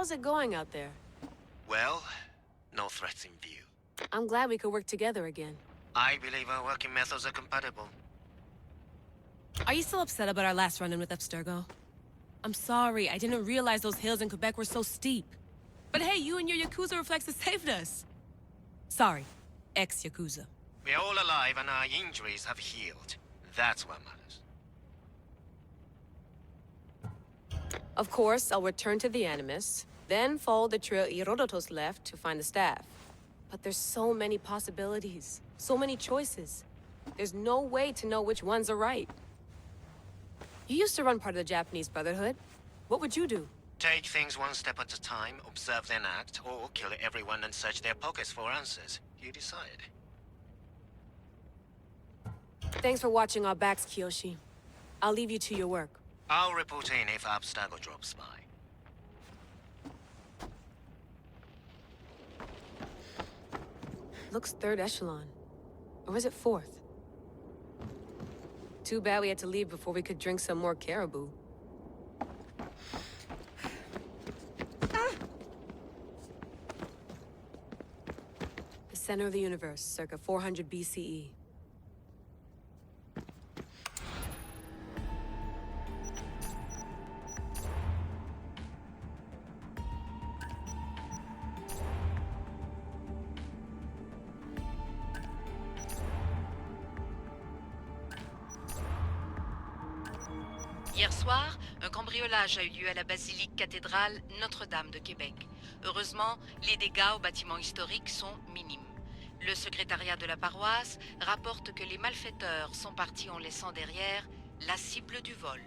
How's it going out there? Well, no threats in view. I'm glad we could work together again. I believe our working methods are compatible. Are you still upset about our last run-in with Abstergo? I'm sorry, I didn't realize those hills in Quebec were so steep. But hey, you and your Yakuza reflexes saved us. Sorry, ex-Yakuza. We're all alive and our injuries have healed. That's what matters. Of course, I'll return to the Animus, then follow the trail Herodotus left to find the staff. But there's so many possibilities, so many choices. There's no way to know which ones are right. You used to run part of the Japanese Brotherhood. What would you do? Take things one step at a time, observe then act, or kill everyone and search their pockets for answers. You decide. Thanks for watching our backs, Kiyoshi. I'll leave you to your work. I'll report in if Abstergo drops by. Looks third echelon. Or is it fourth? Too bad we had to leave before we could drink some more caribou. The center of the universe, circa 400 BCE. Hier soir, un cambriolage a eu lieu à la basilique cathédrale Notre-Dame de Québec. Heureusement, les dégâts au bâtiment historique sont minimes. Le secrétariat de la paroisse rapporte que les malfaiteurs sont partis en laissant derrière la cible du vol.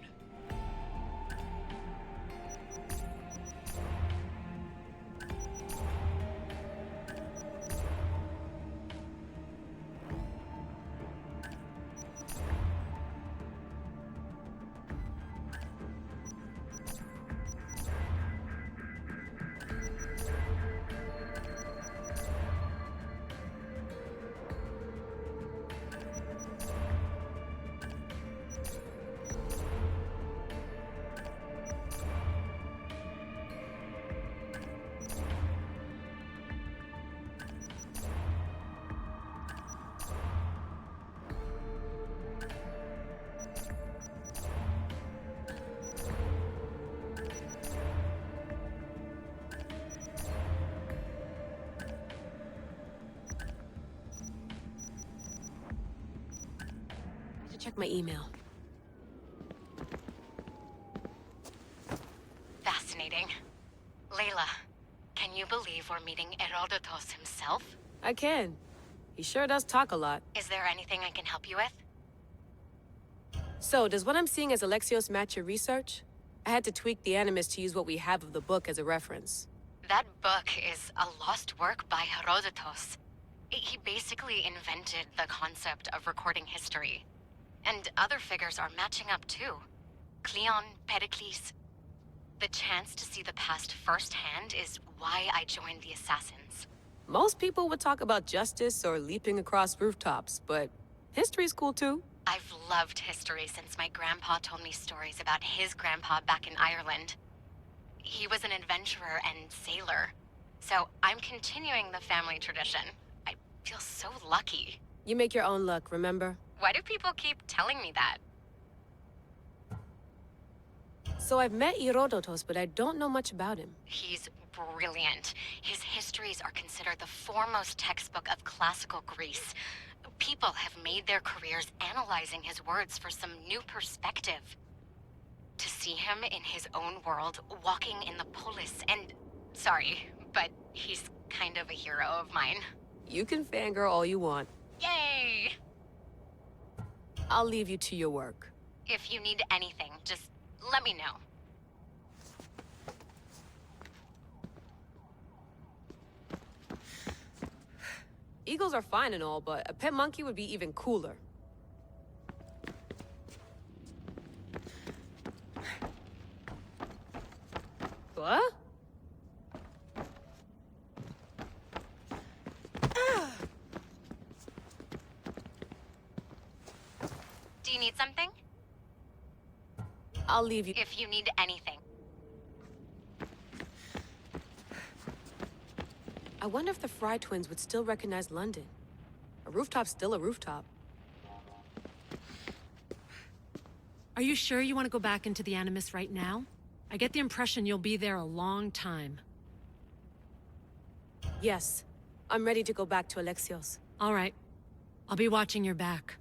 Check my email. Fascinating. Layla, can you believe we're meeting Herodotus himself? I can. He sure does talk a lot. Is there anything I can help you with? So, does what I'm seeing as Alexios match your research? I had to tweak the Animus to use what we have of the book as a reference. That book is a lost work by Herodotus. He basically invented the concept of recording history. And other figures are matching up too. Cleon, Pericles. The chance to see the past firsthand is why I joined the Assassins. Most people would talk about justice or leaping across rooftops, but history's cool too. I've loved history since my grandpa told me stories about his grandpa back in Ireland. He was an adventurer and sailor. So I'm continuing the family tradition. I feel so lucky. You make your own luck, remember? Why do people keep telling me that? So I've met Herodotus, but I don't know much about him. He's brilliant. His histories are considered the foremost textbook of classical Greece. People have made their careers analyzing his words for some new perspective. To see him in his own world, walking in the polis, and... Sorry, but he's kind of a hero of mine. You can fangirl all you want. Yay! I'll leave you to your work. If you need anything, just let me know. Eagles are fine and all, but a pet monkey would be even cooler. What? Do you need something? I'll leave you. If you need anything. I wonder if the Fry twins would still recognize London. A rooftop's still a rooftop. Are you sure you want to go back into the Animus right now? I get the impression you'll be there a long time. Yes. I'm ready to go back to Alexios. All right. I'll be watching your back.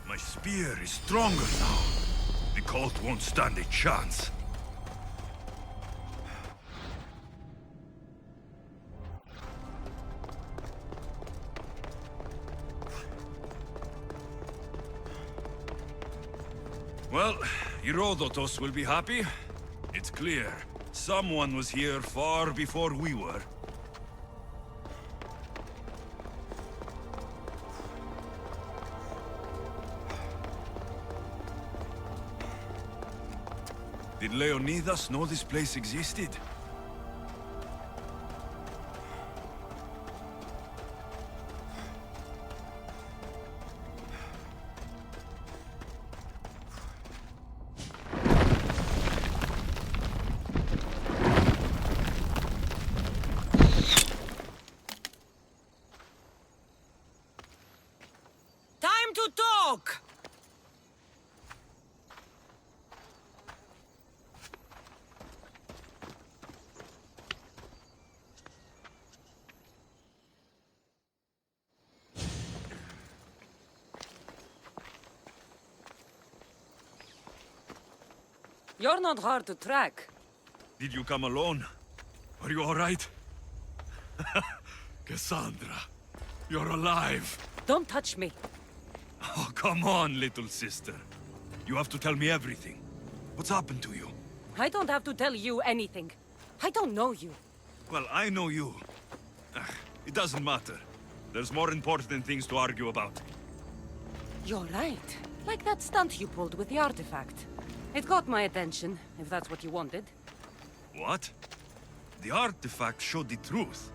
My spear is stronger now. The cult won't stand a chance. Well, Herodotus will be happy. It's clear. Someone was here far before we were. Did Leonidas know this place existed? Time to talk! You're not hard to track. Did you come alone? Are you all right? Cassandra, you're alive. Don't touch me. Oh, come on, little sister. You have to tell me everything. What's happened to you? I don't have to tell you anything. I don't know you. Well, I know you. It doesn't matter. There's more important things to argue about. You're right. Like that stunt you pulled with the artifact. It got my attention, if that's what you wanted. What? The artifact showed the truth.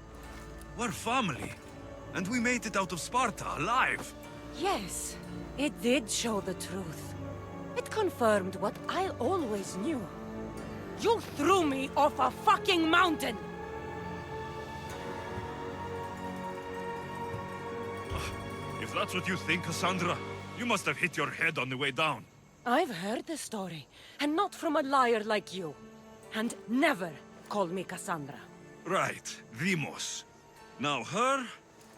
We're family. And we made it out of Sparta alive. Yes, it did show the truth. It confirmed what I always knew. You threw me off a fucking mountain! If that's what you think, Cassandra, you must have hit your head on the way down. I've heard the story, and not from a liar like you. And never call me Cassandra. Right, Demos. Now her,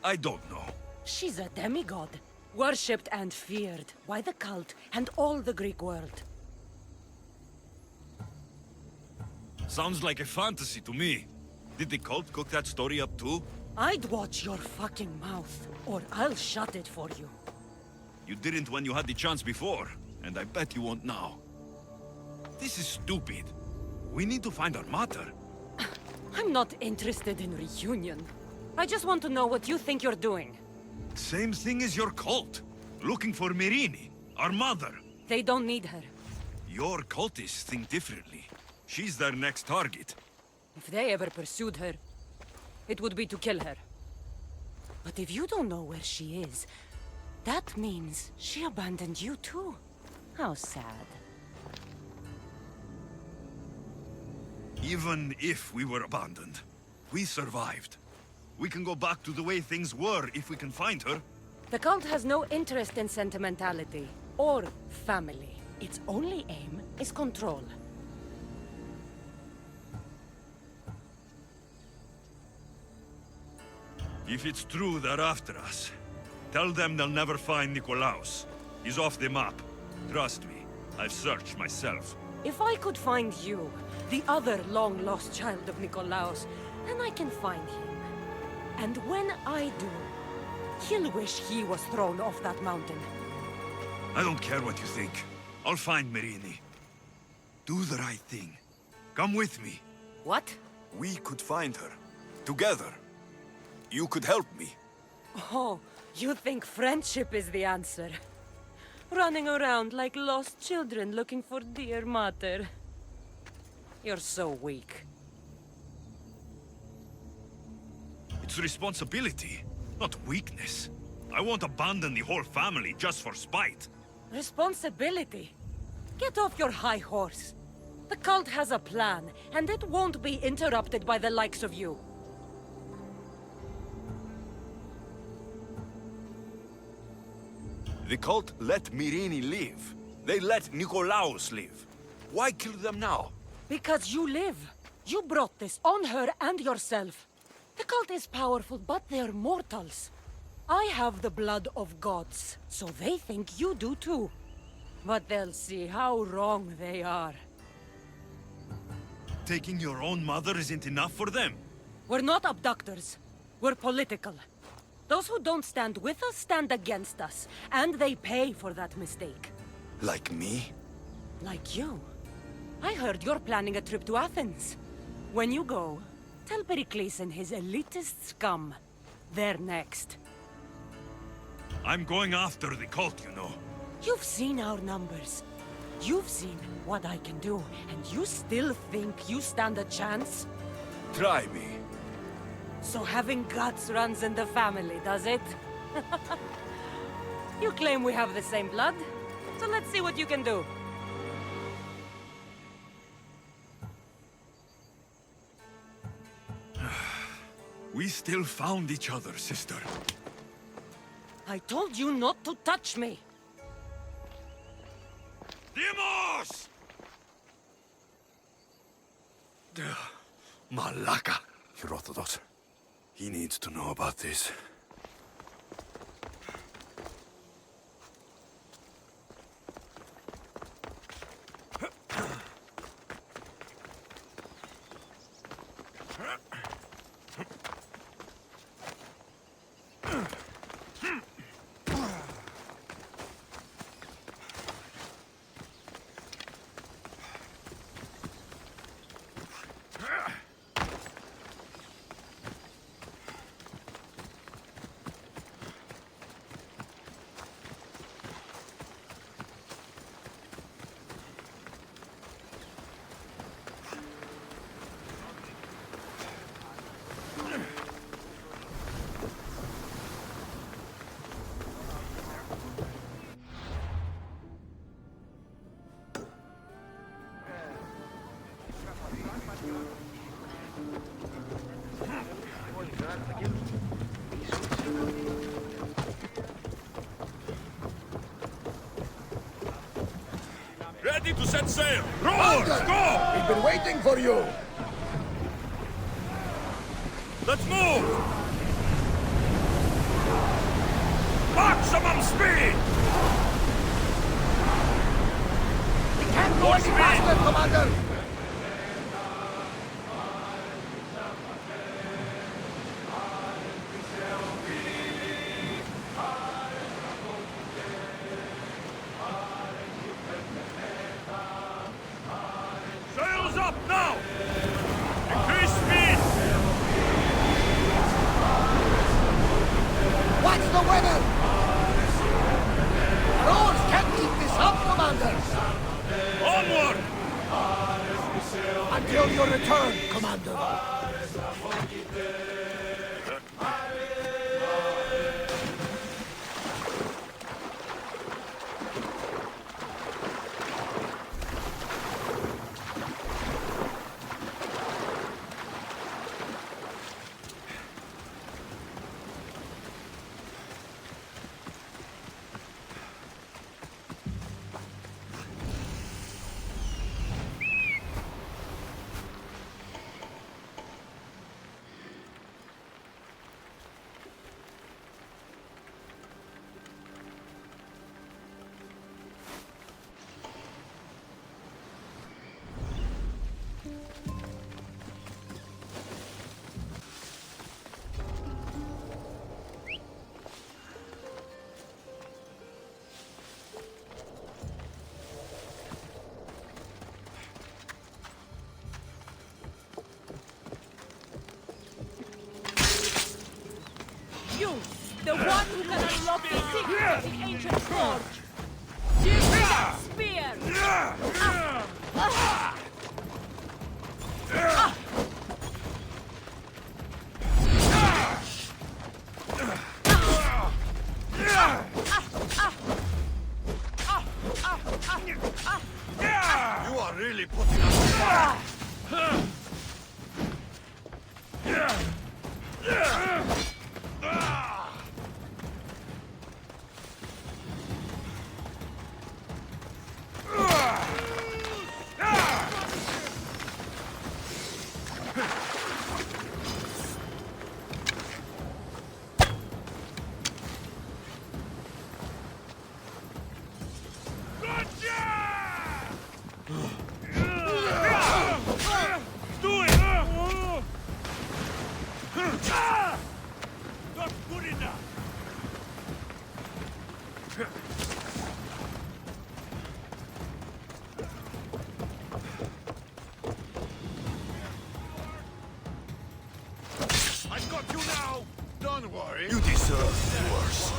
I don't know. She's a demigod, worshipped and feared by the cult and all the Greek world. Sounds like a fantasy to me. Did the cult cook that story up too? I'd watch your fucking mouth, or I'll shut it for you. You didn't when you had the chance before, and I bet you won't now. This is stupid. We need to find our mother. I'm not interested in reunion. I just want to know what you think you're doing. Same thing as your cult. Looking for Myrrine, our mother. They don't need her. Your cultists think differently. She's their next target. If they ever pursued her, it would be to kill her. But if you don't know where she is, that means she abandoned you too. How sad. Even if we were abandoned, we survived. We can go back to the way things were if we can find her. The cult has no interest in sentimentality or family. Its only aim is control. If it's true they're after us, tell them they'll never find Nikolaos. He's off the map. Trust me, I've searched myself. If I could find you, the other long-lost child of Nikolaos, then I can find him. And when I do, he'll wish he was thrown off that mountain. I don't care what you think. I'll find Myrrine. Do the right thing. Come with me. What? We could find her. Together. You could help me. Oh, you think friendship is the answer? Running around like lost children looking for dear mother. You're so weak. It's responsibility, not weakness. I won't abandon the whole family just for spite. Responsibility? Get off your high horse. The cult has a plan, and it won't be interrupted by the likes of you. The cult let Myrini live. They let Nikolaos live. Why kill them now? Because you live. You brought this on her and yourself. The cult is powerful, but they're mortals. I have the blood of gods, so they think you do too. But they'll see how wrong they are. Taking your own mother isn't enough for them. We're not abductors. We're political. Those who don't stand with us stand against us, and they pay for that mistake. Like me? Like you. I heard you're planning a trip to Athens. When you go, tell Pericles and his elitist scum. They're next. I'm going after the cult, you know. You've seen our numbers. You've seen what I can do, and you still think you stand a chance? Try me. So having guts runs in the family, does it? You claim we have the same blood, so let's see what you can do. We still found each other, sister. I told you not to touch me! Demos! Malaka. Herodotus. He needs to know about this. Ready to set sail! Rowers, go! We've been waiting for you! Let's move! Maximum speed! We can't go More any speed! faster, Commander! Sails up now! Increase speed! Watch the weather! Rowers can't keep this up, Commander! Onward! Until your return, Commander! You, the one who can unlock the secret of the ancient forge! Give me that spear! I've got you now! Don't worry. You deserve worse.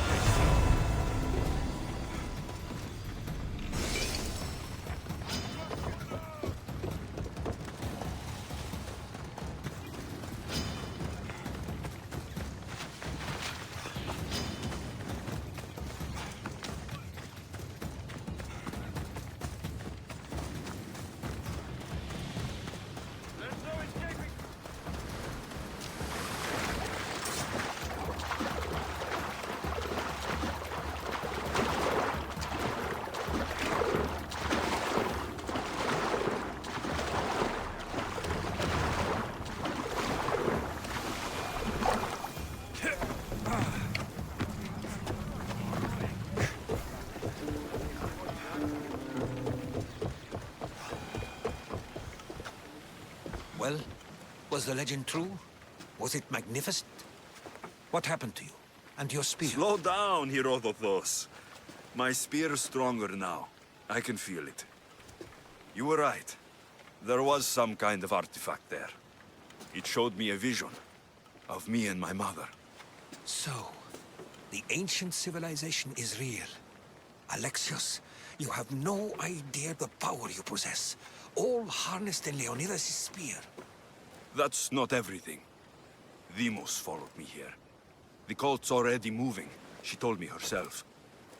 Well, was the legend true? Was it magnificent? What happened to you? And your spear? Slow down, Herodotos. My spear's stronger now. I can feel it. You were right. There was some kind of artifact there. It showed me a vision of me and my mother. So, the ancient civilization is real. Alexios, you have no idea the power you possess. All harnessed in Leonidas' spear. That's not everything. Demos followed me here. The cult's already moving. She told me herself.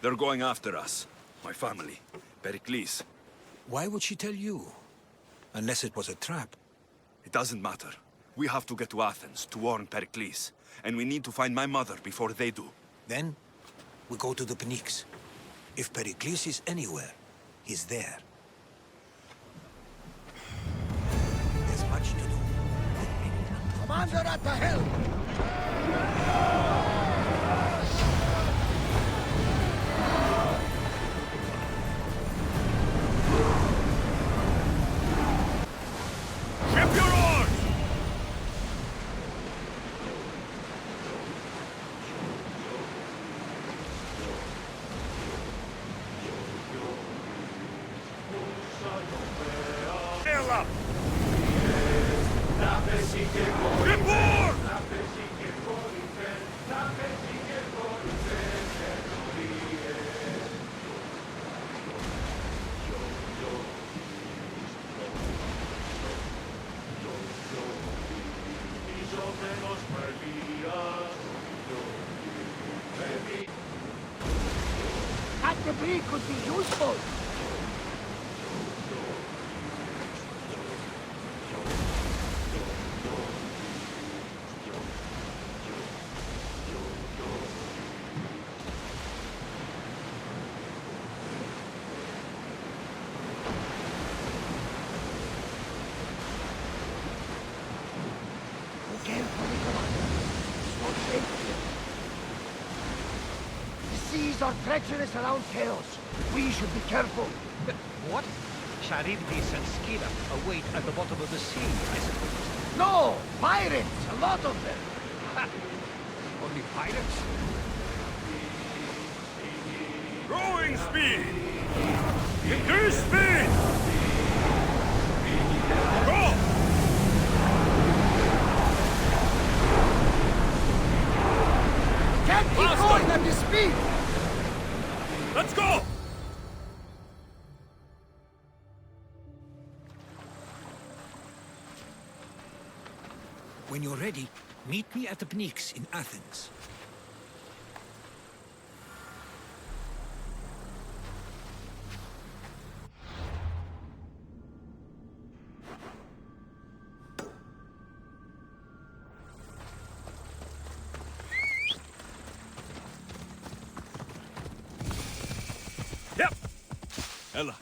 They're going after us. My family. Pericles. Why would she tell you? Unless it was a trap. It doesn't matter. We have to get to Athens to warn Pericles. And we need to find my mother before they do. Then, we go to the Pnyx. If Pericles is anywhere, he's there. There's much to do. Commander at the helm! Ship your oars! Sail up! Shipboard! That debris could be useful! Be careful, Commander. It's not safe here. The seas are treacherous around Chaos. We should be careful. What? Charybdis and Scylla await at the bottom of the sea, I suppose. No! Pirates! A lot of them! Ha! Only pirates? Rowing speed! Increase speed! Go! Can't keep Faster! going at this speed! Let's go! When you're ready, meet me at the Pnyx in Athens. Yep! Ella.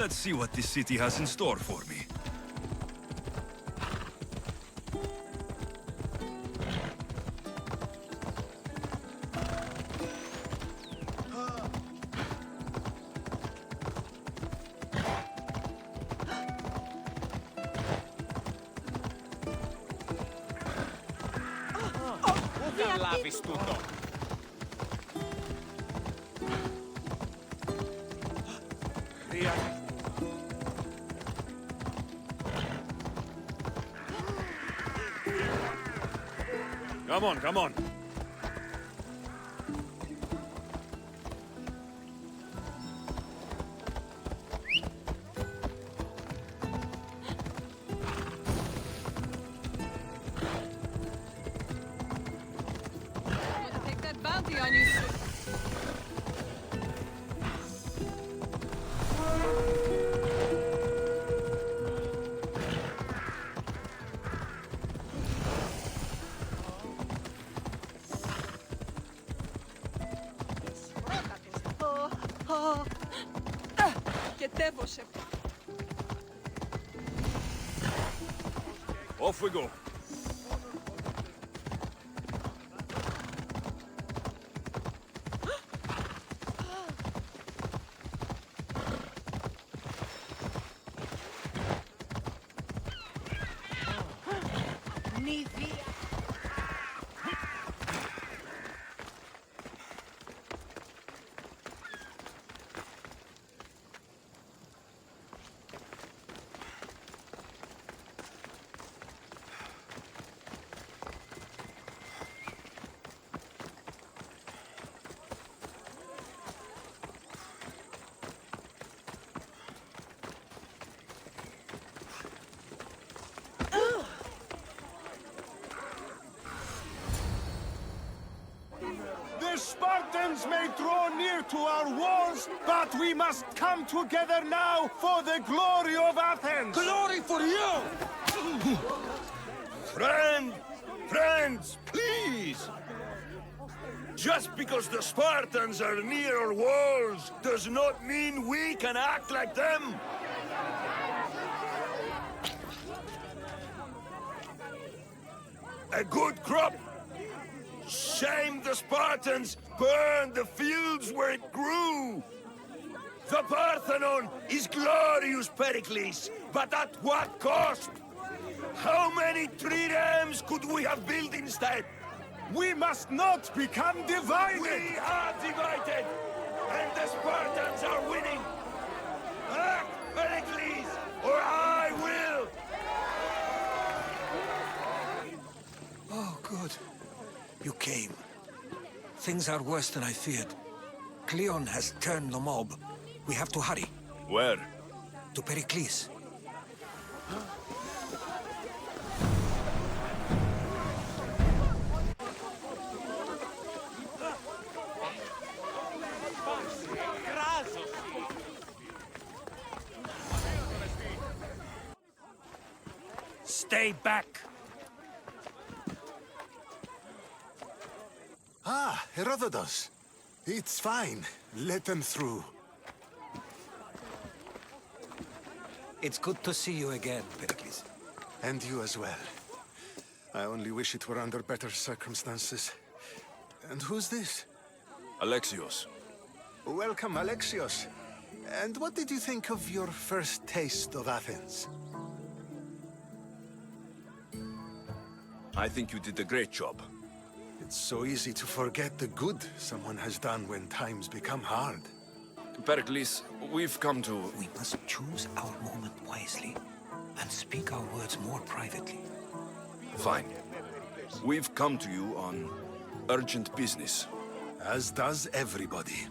Let's see what this city has in store for me. Come on, come on. Take that bounty on you. Off we go. The Spartans may draw near to our walls, but we must come together now for the glory of Athens! Glory for you! Friends, please! Just because the Spartans are near our walls does not mean we can act like them! A good crop! Shame the Spartans burned the fields where it grew! The Parthenon is glorious, Pericles, but at what cost? How many triremes could we have built instead? We must not become divided! We are divided, and the Spartans are winning! Act, Pericles, or I will! Oh, good. You came. Things are worse than I feared. Cleon has turned the mob. We have to hurry. Where? To Pericles. Stay back! Ah, Herodotus. It's fine. Let them through. It's good to see you again, Pericles. And you as well. I only wish it were under better circumstances. And who's this? Alexios. Welcome, Alexios. And what did you think of your first taste of Athens? I think you did a great job. It's so easy to forget the good someone has done when times become hard. Pericles, we've come to... We must choose our moment wisely and speak our words more privately. Fine. We've come to you on urgent business. As does everybody.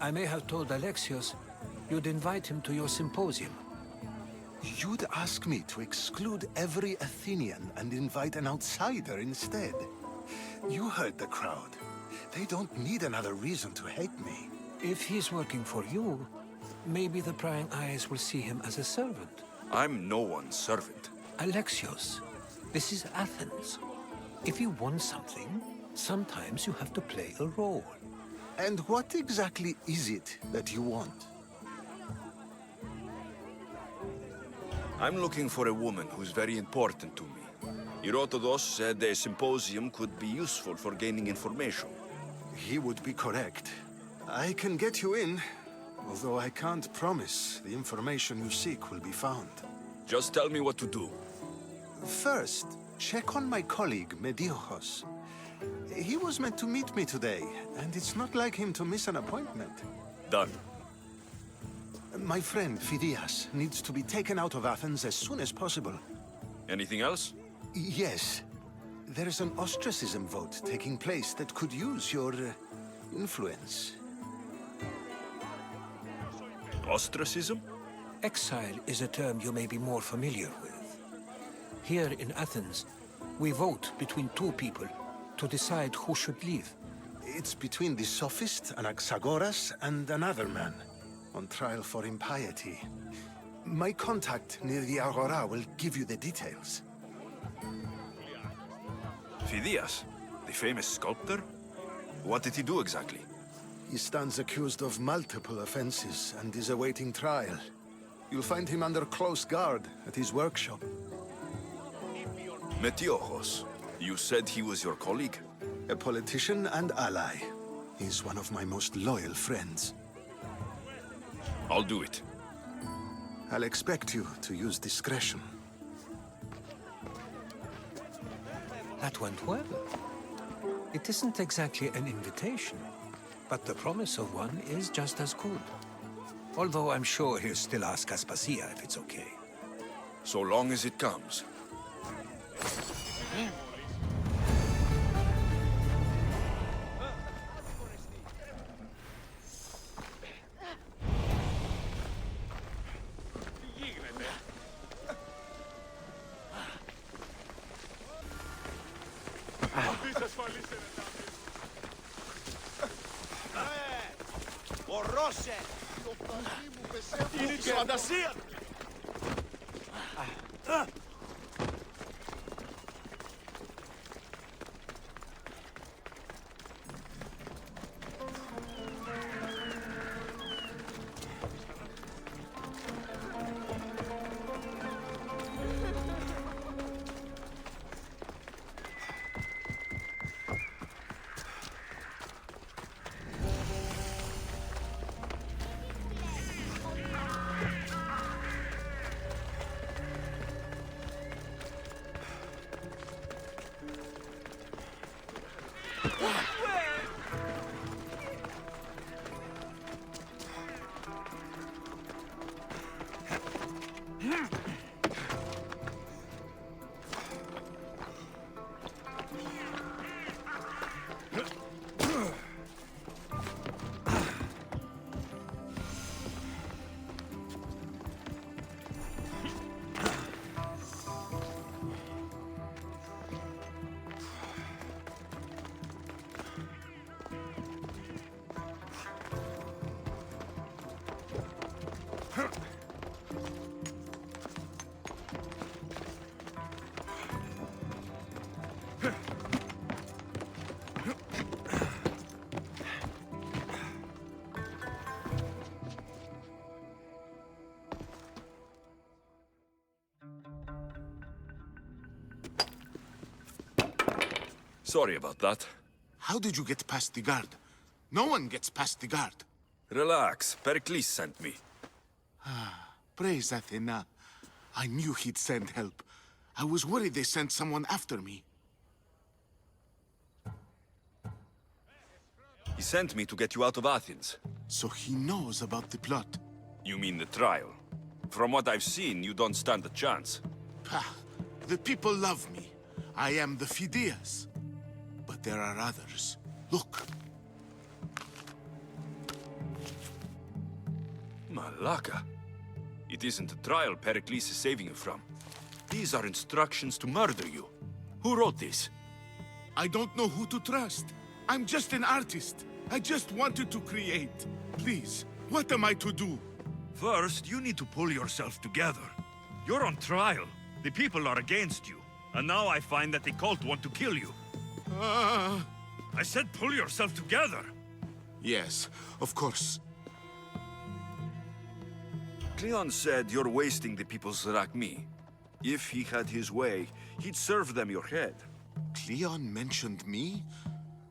I may have told Alexios you'd invite him to your symposium. You'd ask me to exclude every Athenian and invite an outsider instead. You heard the crowd. They don't need another reason to hate me. If he's working for you, maybe the prying eyes will see him as a servant. I'm no one's servant. Alexios, this is Athens. If you want something, sometimes you have to play a role. And what exactly is it that you want? I'm looking for a woman who's very important to me. Herodotus said a symposium could be useful for gaining information. He would be correct. I can get you in, although I can't promise the information you seek will be found. Just tell me what to do. First, check on my colleague, Mediojos. He was meant to meet me today, and it's not like him to miss an appointment. Done. My friend, Phidias, needs to be taken out of Athens as soon as possible. Anything else? Yes. There is an ostracism vote taking place that could use your influence. Ostracism? Exile is a term you may be more familiar with. Here in Athens, we vote between two people to decide who should leave. It's between the sophist, Anaxagoras, and another man, on trial for impiety. My contact near the Agora will give you the details. Phidias, the famous sculptor? What did he do exactly? He stands accused of multiple offenses and is awaiting trial. You'll find him under close guard at his workshop. Metiochos, you said he was your colleague? A politician and ally. He's one of my most loyal friends. I'll do it. I'll expect you to use discretion. That went well. It isn't exactly an invitation, but the promise of one is just as good. Although I'm sure he'll still ask Aspasia if it's okay. So long as it comes. Ορώσε! Το παδί μου πεσέφω της φαντασίας! Sorry about that. How did you get past the guard? No one gets past the guard. Relax. Pericles sent me. Praise Athena. I knew he'd send help. I was worried they sent someone after me. He sent me to get you out of Athens. So he knows about the plot. You mean the trial? From what I've seen, you don't stand a chance. Pah, the people love me. I am the Phidias. But there are others. Look. Malaka. It isn't a trial Pericles is saving you from. These are instructions to murder you. Who wrote this? I don't know who to trust. I'm just an artist. I just wanted to create. Please, what am I to do? First, you need to pull yourself together. You're on trial. The people are against you. And now I find that the cult want to kill you. I said pull yourself together. Yes, of course. Cleon said you're wasting the people's Zrakmi. If he had his way, he'd serve them your head. Cleon mentioned me?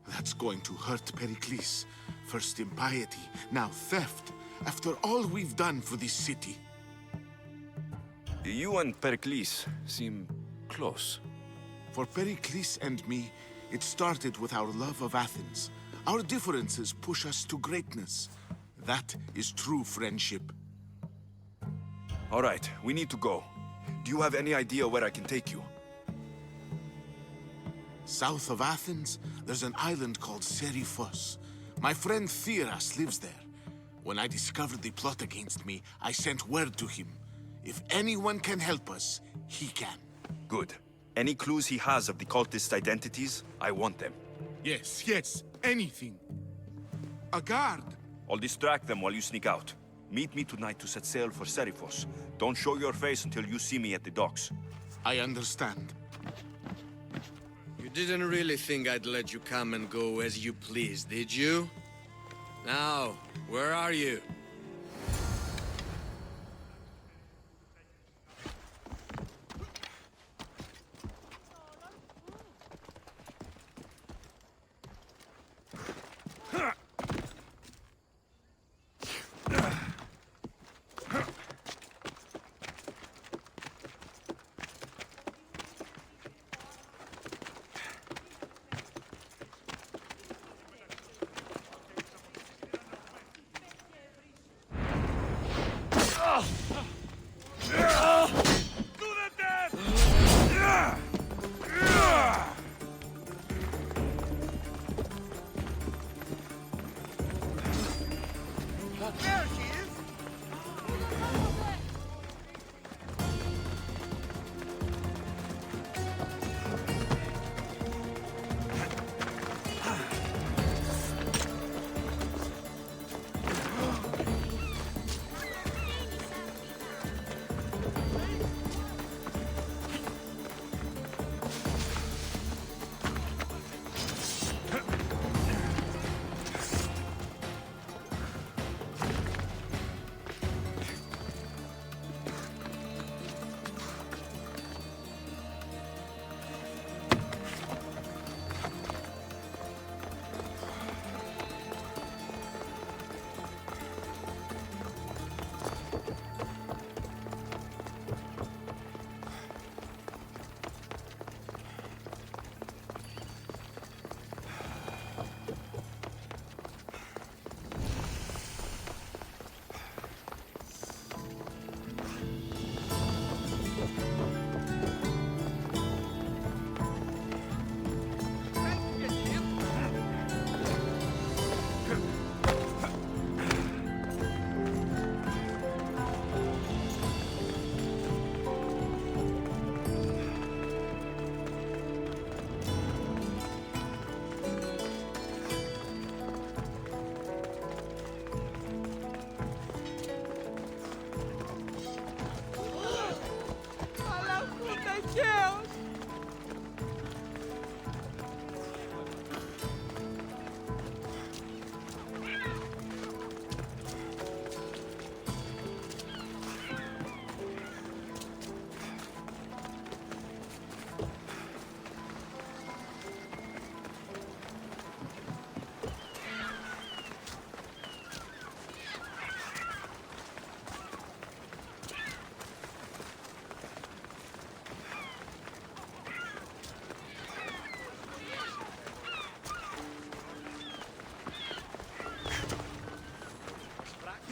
That's going to hurt Pericles. First impiety, now theft. After all we've done for this city. You and Pericles seem close. For Pericles and me, it started with our love of Athens. Our differences push us to greatness. That is true friendship. All right, we need to go. Do you have any idea where I can take you? South of Athens, there's an island called Seriphos. My friend Theras lives there. When I discovered the plot against me, I sent word to him. If anyone can help us, he can. Good. Any clues he has of the cultists' identities, I want them. Yes, yes, anything. A guard. I'll distract them while you sneak out. Meet me tonight to set sail for Seriphos. Don't show your face until you see me at the docks. I understand. You didn't really think I'd let you come and go as you please, did you? Now, where are you?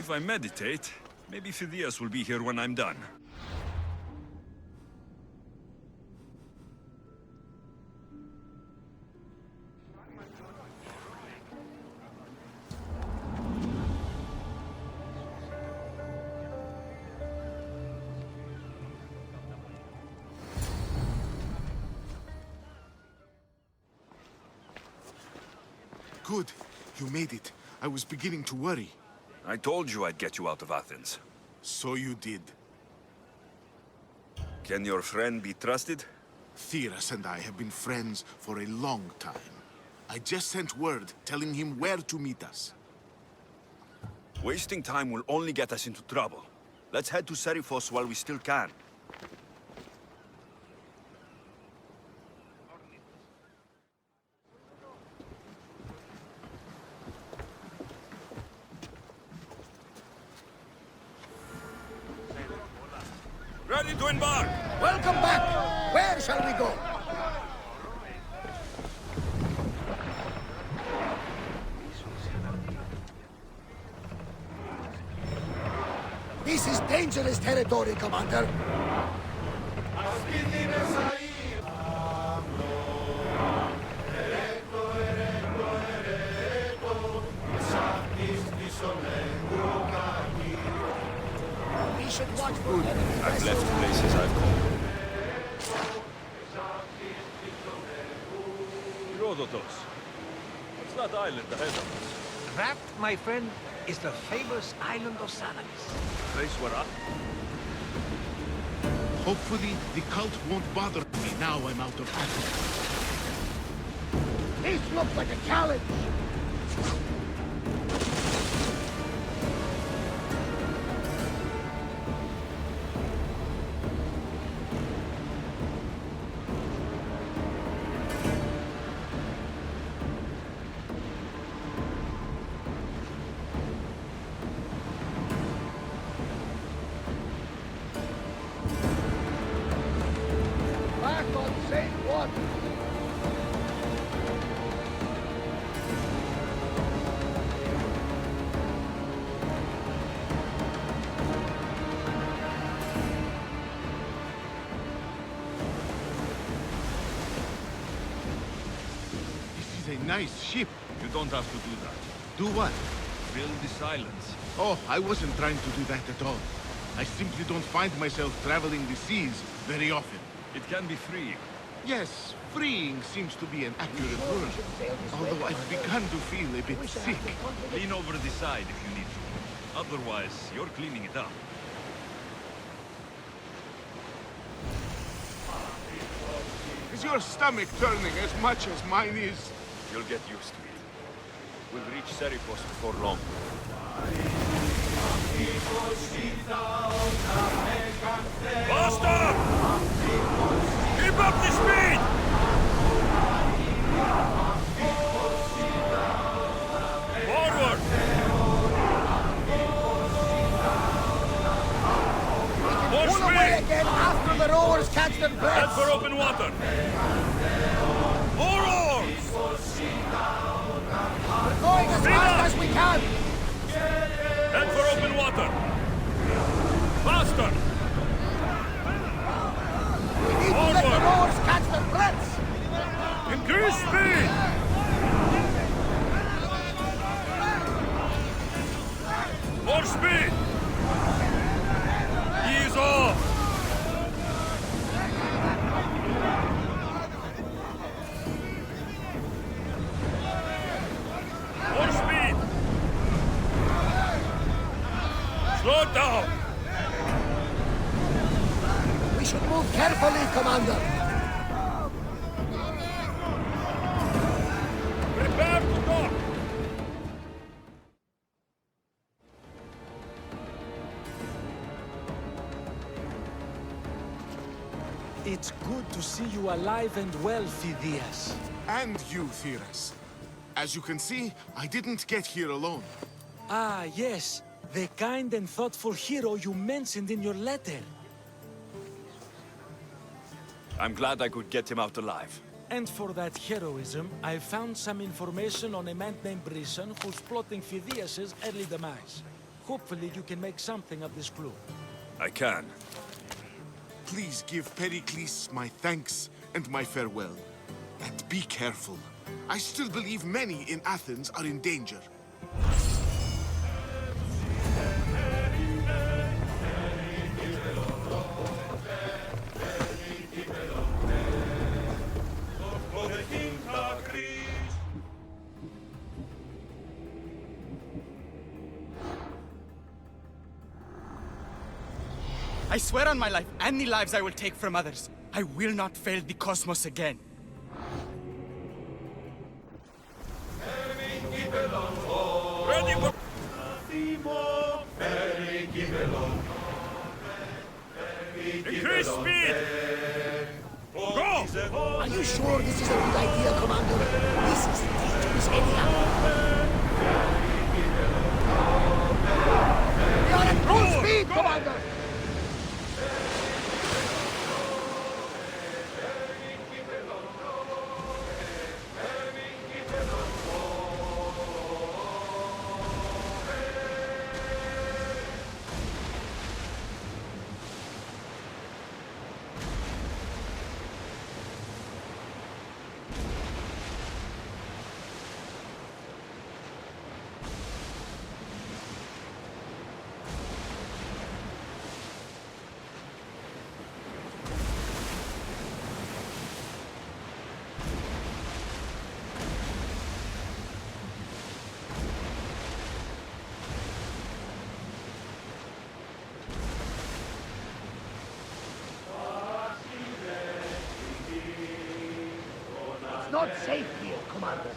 If I meditate, maybe Phidias will be here when I'm done. Good. You made it. I was beginning to worry. I told you I'd get you out of Athens. So you did. Can your friend be trusted? Theras and I have been friends for a long time. I just sent word telling him where to meet us. Wasting time will only get us into trouble. Let's head to Serifos while we still can. Ready to embark! Welcome back! Where shall we go? This is dangerous territory, Commander. We should watch for enemy I've left vessels. places I've called. Herodotus. What's that island ahead of us? That, my friend, is the famous island of Salamis. Place where I... Hopefully, the cult won't bother me now I'm out of Athens. This looks like a challenge! Back on safe water! This is a nice ship. You don't have to do that. Do what? Build this island. Oh, I wasn't trying to do that at all. I simply don't find myself traveling the seas very often. It can be freeing. Yes, freeing seems to be an accurate word. Although I've begun to feel a bit sick. Lean over the side if you need to. Otherwise, you're cleaning it up. Is your stomach turning as much as mine is? You'll get used to it. We'll reach Serifos before long. Faster! Keep up the speed! Forward! More Pull away speed! again after the rowers catch their Head breath! for open water! More oars! We're going as fast as we can! Head for open water! Faster! We need to let the rowers catch their breaths! Increase speed! More speed! Ease off! More speed! Slow down! We should move carefully, Commander! Prepare to dock! It's good to see you alive and well, Phidias. And you, Theras. As you can see, I didn't get here alone. Ah, yes. The kind and thoughtful hero you mentioned in your letter. I'm glad I could get him out alive. And for that heroism, I found some information on a man named Brisson who's plotting Phidias' early demise. Hopefully you can make something of this clue. I can. Please give Pericles my thanks and my farewell. And be careful. I still believe many in Athens are in danger. I swear on my life and the lives I will take from others, I will not fail the cosmos again. Ready for... Increase speed! Go! Are you sure this is a good idea, Commander? This is dangerous anyhow. We are at full speed, Commander! It's not safe here, Commander.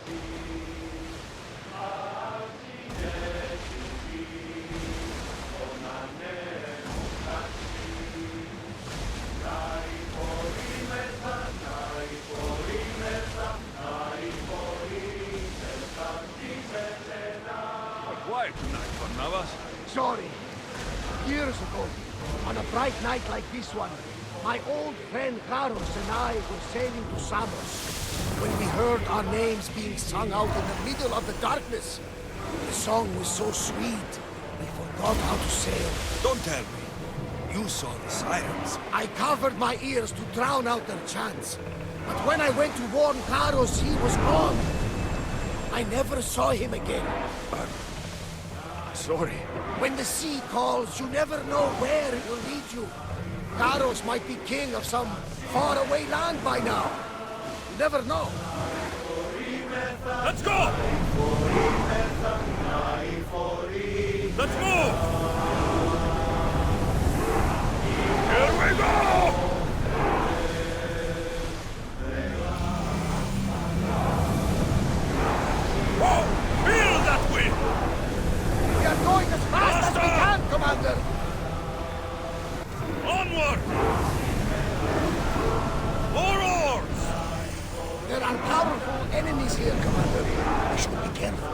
Quiet tonight, Barnabas. Sorry. Years ago, on a bright night like this one, my old friend Carlos and I were sailing to Samos when we heard our names being sung out in the middle of the darkness. The song was so sweet, we forgot how to sail. Don't tell me. You saw the sirens. I covered my ears to drown out their chants. But when I went to warn Carlos, he was gone. I never saw him again. Sorry. When the sea calls, you never know where it will lead you. Carlos might be king of some faraway land by now. You never know. Let's go! Let's move! Here we go! Whoa! Feel that wind! We are going as fast as we can, Commander! Onward! More oars! There are powerful enemies here, Commander. We should be careful.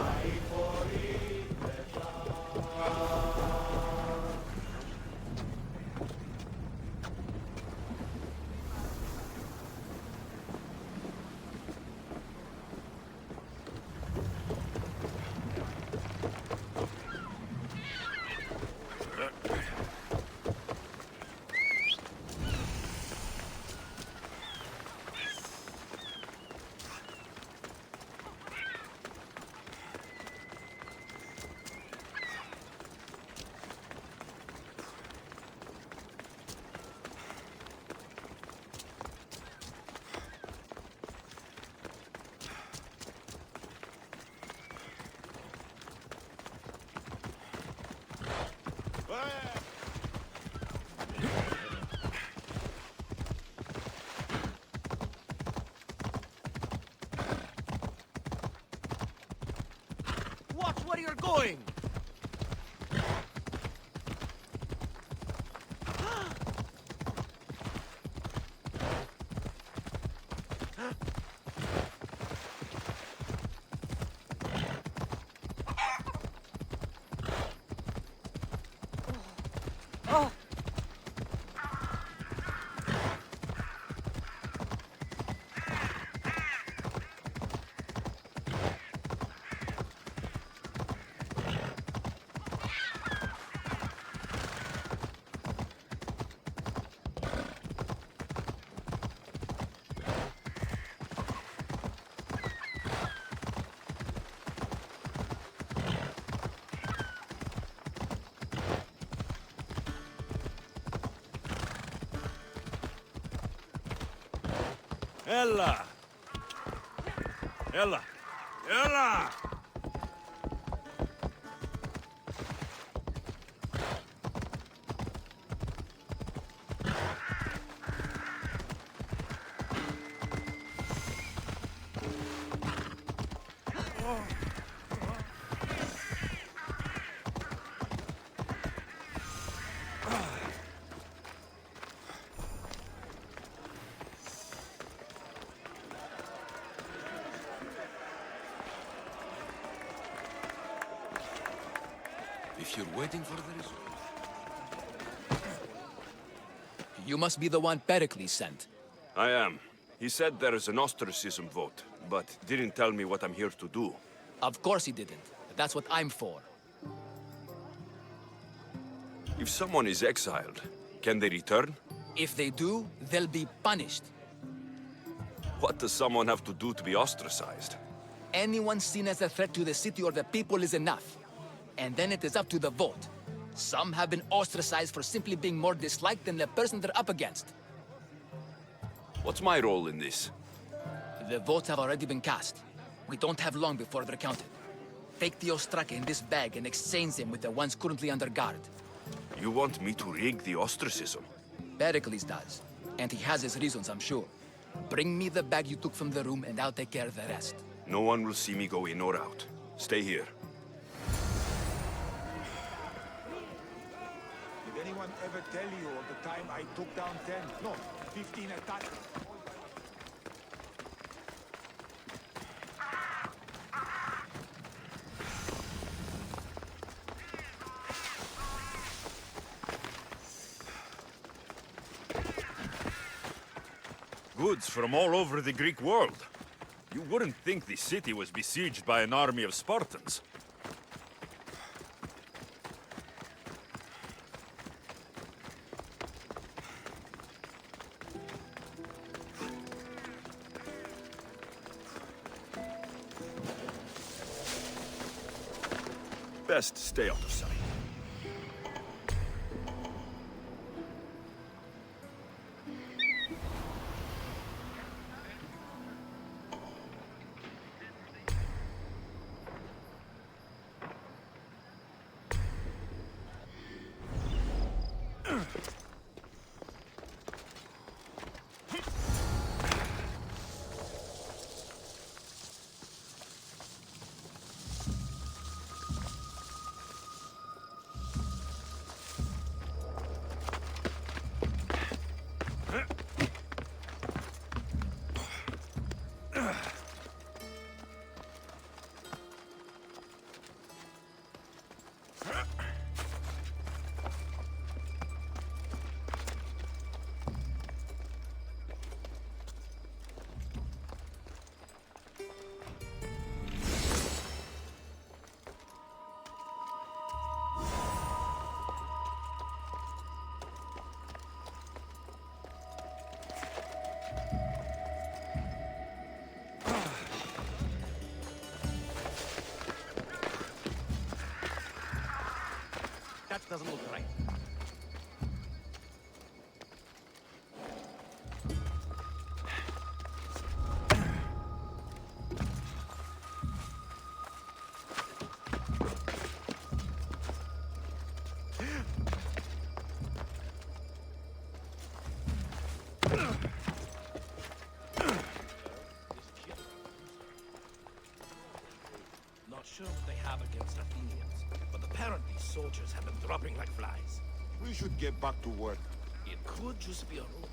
Watch where you're going! Ella! Ella! Ella! if you're waiting for the result. You must be the one Pericles sent. I am. He said there is an ostracism vote, but didn't tell me what I'm here to do. Of course he didn't. That's what I'm for. If someone is exiled, can they return? If they do, they'll be punished. What does someone have to do to be ostracized? Anyone seen as a threat to the city or the people is enough. And then it is up to the vote. Some have been ostracized for simply being more disliked than the person they're up against. What's my role in this? The votes have already been cast. We don't have long before they're counted. Take the Ostraka in this bag and exchange them with the ones currently under guard. You want me to rig the ostracism? Pericles does. And he has his reasons, I'm sure. Bring me the bag you took from the room and I'll take care of the rest. No one will see me go in or out. Stay here. Did anyone ever tell you of the time I took down 10, no, 15 attacks? Goods from all over the Greek world. You wouldn't think the city was besieged by an army of Spartans. Best stay out of sight. That doesn't look right. Not sure what they have against Athenians, but apparently soldiers have been dropping like flies. We should get back to work. It could just be a rumor.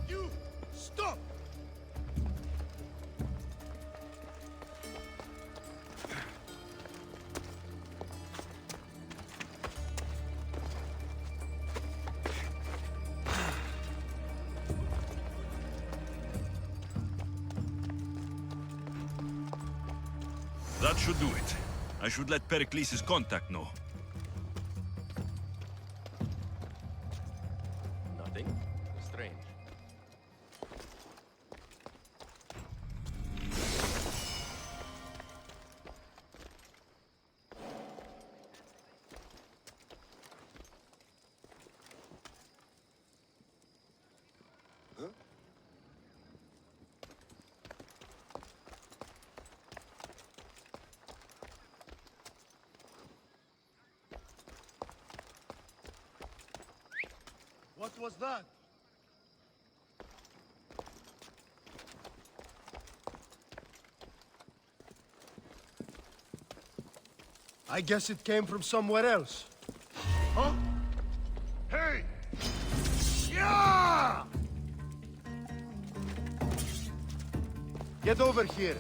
You stop! That should do it. I should let Pericles' contact know. Nothing strange. What was that? I guess it came from somewhere else. Huh? Hey! Yeah! Get over here.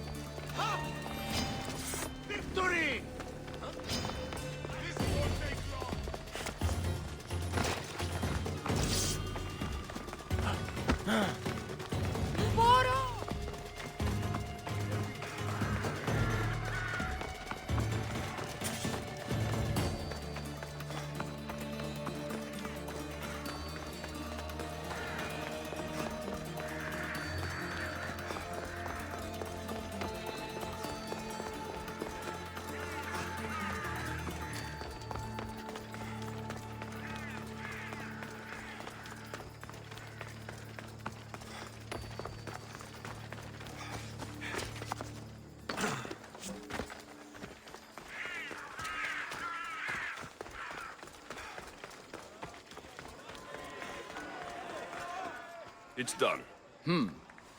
Victory! This won't take long. It's done.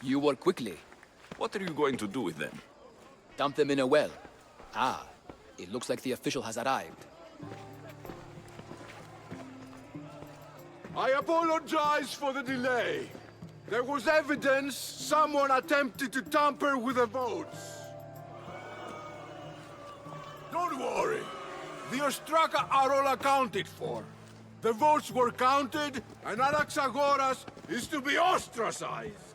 You work quickly. What are you going to do with them? Dump them in a well. Ah, it looks like the official has arrived. I apologize for the delay. There was evidence someone attempted to tamper with the votes. Don't worry. The Ostraka are all accounted for. The votes were counted, and Anaxagoras is to be ostracized.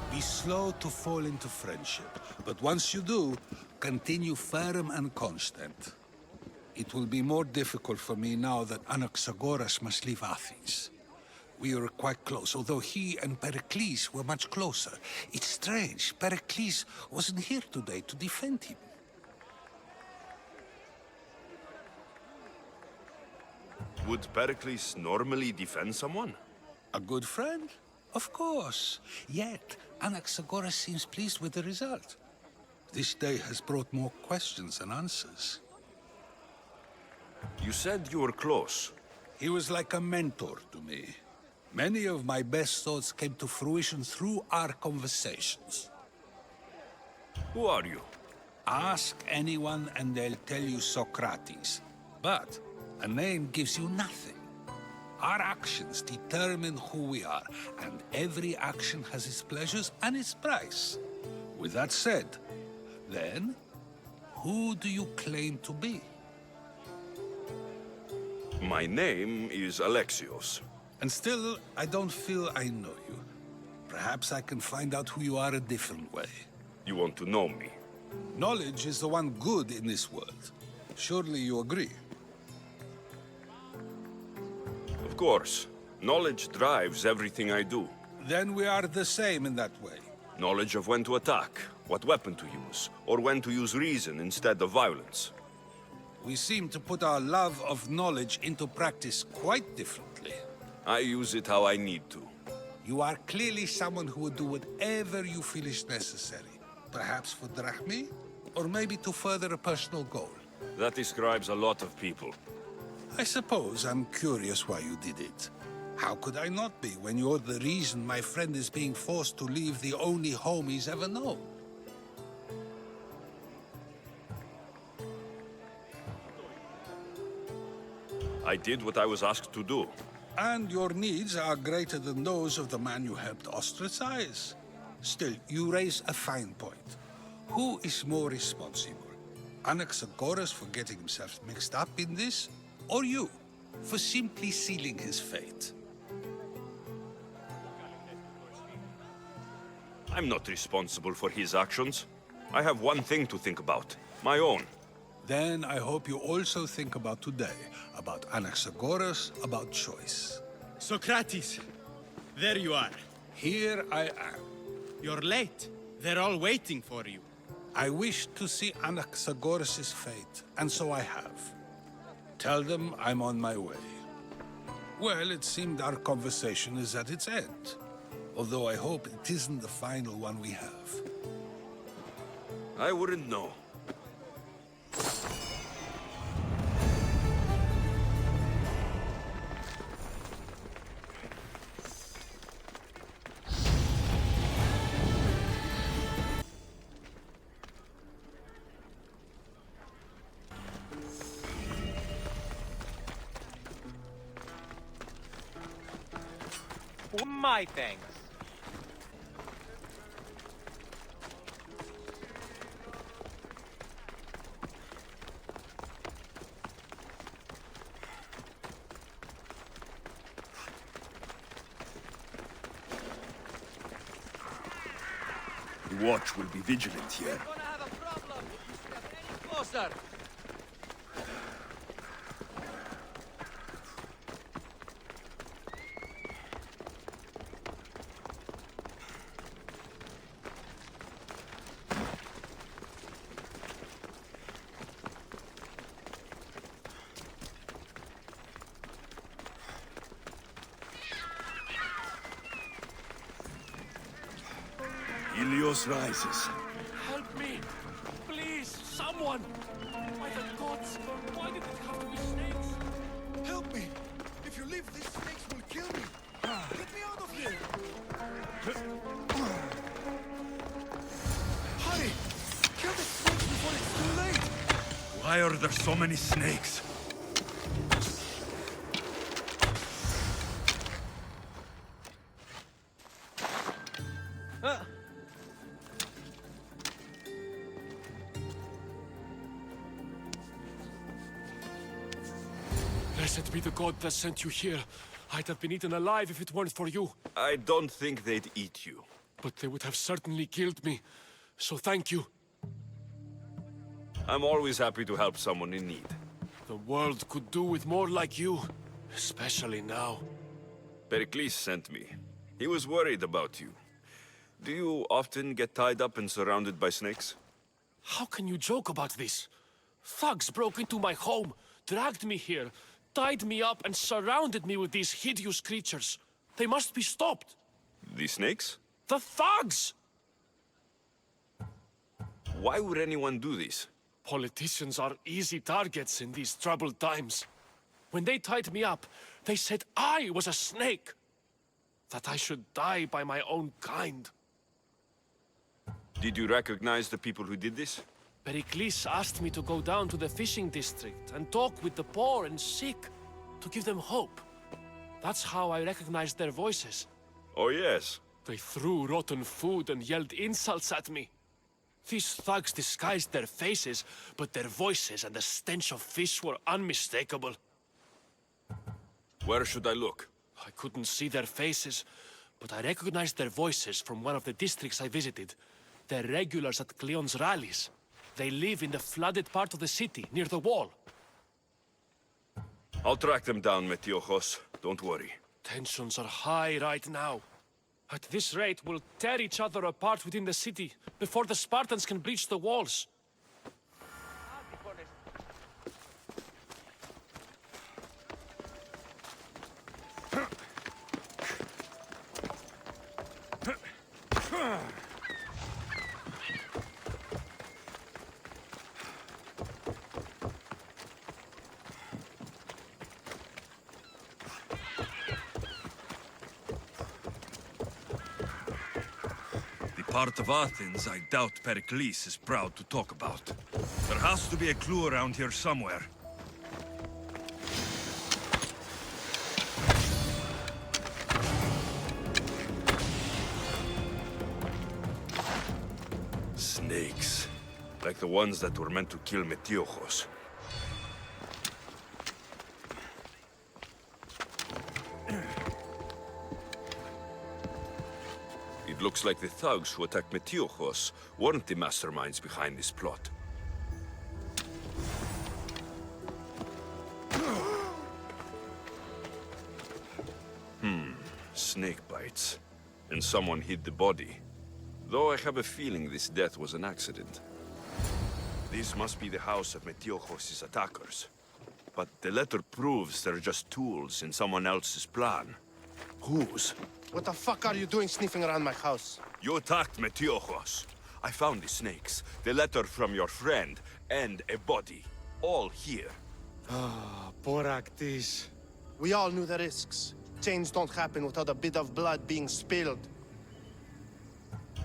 Be slow to fall into friendship, but once you do, continue firm and constant. It will be more difficult for me now that Anaxagoras must leave Athens. We were quite close, although he and Pericles were much closer. It's strange, Pericles wasn't here today to defend him. Would Pericles normally defend someone? A good friend? Of course. Yet, Anaxagoras seems pleased with the result. This day has brought more questions than answers. You said you were close. He was like a mentor to me. Many of my best thoughts came to fruition through our conversations. Who are you? Ask anyone and they'll tell you Socrates. But a name gives you nothing. Our actions determine who we are, and every action has its pleasures and its price. With that said, then, who do you claim to be? My name is Alexios. And still, I don't feel I know you. Perhaps I can find out who you are a different way. You want to know me? Knowledge is the one good in this world. Surely you agree? Of course. Knowledge drives everything I do. Then we are the same in that way. Knowledge of when to attack, what weapon to use, or when to use reason instead of violence. We seem to put our love of knowledge into practice quite differently. I use it how I need to. You are clearly someone who would do whatever you feel is necessary. Perhaps for drachmi, or maybe to further a personal goal. That describes a lot of people. I suppose I'm curious why you did it. How could I not be when you're the reason my friend is being forced to leave the only home he's ever known? I did what I was asked to do. And your needs are greater than those of the man you helped ostracize. Still, you raise a fine point. Who is more responsible? Anaxagoras for getting himself mixed up in this? Or you, for simply sealing his fate? I'm not responsible for his actions. I have one thing to think about. My own. Then I hope you also think about today. About Anaxagoras, about choice. Socrates! There you are. Here I am. You're late. They're all waiting for you. I wish to see Anaxagoras' fate, and so I have. Tell them I'm on my way. Well, it seemed our conversation is at its end. Although I hope it isn't the final one we have. I wouldn't know. My thanks. The watch will be vigilant here. We're gonna have a problem if you step any closer. Helios rises. Help me! Please, someone! By the gods, why did it have to be snakes? Help me! If you leave, these snakes will kill me! Get me out of here! Hurry! Kill the snakes before it's too late! Why are there so many snakes? Blessed be the god that sent you here. I'd have been eaten alive if it weren't for you. I don't think they'd eat you. But they would have certainly killed me. So thank you. I'm always happy to help someone in need. The world could do with more like you. Especially now. Pericles sent me. He was worried about you. Do you often get tied up and surrounded by snakes? How can you joke about this? Thugs broke into my home, dragged me here, tied me up and surrounded me with these hideous creatures. They must be stopped. The snakes? The thugs! Why would anyone do this? Politicians are easy targets in these troubled times. When they tied me up, they said I was a snake. That I should die by my own kind. Did you recognize the people who did this? Pericles asked me to go down to the fishing district and talk with the poor and sick, to give them hope. That's how I recognized their voices. Oh, yes. They threw rotten food and yelled insults at me. These thugs disguised their faces, but their voices and the stench of fish were unmistakable. Where should I look? I couldn't see their faces, but I recognized their voices from one of the districts I visited. They're regulars at Cleon's rallies. They live in the flooded part of the city, near the wall. I'll track them down, Metiochos. Don't worry. Tensions are high right now. At this rate, we'll tear each other apart within the city, before the Spartans can breach the walls. Part of Athens I doubt Pericles is proud to talk about. There has to be a clue around here somewhere. Snakes. Like the ones that were meant to kill Metiochos. It looks like the thugs who attacked Metiochos weren't the masterminds behind this plot. Snake bites. And someone hid the body. Though I have a feeling this death was an accident. This must be the house of Metiochos' attackers. But the letter proves they're just tools in someone else's plan. Whose? What the fuck are you doing sniffing around my house? You attacked Metiochos. I found the snakes, the letter from your friend, and a body. All here. Ah, poor Actis. We all knew the risks. Change don't happen without a bit of blood being spilled.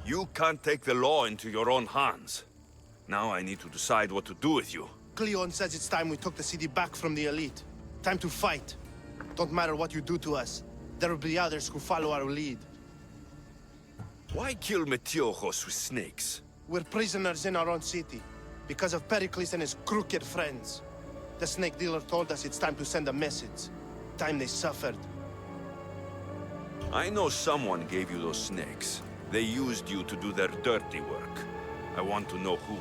You can't take the law into your own hands. Now I need to decide what to do with you. Cleon says it's time we took the city back from the elite. Time to fight. Don't matter what you do to us. There will be others who follow our lead. Why kill Metiojos with snakes? We're prisoners in our own city, because of Pericles and his crooked friends. The snake dealer told us it's time to send a message. Time they suffered. I know someone gave you those snakes. They used you to do their dirty work. I want to know who.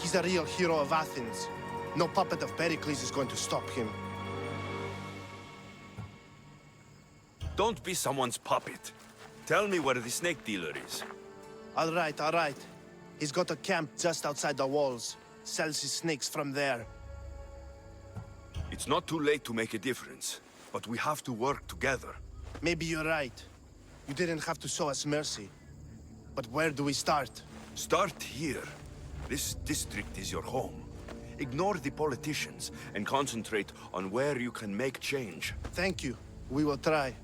He's a real hero of Athens. No puppet of Pericles is going to stop him. Don't be someone's puppet. Tell me where the snake dealer is. All right. He's got a camp just outside the walls. Sells his snakes from there. It's not too late to make a difference, but we have to work together. Maybe you're right. You didn't have to show us mercy. But where do we start? Start here. This district is your home. Ignore the politicians and concentrate on where you can make change. Thank you. We will try.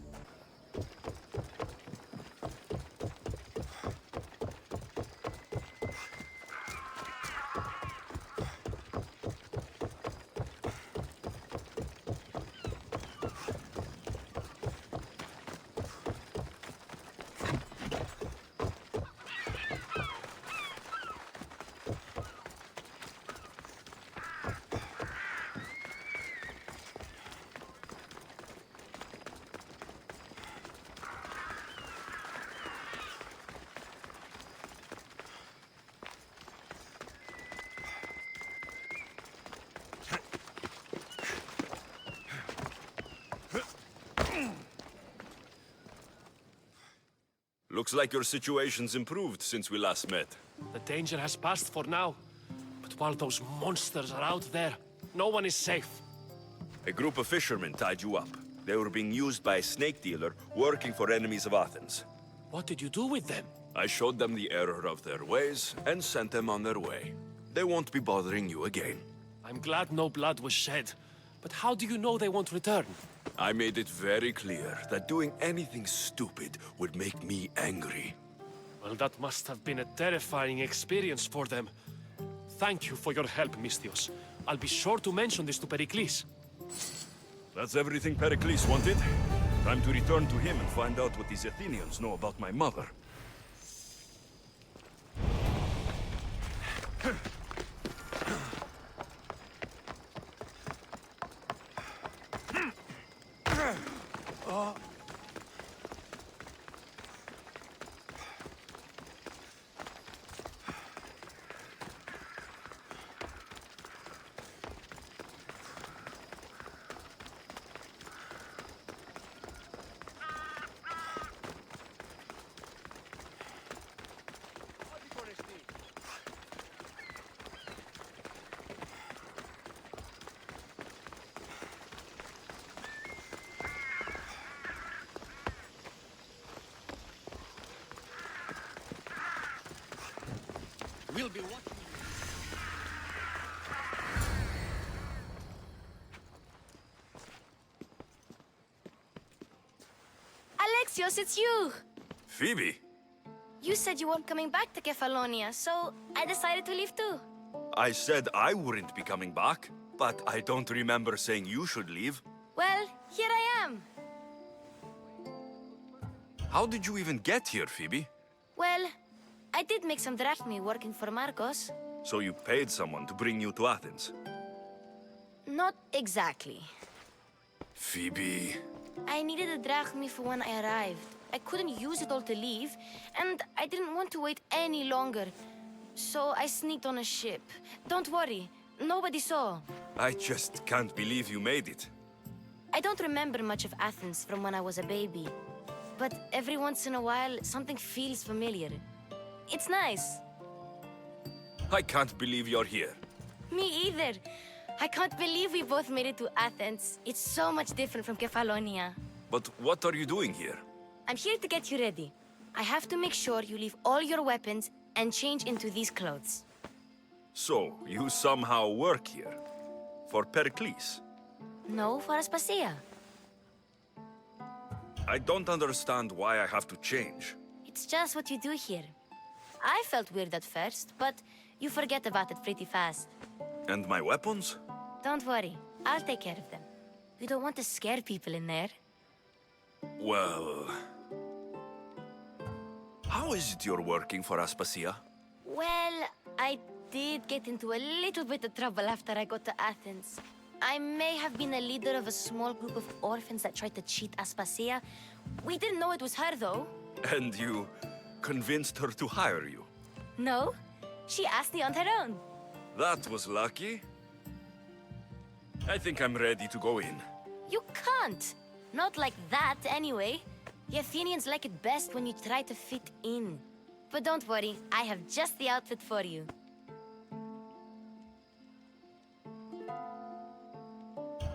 Looks like your situation's improved since we last met. The danger has passed for now. But while those monsters are out there, no one is safe. A group of fishermen tied you up. They were being used by a snake dealer working for enemies of Athens. What did you do with them? I showed them the error of their ways and sent them on their way. They won't be bothering you again. I'm glad no blood was shed. But how do you know they won't return? I made it very clear that doing anything stupid would make me angry. Well, that must have been a terrifying experience for them. Thank you for your help, Misthios. I'll be sure to mention this to Pericles. That's everything Pericles wanted. Time to return to him and find out what these Athenians know about my mother. We'll be watching. Alexios, it's you! Phoebe? You said you weren't coming back to Kefalonia, so I decided to leave too. I said I wouldn't be coming back, but I don't remember saying you should leave. Well, here I am. How did you even get here, Phoebe? Well, I did make some drachmi working for Marcos. So you paid someone to bring you to Athens? Not exactly. Phoebe... I needed a drachmi for when I arrived. I couldn't use it all to leave, and I didn't want to wait any longer. So I sneaked on a ship. Don't worry, nobody saw. I just can't believe you made it. I don't remember much of Athens from when I was a baby. But every once in a while, something feels familiar. It's nice. I can't believe you're here. Me either. I can't believe we both made it to Athens. It's so much different from Kefalonia. But what are you doing here? I'm here to get you ready. I have to make sure you leave all your weapons and change into these clothes. So, you somehow work here? For Pericles? No, for Aspasia. I don't understand why I have to change. It's just what you do here. I felt weird at first, but you forget about it pretty fast. And my weapons? Don't worry, I'll take care of them. We don't want to scare people in there. Well... How is it you're working for Aspasia? Well, I did get into a little bit of trouble after I got to Athens. I may have been a leader of a small group of orphans that tried to cheat Aspasia. We didn't know it was her, though. And you convinced her to hire you? No, she asked me on her own. That was lucky. I think I'm ready to go in. You can't. Not like that, anyway. The Athenians like it best when you try to fit in. But don't worry, I have just the outfit for you.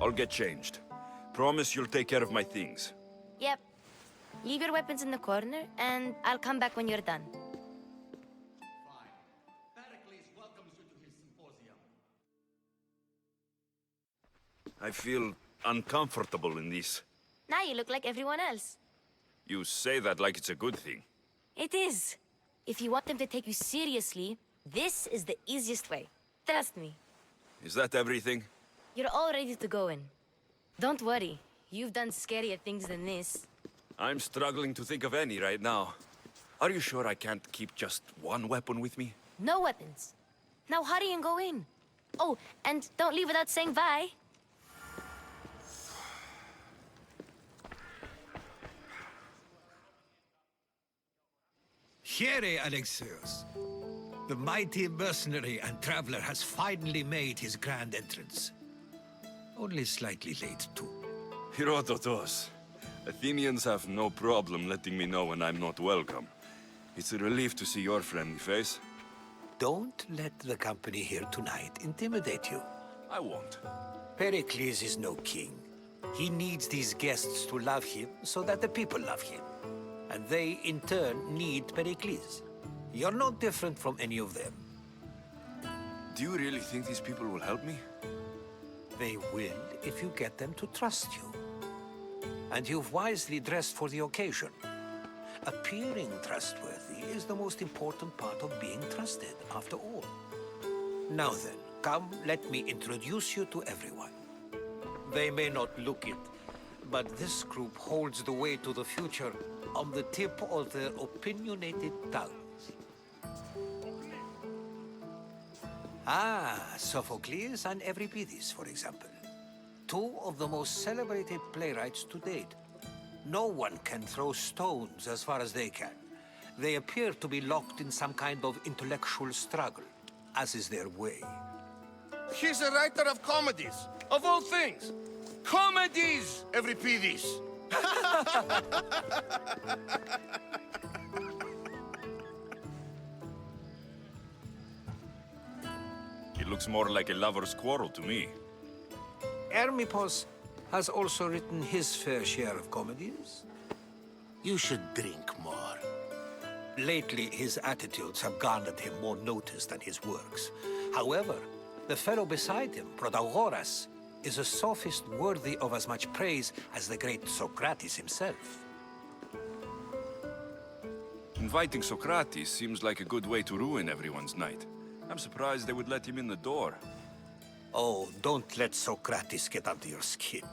I'll get changed. Promise you'll take care of my things. Yep. Leave your weapons in the corner, and I'll come back when you're done. I feel uncomfortable in this. Now you look like everyone else. You say that like it's a good thing. It is. If you want them to take you seriously, this is the easiest way. Trust me. Is that everything? You're all ready to go in. Don't worry. You've done scarier things than this. I'm struggling to think of any right now. Are you sure I can't keep just one weapon with me? No weapons. Now hurry and go in. Oh, and don't leave without saying bye. Here, Alexios. The mighty mercenary and traveler has finally made his grand entrance. Only slightly late, too. Herodotos. Athenians have no problem letting me know when I'm not welcome. It's a relief to see your friendly face. Don't let the company here tonight intimidate you. I won't. Pericles is no king. He needs these guests to love him so that the people love him. And they, in turn, need Pericles. You're no different from any of them. Do you really think these people will help me? They will if you get them to trust you. And you've wisely dressed for the occasion. Appearing trustworthy is the most important part of being trusted, after all. Now then, come, let me introduce you to everyone. They may not look it, but this group holds the way to the future on the tip of their opinionated tongues. Ah, Sophocles and Euripides, for example. Two of the most celebrated playwrights to date. No one can throw stones as far as they can. They appear to be locked in some kind of intellectual struggle, as is their way. He's a writer of comedies, of all things. Comedies, Euripides. It looks more like a lover's quarrel to me. Hermippos has also written his fair share of comedies. You should drink more. Lately, his attitudes have garnered him more notice than his works. However, the fellow beside him, Protagoras, is a sophist worthy of as much praise as the great Socrates himself. Inviting Socrates seems like a good way to ruin everyone's night. I'm surprised they would let him in the door. Oh, don't let Socrates get under your skin.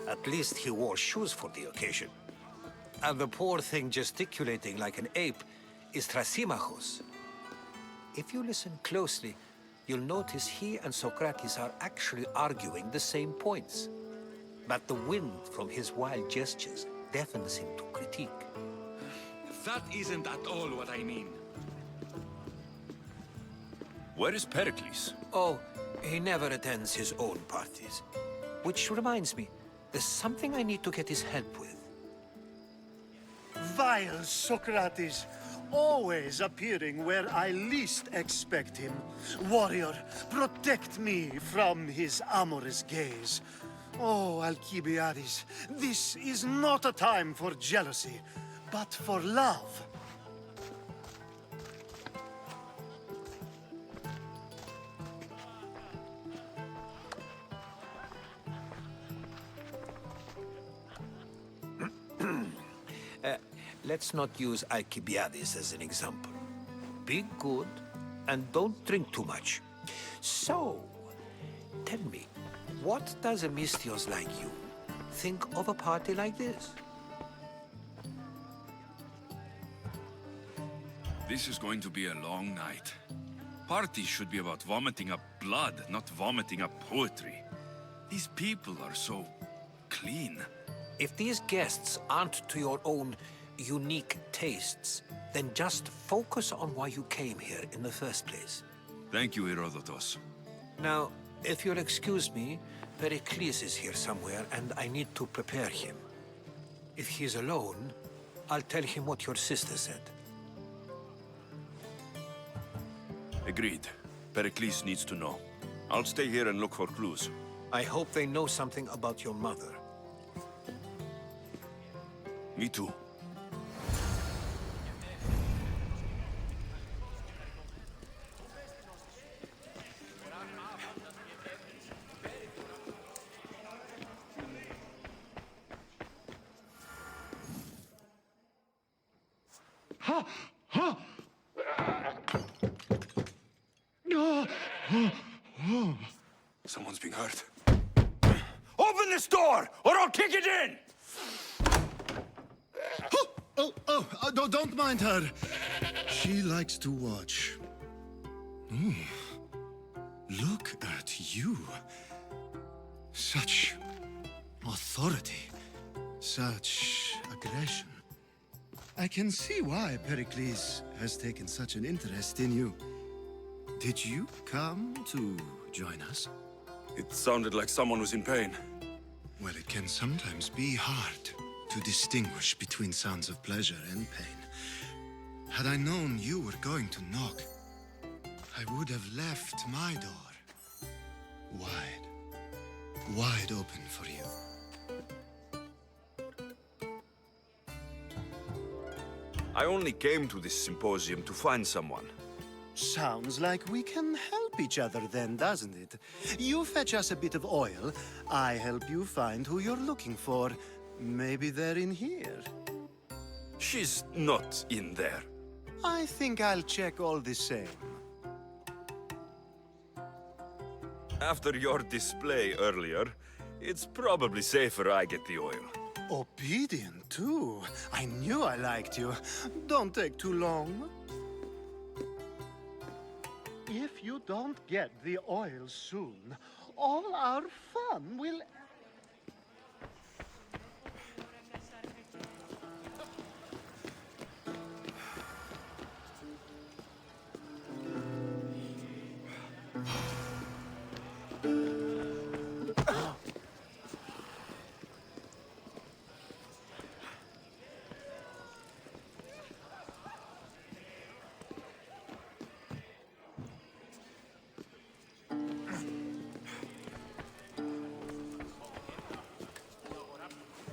At least he wore shoes for the occasion. And the poor thing gesticulating like an ape is Thrasymachos. If you listen closely, you'll notice he and Socrates are actually arguing the same points. But the wind from his wild gestures deafens him to critique. That isn't at all what I mean. Where is Pericles? Oh, he never attends his own parties. Which reminds me, there's something I need to get his help with. Vile Socrates, always appearing where I least expect him. Warrior, protect me from his amorous gaze. Oh, Alcibiades, this is not a time for jealousy, but for love. Let's not use Alcibiades as an example. Be good and don't drink too much. So, tell me, what does a Misthios like you think of a party like this? This is going to be a long night. Parties should be about vomiting up blood, not vomiting up poetry. These people are so clean. If these guests aren't to your own unique tastes, then just focus on why you came here in the first place. Thank you, Herodotus. Now, if you'll excuse me, Pericles is here somewhere, and I need to prepare him. If he's alone, I'll tell him what your sister said. Agreed. Pericles needs to know. I'll stay here and look for clues. I hope they know something about your mother. Me too. Someone's being hurt. Open this door, or I'll kick it in! Don't mind her. She likes to watch. Ooh, look at you. Such authority. Such aggression. I can see why Pericles has taken such an interest in you. Did you come to join us? It sounded like someone was in pain. Well, it can sometimes be hard to distinguish between sounds of pleasure and pain. Had I known you were going to knock, I would have left my door wide open for you. I only came to this symposium to find someone. Sounds like we can help each other then, doesn't it? You fetch us a bit of oil, I help you find who you're looking for. Maybe they're in here. She's not in there. I think I'll check all the same. After your display earlier, it's probably safer I get the oil. Obedient, too. I knew I liked you. Don't take too long. If you don't get the oil soon, all our fun will...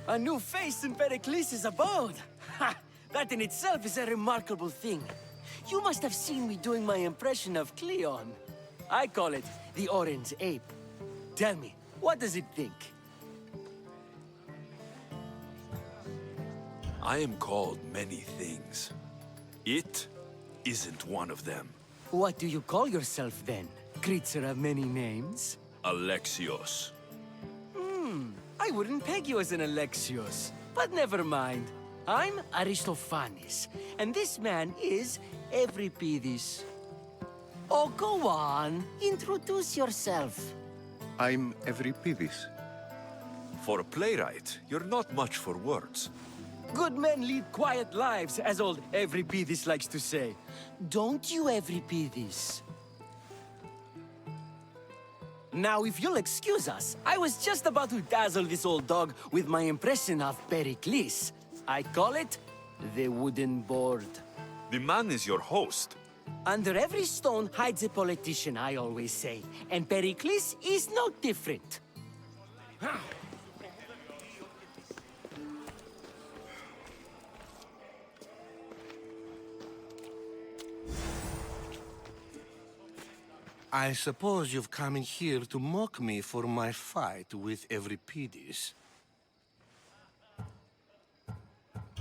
A new face in Pericles' abode! Ha! That in itself is a remarkable thing. You must have seen me doing my impression of Cleon. I call it the Orange Ape. Tell me, what does it think? I am called many things. It isn't one of them. What do you call yourself then? Creature of many names? Alexios. I wouldn't peg you as an Alexios, but never mind. I'm Aristophanes, and this man is Euripides. Oh, go on. Introduce yourself. I'm Euripides. For a playwright, you're not much for words. Good men lead quiet lives, as old Euripides likes to say. Don't you, Euripides? Now, if you'll excuse us, I was just about to dazzle this old dog with my impression of Pericles. I call it the wooden board. The man is your host. Under every stone hides a politician, I always say. And Pericles is no different. I suppose you've come in here to mock me for my fight with Euripides.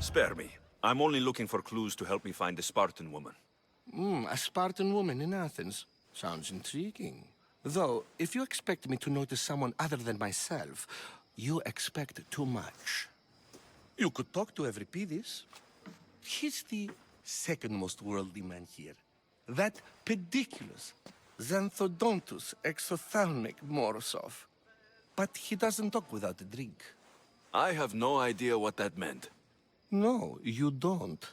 Spare me. I'm only looking for clues to help me find a Spartan woman. A Spartan woman in Athens. Sounds intriguing. Though, if you expect me to notice someone other than myself, you expect too much. You could talk to Euripides. He's the second most worldly man here. That pediculous, xanthodontus exophthalmic Morosov. But he doesn't talk without a drink. I have no idea what that meant. No, you don't.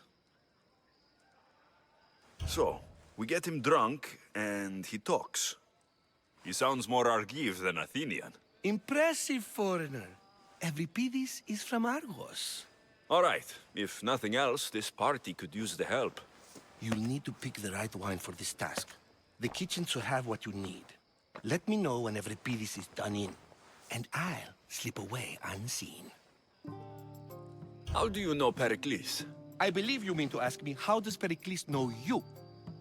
So, we get him drunk, and he talks. He sounds more Argive than Athenian. Impressive, foreigner. Euripides is from Argos. All right. If nothing else, this party could use the help. You'll need to pick the right wine for this task. The kitchen should have what you need. Let me know when Euripides is done in, and I'll slip away unseen. How do you know Pericles? I believe you mean to ask me, how does Pericles know you?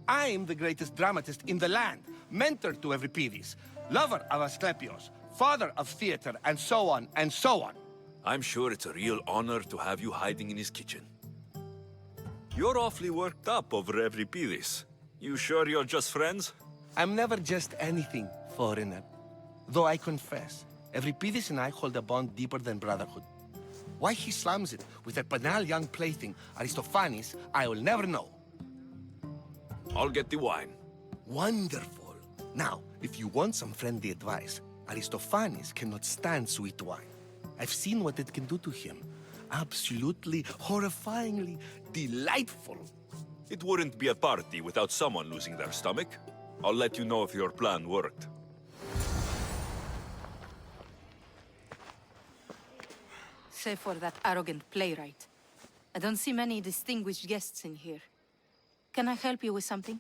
I'm the greatest dramatist in the land, mentor to Euripides, lover of Asclepios, father of theater, and so on, and so on. I'm sure it's a real honor to have you hiding in his kitchen. You're awfully worked up over Euripides. You sure you're just friends? I'm never just anything, foreigner. Though I confess, Euripides and I hold a bond deeper than brotherhood. Why he slams it with that banal young plaything, Aristophanes, I will never know. I'll get the wine. Wonderful. Now, if you want some friendly advice, Aristophanes cannot stand sweet wine. I've seen what it can do to him. Absolutely, horrifyingly delightful. It wouldn't be a party without someone losing their stomach. I'll let you know if your plan worked. Save for that arrogant playwright. I don't see many distinguished guests in here. Can I help you with something?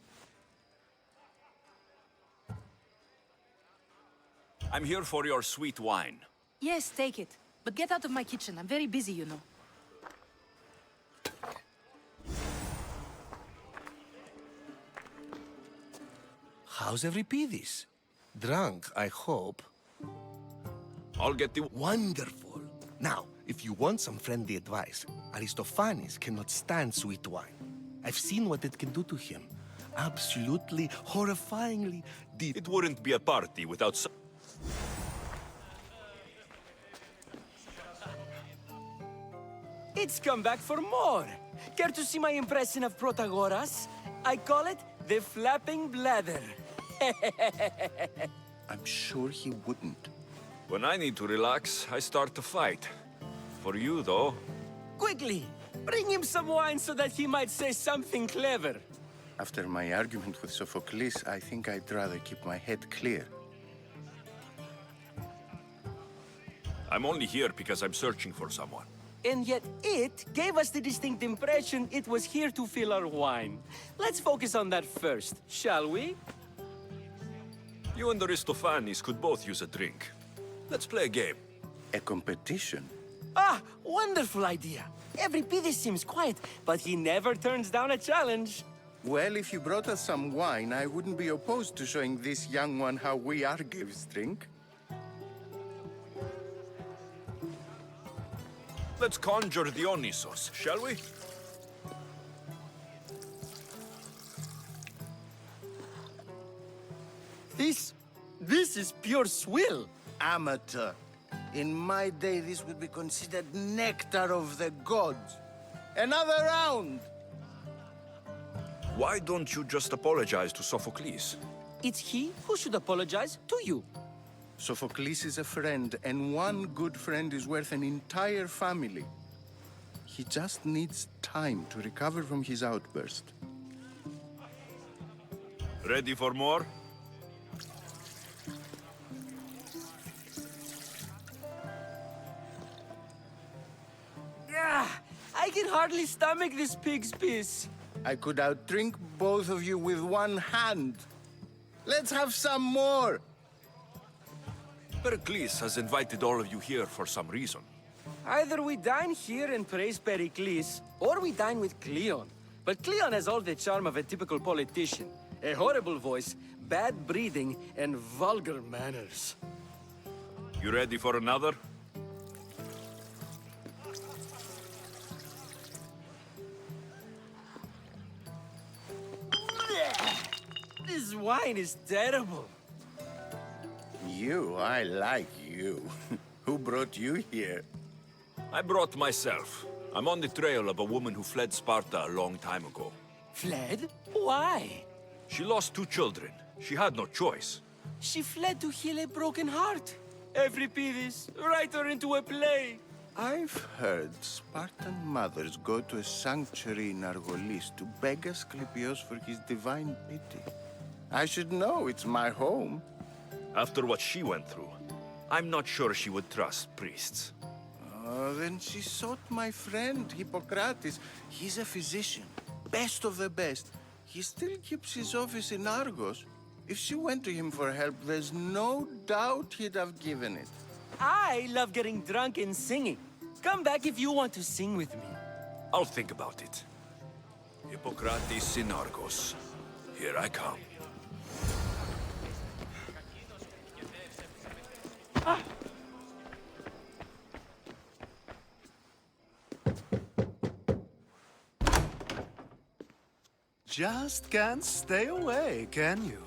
I'm here for your sweet wine. Yes, take it. But get out of my kitchen. I'm very busy, you know. How's Euripides? Drunk, I hope. I'll get the... Wonderful. Now, if you want some friendly advice, Aristophanes cannot stand sweet wine. I've seen what it can do to him. Absolutely, horrifyingly It wouldn't be a party without some... It's come back for more. Care to see my impression of Protagoras? I call it the flapping bladder. I'm sure he wouldn't. When I need to relax, I start to fight. For you, though... Quickly, bring him some wine so that he might say something clever. After my argument with Sophocles, I think I'd rather keep my head clear. I'm only here because I'm searching for someone. And yet it gave us the distinct impression it was here to fill our wine. Let's focus on that first, shall we? You and Aristophanes could both use a drink. Let's play a game. A competition? Ah, wonderful idea. Euripides seems quiet, but he never turns down a challenge. Well, if you brought us some wine, I wouldn't be opposed to showing this young one how we Argives drink. Let's conjure Dionysos, shall we? This is pure swill. Amateur. In my day, this would be considered nectar of the gods. Another round! Why don't you just apologize to Sophocles? It's he who should apologize to you. Sophocles is a friend, and one good friend is worth an entire family. He just needs time to recover from his outburst. Ready for more? I can hardly stomach this pig's piss. I could outdrink both of you with one hand. Let's have some more! Pericles has invited all of you here for some reason. Either we dine here and praise Pericles, or we dine with Cleon. But Cleon has all the charm of a typical politician. A horrible voice, bad breeding, and vulgar manners. You ready for another? This wine is terrible. You, I like you. Who brought you here? I brought myself. I'm on the trail of a woman who fled Sparta a long time ago. Fled? Why? She lost 2 children. She had no choice. She fled to heal a broken heart. Euripides, write her into a play. I've heard Spartan mothers go to a sanctuary in Argolis to beg Asclepios for his divine pity. I should know, it's my home. After what she went through, I'm not sure she would trust priests. Oh, then she sought my friend, Hippocrates. He's a physician, best of the best. He still keeps his office in Argos. If she went to him for help, there's no doubt he'd have given it. I love getting drunk and singing. Come back if you want to sing with me. I'll think about it. Hippocrates in Argos. Here I come. Just can't stay away, can you?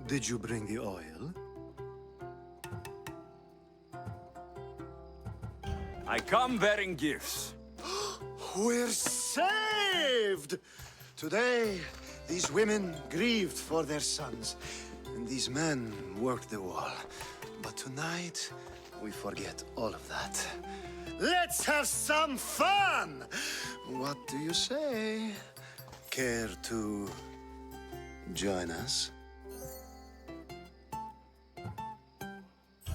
Did you bring the oil? I come bearing gifts. We're saved! Today, these women grieved for their sons, and these men worked the wall. But tonight, we forget all of that. Let's have some fun! What do you say? Care to join us?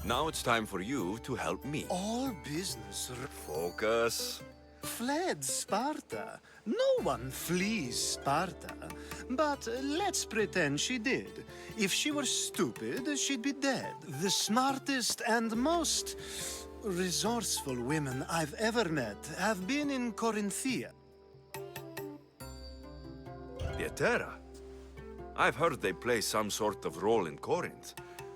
Now it's time for you to help me. All business. Focus. Fled Sparta. No one flees Sparta. But let's pretend she did. If she were stupid, she'd be dead. The smartest and most resourceful women I've ever met have been in Corinthia. Pieterra? I've heard they play some sort of role in Corinth,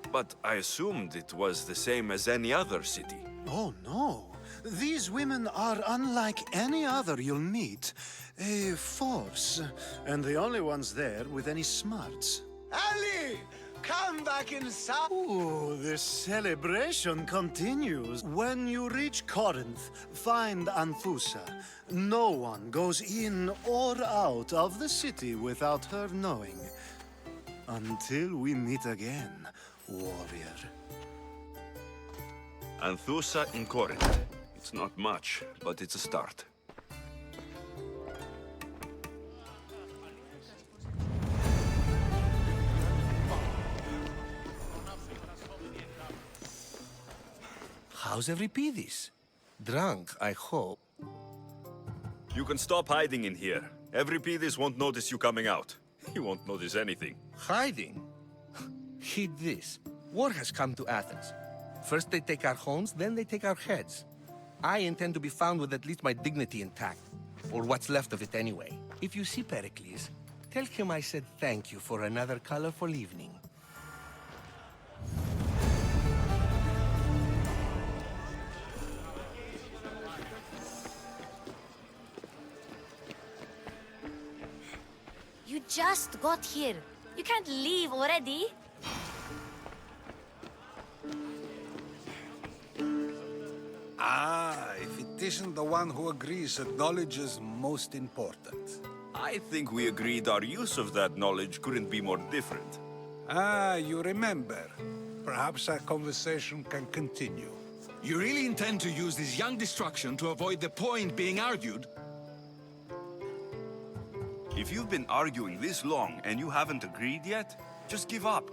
but I assumed it was the same as any other city. Oh, no. These women are unlike any other you'll meet. A force, and the only ones there with any smarts. Ali! Come back inside! Ooh, the celebration continues. When you reach Corinth, find Anthusa. No one goes in or out of the city without her knowing. Until we meet again, warrior. Anthusa in Corinth. It's not much, but it's a start. How's Euripides? Drunk, I hope. You can stop hiding in here. Euripides won't notice you coming out. He won't notice anything. Hiding? Heed this. War has come to Athens. First they take our homes, then they take our heads. I intend to be found with at least my dignity intact. Or what's left of it anyway. If you see Pericles, tell him I said thank you for another colorful evening. You just got here. You can't leave already. Ah, if it isn't the one who agrees that knowledge is most important. I think we agreed our use of that knowledge couldn't be more different. Ah, you remember. Perhaps our conversation can continue. You really intend to use this young destruction to avoid the point being argued? If you've been arguing this long and you haven't agreed yet, just give up.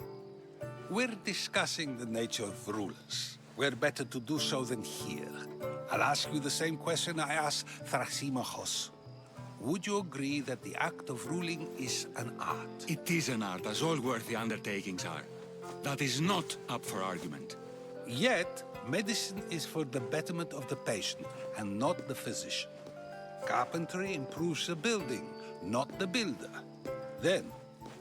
We're discussing the nature of rulers. Where better to do so than here? I'll ask you the same question I asked Thrasymachos. Would you agree that the act of ruling is an art? It is an art, as all worthy undertakings are. That is not up for argument. Yet, medicine is for the betterment of the patient and not the physician. Carpentry improves the building, not the builder. Then,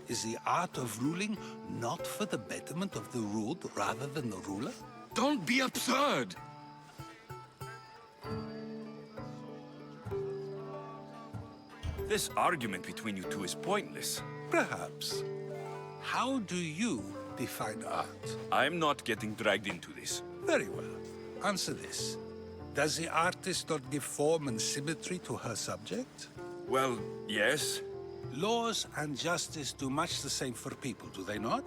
is the art of ruling not for the betterment of the ruled rather than the ruler? Don't be absurd! This argument between you two is pointless. Perhaps. How do you define art? I'm not getting dragged into this. Very well. Answer this. Does the artist not give form and symmetry to her subject? Well, yes. Laws and justice do much the same for people, do they not?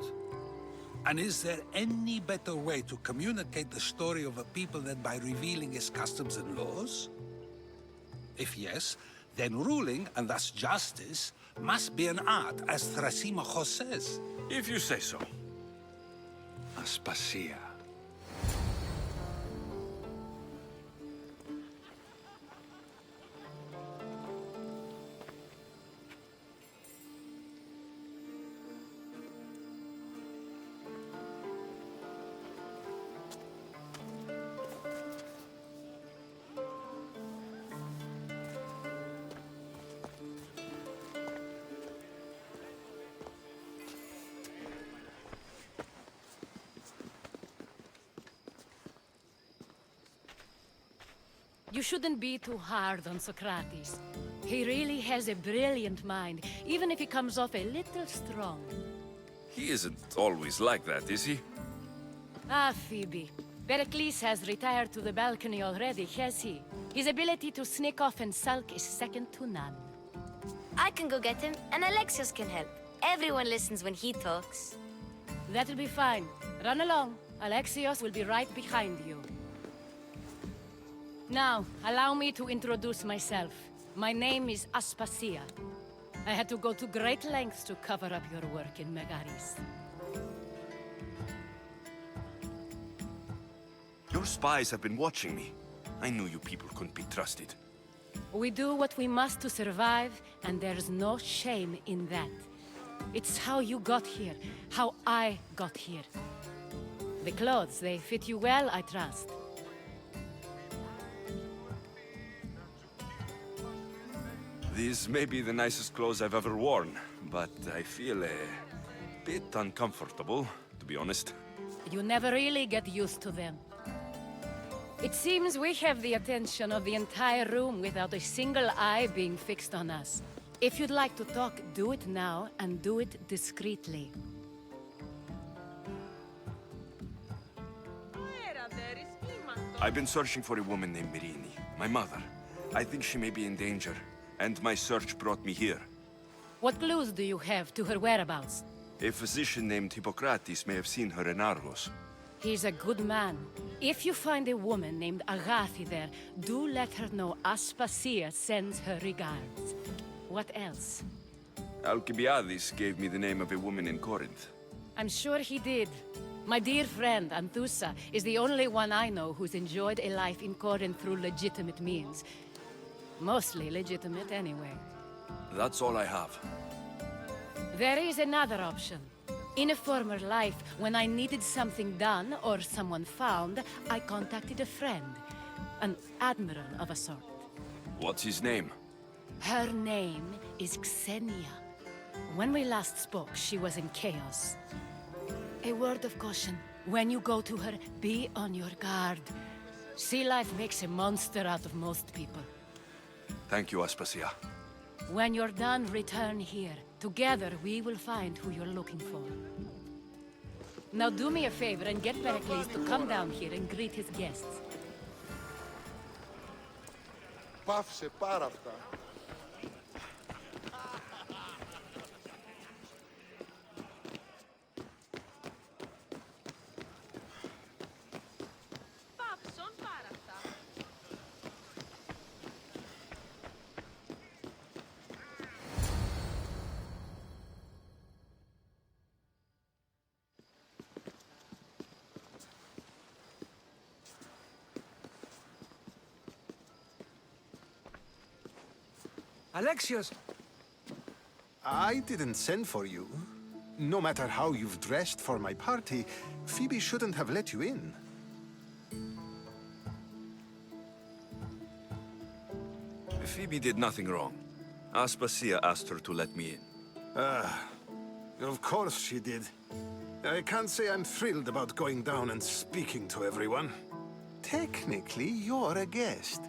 And is there any better way to communicate the story of a people than by revealing its customs and laws? If yes, then ruling, and thus justice, must be an art, as Thrasymachos says. If you say so. Aspasia. You shouldn't be too hard on Socrates. He really has a brilliant mind, even if he comes off a little strong. He isn't always like that, is he? Ah, Phoebe. Pericles has retired to the balcony already, has he? His ability to sneak off and sulk is second to none. I can go get him, and Alexios can help. Everyone listens when he talks. That'll be fine. Run along. Alexios will be right behind you. Now, allow me to introduce myself. My name is Aspasia. I had to go to great lengths to cover up your work in Megaris. Your spies have been watching me. I knew you people couldn't be trusted. We do what we must to survive, and there's no shame in that. It's how you got here, how I got here. The clothes, they fit you well, I trust. These may be the nicest clothes I've ever worn, but I feel a bit uncomfortable, to be honest. You never really get used to them. It seems we have the attention of the entire room without a single eye being fixed on us. If you'd like to talk, do it now, and do it discreetly. I've been searching for a woman named Mirini, my mother. I think she may be in danger, and my search brought me here. What clues do you have to her whereabouts? A physician named Hippocrates may have seen her in Argos. He's a good man. If you find a woman named Agathi there, do let her know Aspasia sends her regards. What else? Alcibiades gave me the name of a woman in Corinth. I'm sure he did. My dear friend, Anthusa, is the only one I know who's enjoyed a life in Corinth through legitimate means. Mostly legitimate, anyway. That's all I have. There is another option. In a former life, when I needed something done or someone found, I contacted a friend. An admiral of a sort. What's his name? Her name is Xenia. When we last spoke, she was in chaos. A word of caution. When you go to her, be on your guard. Sea life makes a monster out of most people. Thank you, Aspasia. When you're done, return here. Together, we will find who you're looking for. Now do me a favor and get Pericles to come down here and greet his guests. Πάυσε πάρα αυτά. Alexios! I didn't send for you. No matter how you've dressed for my party, Phoebe shouldn't have let you in. Phoebe did nothing wrong. Aspasia asked her to let me in. Of course she did. I can't say I'm thrilled about going down and speaking to everyone. Technically, you're a guest.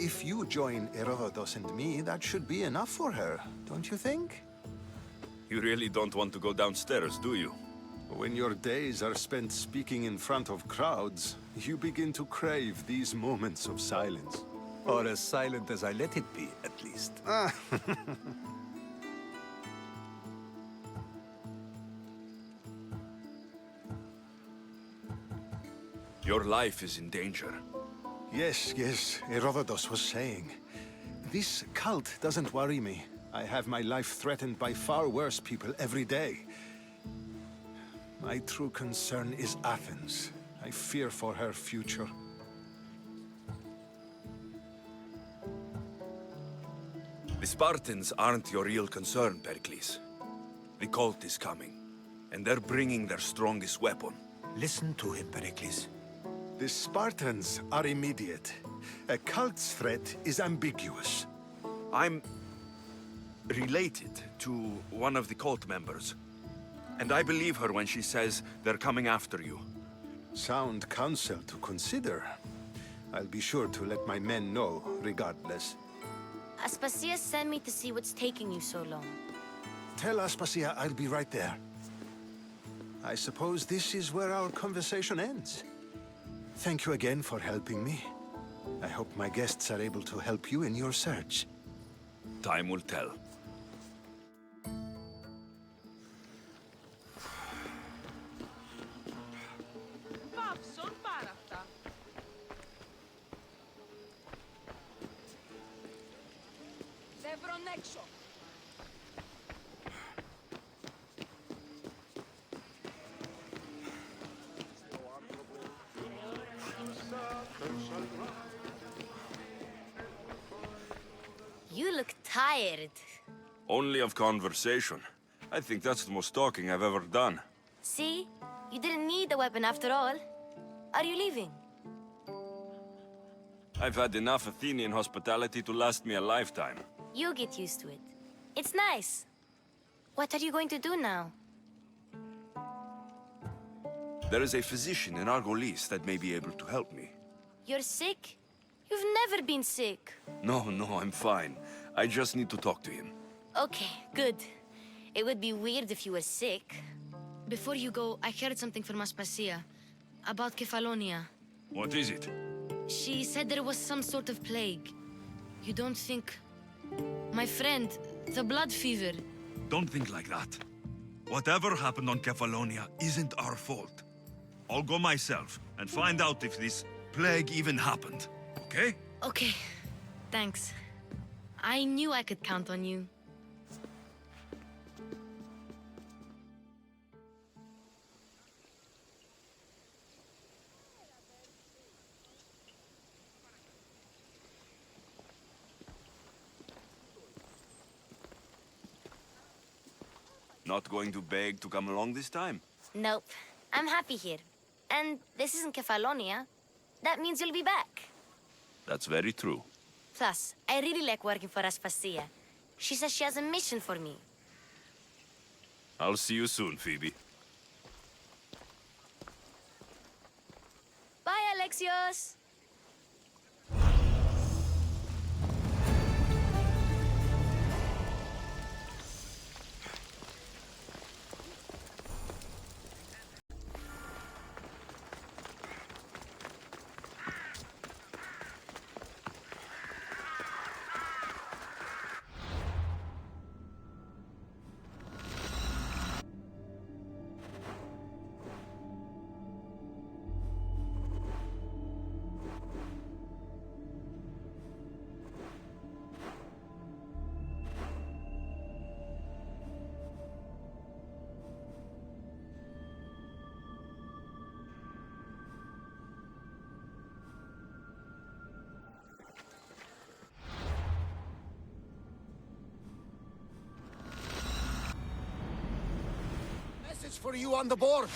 If you join Herodotus and me, that should be enough for her, don't you think? You really don't want to go downstairs, do you? When your days are spent speaking in front of crowds, you begin to crave these moments of silence. Or as silent as I let it be, at least. Your life is in danger. Yes, Herodotus was saying. This cult doesn't worry me. I have my life threatened by far worse people every day. My true concern is Athens. I fear for her future. The Spartans aren't your real concern, Pericles. The cult is coming, and they're bringing their strongest weapon. Listen to him, Pericles. The Spartans are immediate. A cult's threat is ambiguous. I'm related to one of the cult members. And I believe her when she says they're coming after you. Sound counsel to consider. I'll be sure to let my men know, regardless. Aspasia sent me to see what's taking you so long. Tell Aspasia I'll be right there. I suppose this is where our conversation ends. Thank you again for helping me. I hope my guests are able to help you in your search. Time will tell. You look tired. Only of conversation. I think that's the most talking I've ever done. See? You didn't need the weapon after all. Are you leaving? I've had enough Athenian hospitality to last me a lifetime. You get used to it. It's nice. What are you going to do now? There is a physician in Argolis that may be able to help me. You're sick? You've never been sick. No, I'm fine. I just need to talk to him. Okay, good. It would be weird if you were sick. Before you go, I heard something from Aspasia about Kefalonia. What is it? She said there was some sort of plague. You don't think... My friend, the blood fever. Don't think like that. Whatever happened on Kefalonia isn't our fault. I'll go myself and find out if this plague even happened, okay? Okay, thanks. I knew I could count on you. Not going to beg to come along this time? Nope. I'm happy here. And this isn't Kefalonia. That means you'll be back. That's very true. Plus, I really like working for Aspasia. She says she has a mission for me. I'll see you soon, Phoebe. Bye, Alexios! For you on the board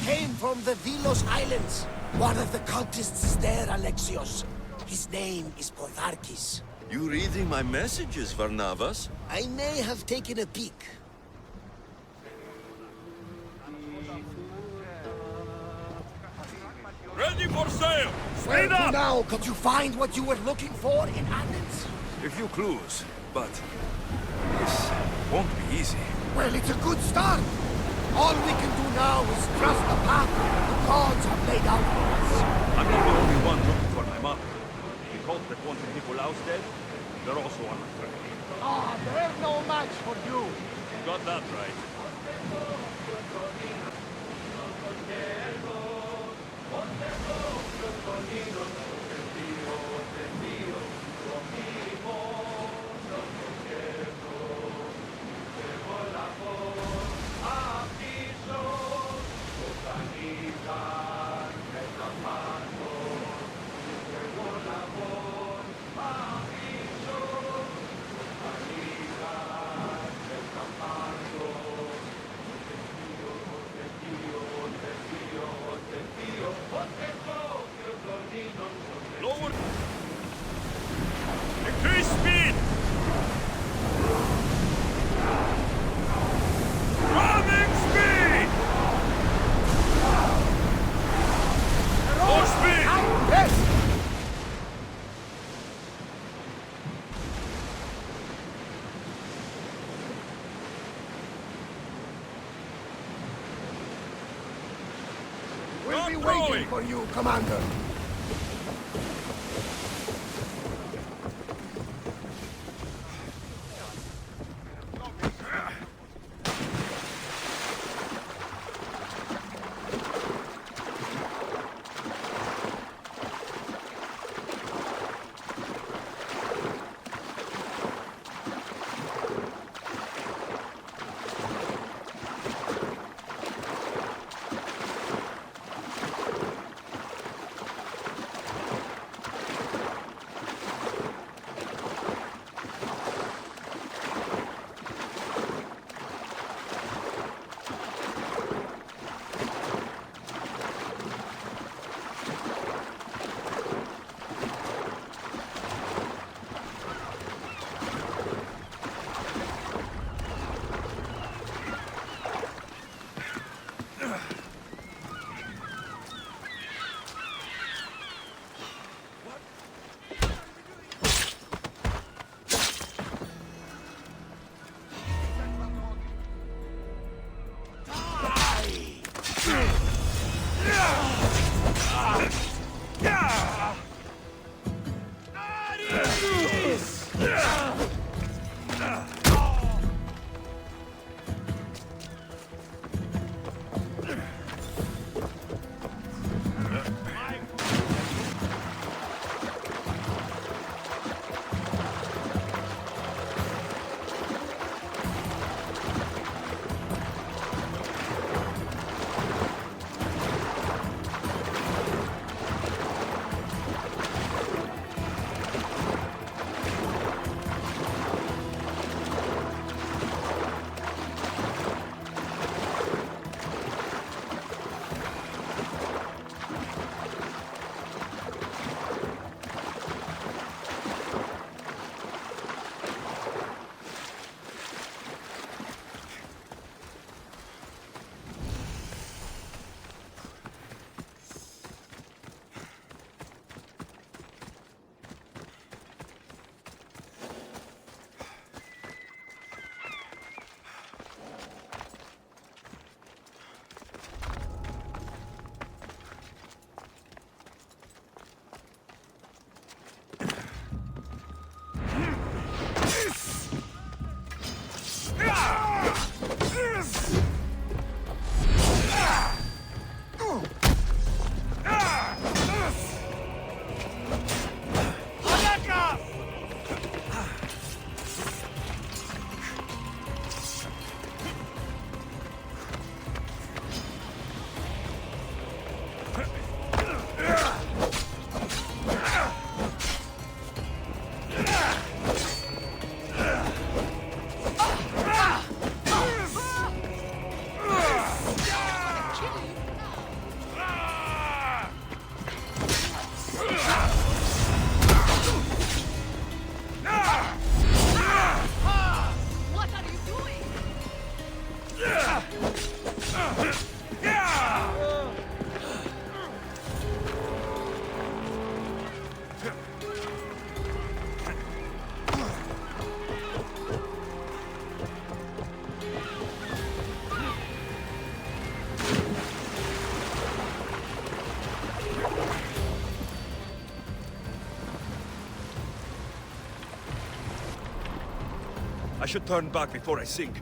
came from the Vilos Islands. One of the cultists is there, Alexios. His name is Potharkis. You reading my messages, Varnavas? I may have taken a peek. Ready for sail! Where Speed to up! now? Could you find what you were looking for in Athens? A few clues, but this Won't be easy. Well, it's a good start. All we can do now is trust the path the gods have laid out for us. I'm not the only one looking for my mother. The cult that wanted Nicolaus dead, they're also on my trail. Ah, they're no match for you. You got that right. Lower! Increase speed! Ramming speed! More speed! Yes! We'll be waiting for you, Commander. should turn back before I sink.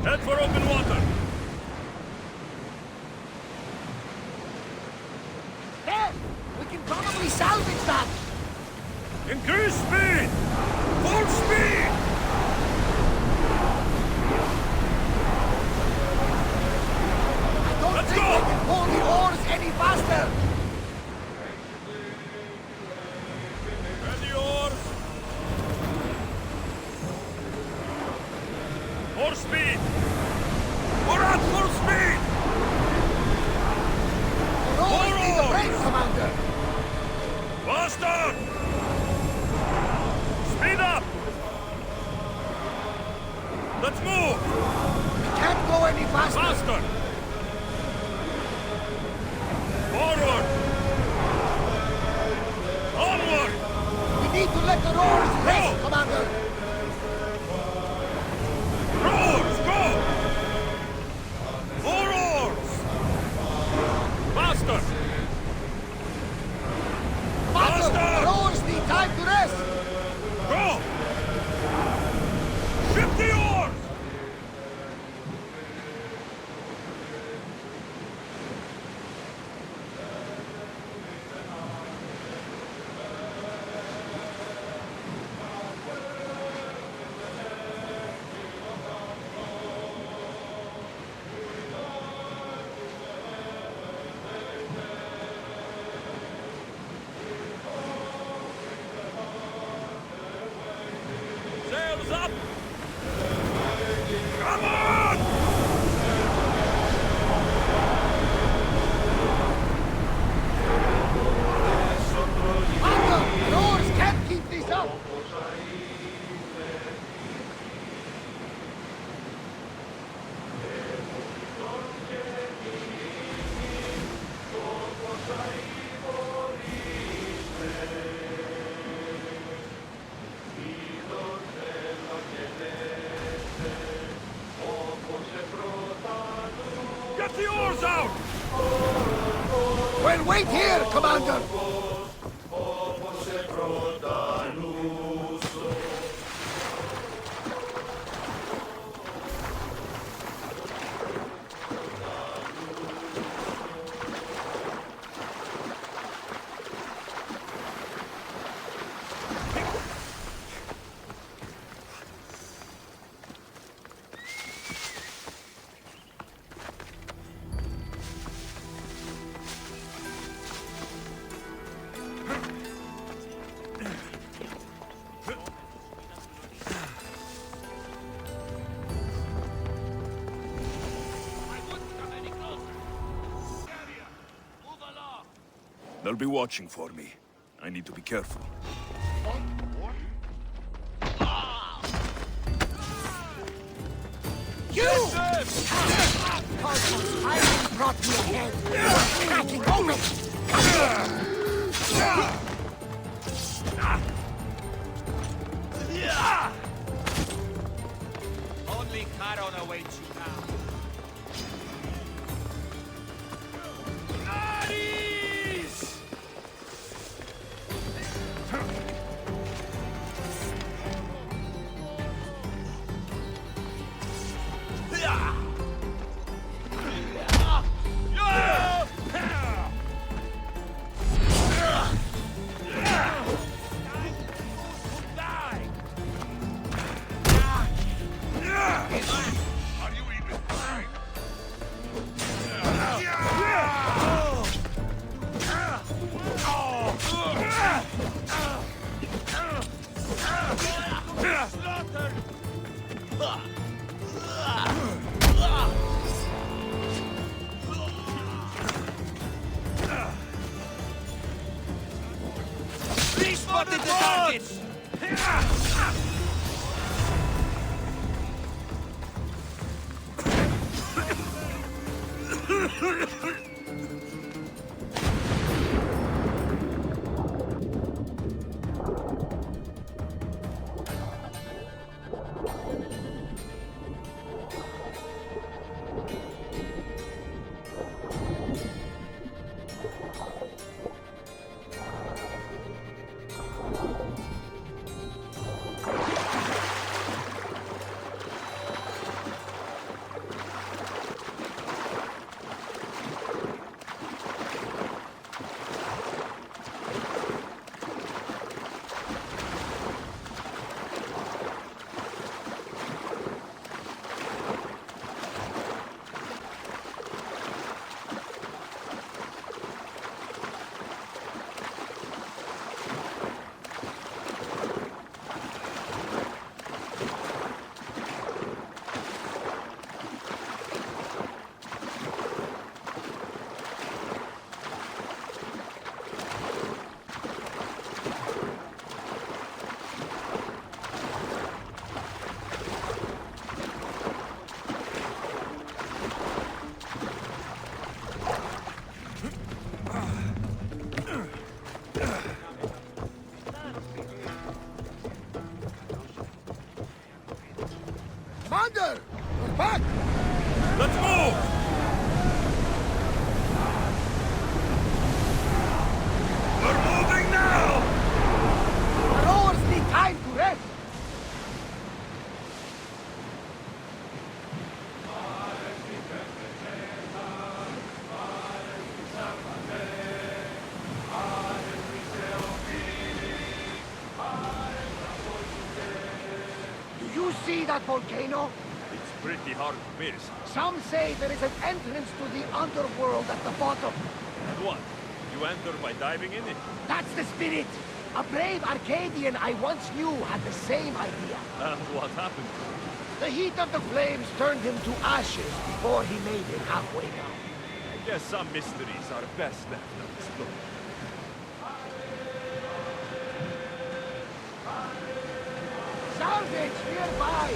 Head for open water! There! We can probably salvage that! Increase speed! Full speed! Let's go! We can pull the oars any faster! Ready oars! More speed! We're at full speed! Always need the brakes, Commander! Faster! Speed up! Let's move! We can't go any faster! Faster! Forward! Onward! We need to let the rowers rest, Commander! Rowers, go! More oars! Faster! Faster! The rowers need time to rest! Go! Ship the oars! Sails up! Come on! Commander! The rowers can't keep this up! Get the oars out! Well, wait here, Commander! They'll be watching for me. I need to be careful. You! I brought me ahead. Cracking open! Only Charon awaits you now. Spotted the targets! Commander! We're back! Let's move! We're moving now! The rowers need time to rest! Do you see that volcano? It's pretty hard to miss. Some say there is an entrance to the underworld at the bottom. And what? You enter by diving in it? That's the spirit! A brave Arcadian I once knew had the same idea. And what happened? The heat of the flames turned him to ashes before he made it halfway down. I guess some mysteries are best left unexplored. Salvage nearby!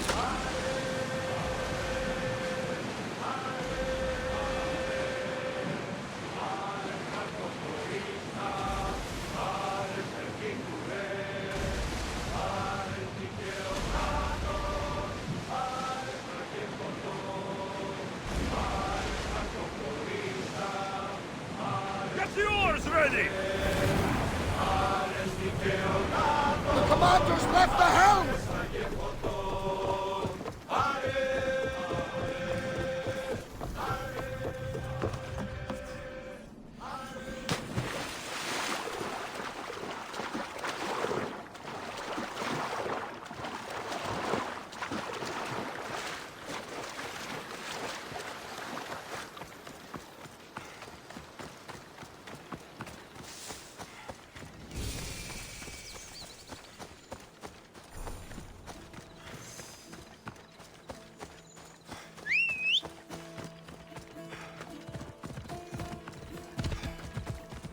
Get the oars ready! The commander's left the helm!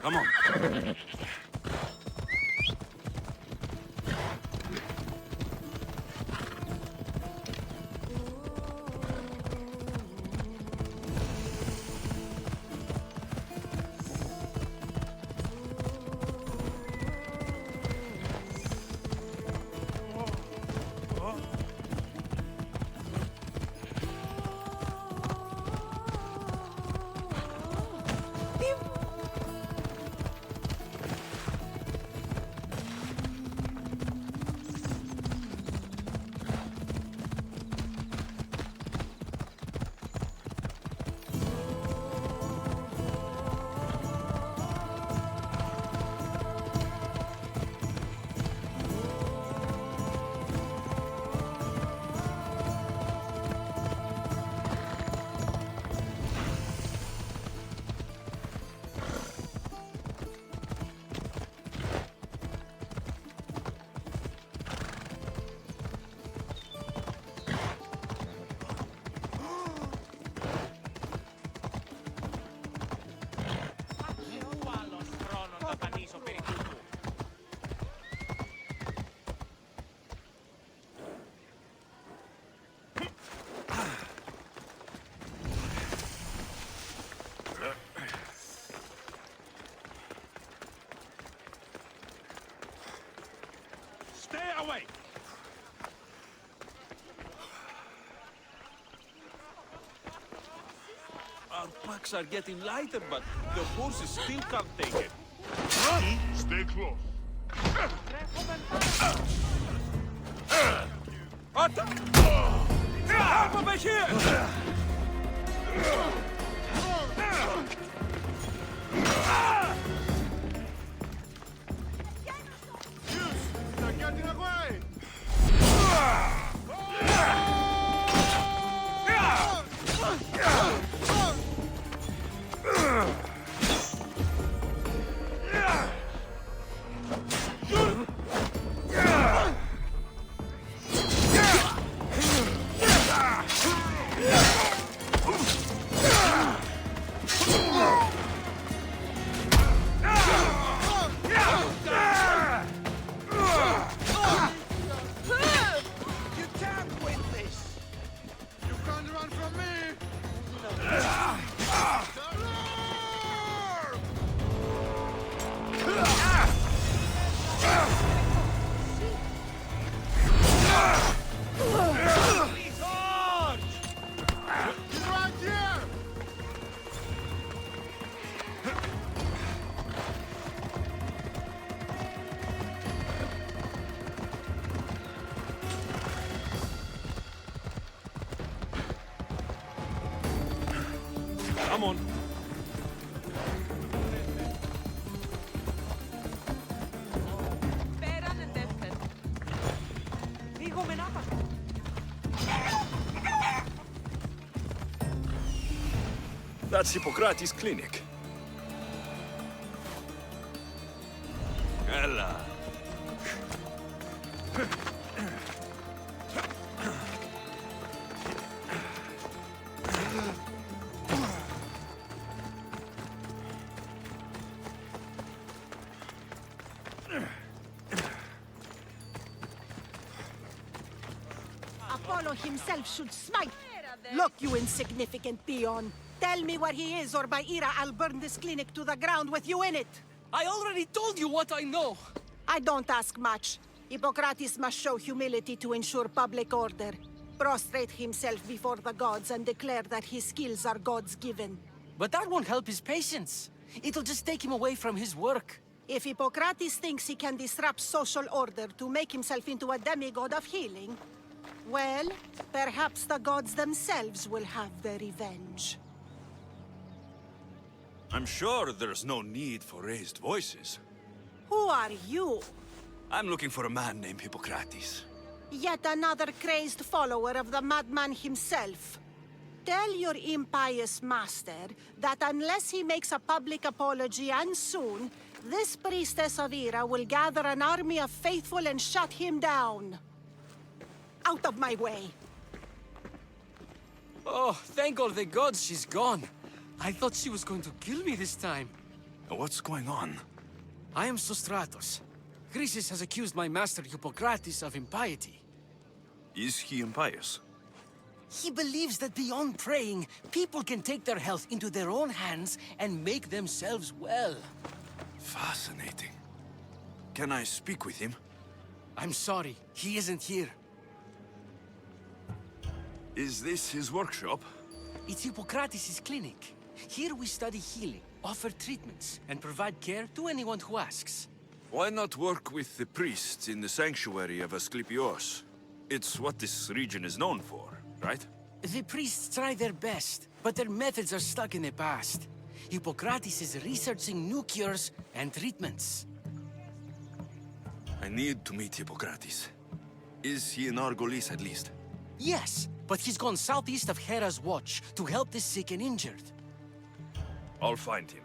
Come on. Stay away! Our packs are getting lighter, but the horses still can't take it. Stay close. Help over here! They're getting away! That's Hippocrates' clinic. Ella. Apollo himself should smite. Look, you insignificant peon. Tell me where he is, or by Ira, I'll burn this clinic to the ground with you in it. I already told you what I know. I don't ask much. Hippocrates must show humility to ensure public order. Prostrate himself before the gods and declare that his skills are God's given. But that won't help his patients. It'll just take him away from his work. If Hippocrates thinks he can disrupt social order to make himself into a demigod of healing, well, perhaps the gods themselves will have their revenge. I'm sure there's no need for raised voices. Who are you? I'm looking for a man named Hippocrates. Yet another crazed follower of the madman himself. Tell your impious master that unless he makes a public apology, and soon, this priestess of Ira will gather an army of faithful and shut him down. Out of my way! Oh, thank all the gods she's gone. I thought she was going to kill me this time. What's going on? I am Sostratos. Chrysis has accused my master Hippocrates of impiety. Is he impious? He believes that beyond praying, people can take their health into their own hands and make themselves well. Fascinating. Can I speak with him? I'm sorry, he isn't here. Is this his workshop? It's Hippocrates' clinic. Here we study healing, offer treatments, and provide care to anyone who asks. Why not work with the priests in the sanctuary of Asclepios? It's what this region is known for, right? The priests try their best, but their methods are stuck in the past. Hippocrates is researching new cures and treatments. I need to meet Hippocrates. Is he in Argolis at least? Yes, but he's gone southeast of Hera's watch to help the sick and injured. I'll find him.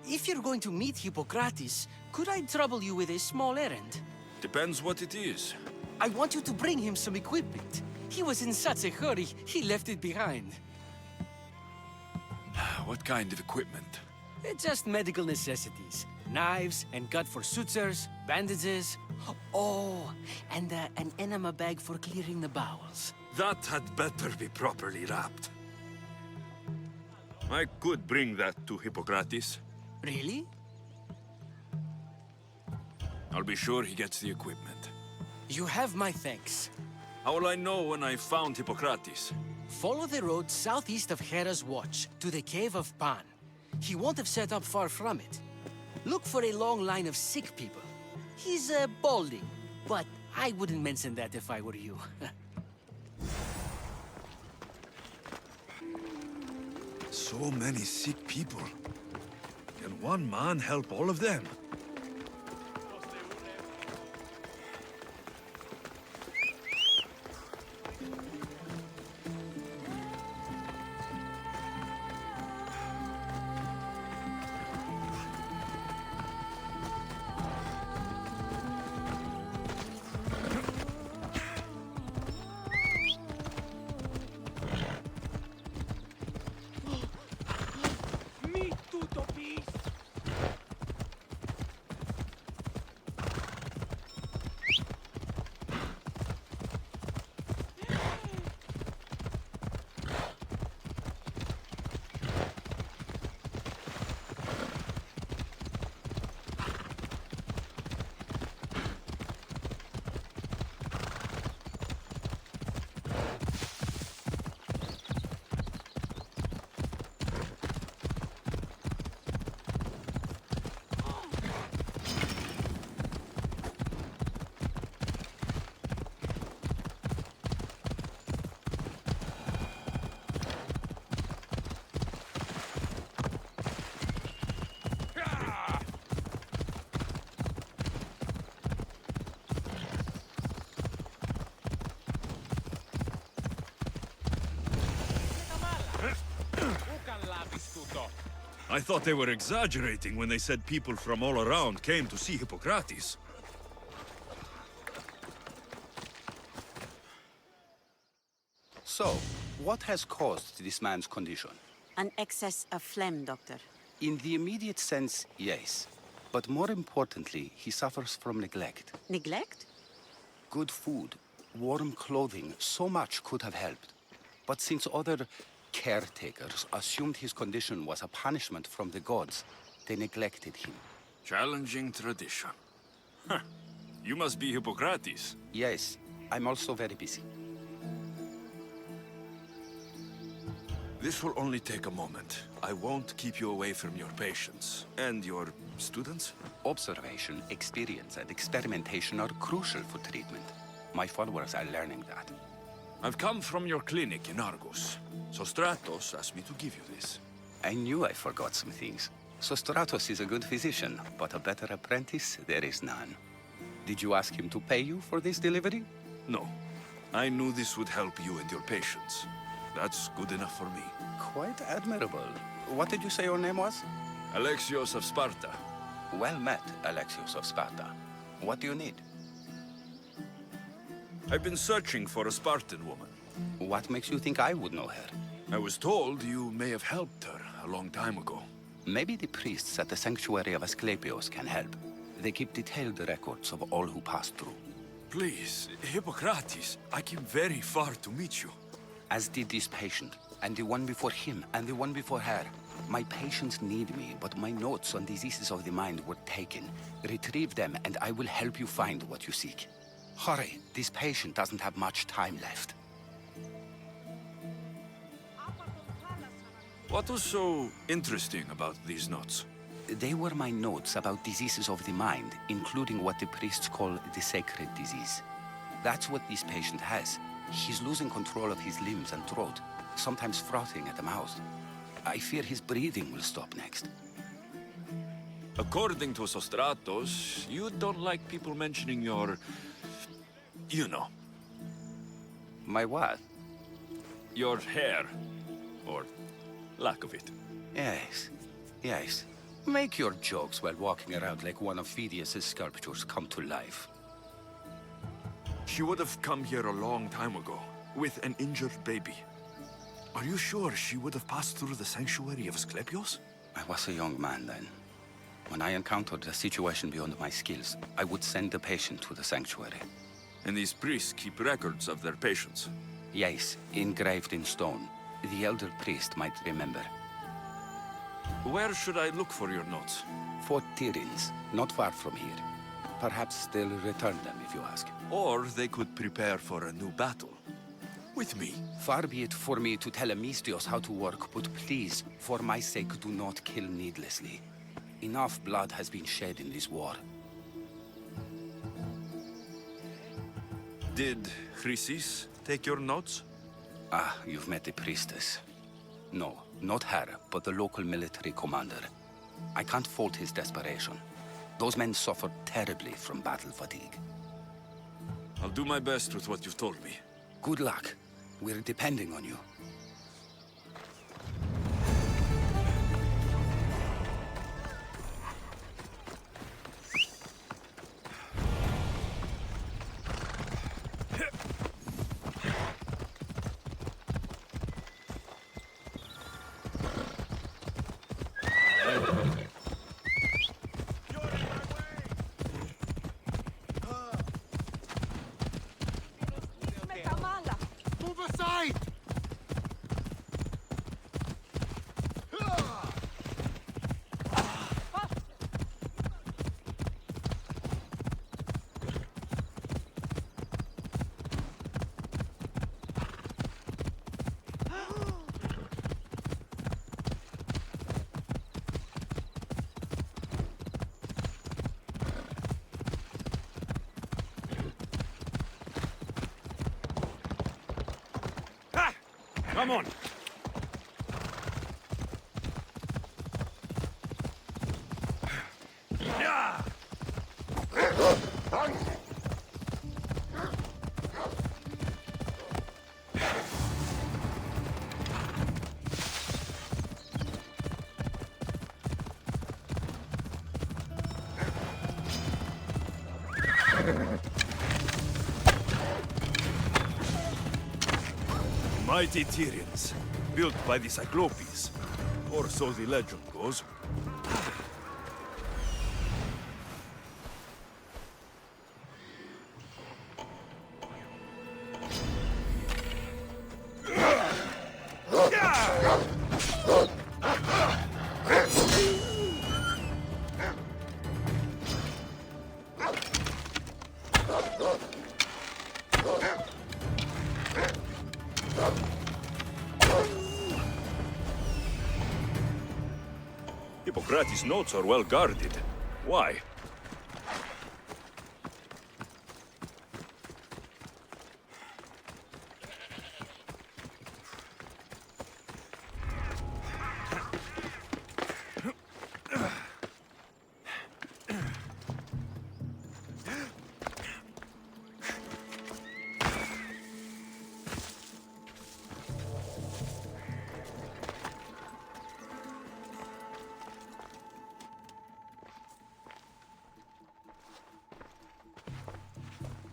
If you're going to meet Hippocrates, could I trouble you with a small errand? Depends what it is. I want you to bring him some equipment. He was in such a hurry, he left it behind. What kind of equipment? Just medical necessities. Knives and gut for sutures, bandages. Oh, and an enema bag for clearing the bowels. That had better be properly wrapped. I could bring that to Hippocrates. Really? I'll be sure he gets the equipment. You have my thanks. How will I know when I found Hippocrates? Follow the road southeast of Hera's watch to the cave of Pan. He won't have set up far from it. Look for a long line of sick people. He's balding, but I wouldn't mention that if I were you. So many sick people. Can one man help all of them? I thought they were exaggerating when they said people from all around came to see Hippocrates. So, what has caused this man's condition? An excess of phlegm, Doctor. In the immediate sense, yes. But more importantly, he suffers from neglect. Neglect? Good food, warm clothing, so much could have helped. But since other caretakers assumed his condition was a punishment from the gods, they neglected him. Challenging tradition. Huh. You must be Hippocrates. Yes, I'm also very busy. This will only take a moment. I won't keep you away from your patients. And your students? Observation, experience, and experimentation are crucial for treatment. My followers are learning that. I've come from your clinic in Argos. Sostratos asked me to give you this. I knew I forgot some things. Sostratos is a good physician, but a better apprentice there is none. Did you ask him to pay you for this delivery? No. I knew this would help you and your patients. That's good enough for me. Quite admirable. What did you say your name was? Alexios of Sparta. Well met, Alexios of Sparta. What do you need? I've been searching for a Spartan woman. What makes you think I would know her? I was told you may have helped her a long time ago. Maybe the priests at the sanctuary of Asclepios can help. They keep detailed records of all who pass through. Please, Hippocrates, I came very far to meet you. As did this patient, and the one before him, and the one before her. My patients need me, but my notes on diseases of the mind were taken. Retrieve them, and I will help you find what you seek. Hurry, this patient doesn't have much time left. What was so interesting about these notes? They were my notes about diseases of the mind, including what the priests call the sacred disease. That's what this patient has. He's losing control of his limbs and throat, sometimes frothing at the mouth. I fear his breathing will stop next. According to Sostratos, you don't like people mentioning your... you know. My what? Your hair. Or lack of it. Yes, yes. Make your jokes while walking around like one of Phidias' sculptures come to life. She would have come here a long time ago, with an injured baby. Are you sure she would have passed through the sanctuary of Asclepios? I was a young man then. When I encountered a situation beyond my skills, I would send the patient to the sanctuary. And these priests keep records of their patients? Yes, engraved in stone. The elder priest might remember. Where should I look for your notes? Fort Tyrins, not far from here. Perhaps they'll return them if you ask. Or they could prepare for a new battle. With me. Far be it for me to tell Amistios how to work, but please, for my sake, do not kill needlessly. Enough blood has been shed in this war. Did Chrysis take your notes? Ah, you've met the priestess. No, not her, but the local military commander. I can't fault his desperation. Those men suffered terribly from battle fatigue. I'll do my best with what you've told me. Good luck. We're depending on you. Move aside! Come on! Mighty Tyrians, built by the Cyclopes, or so the legend goes. Hippocrates' notes are well guarded. Why?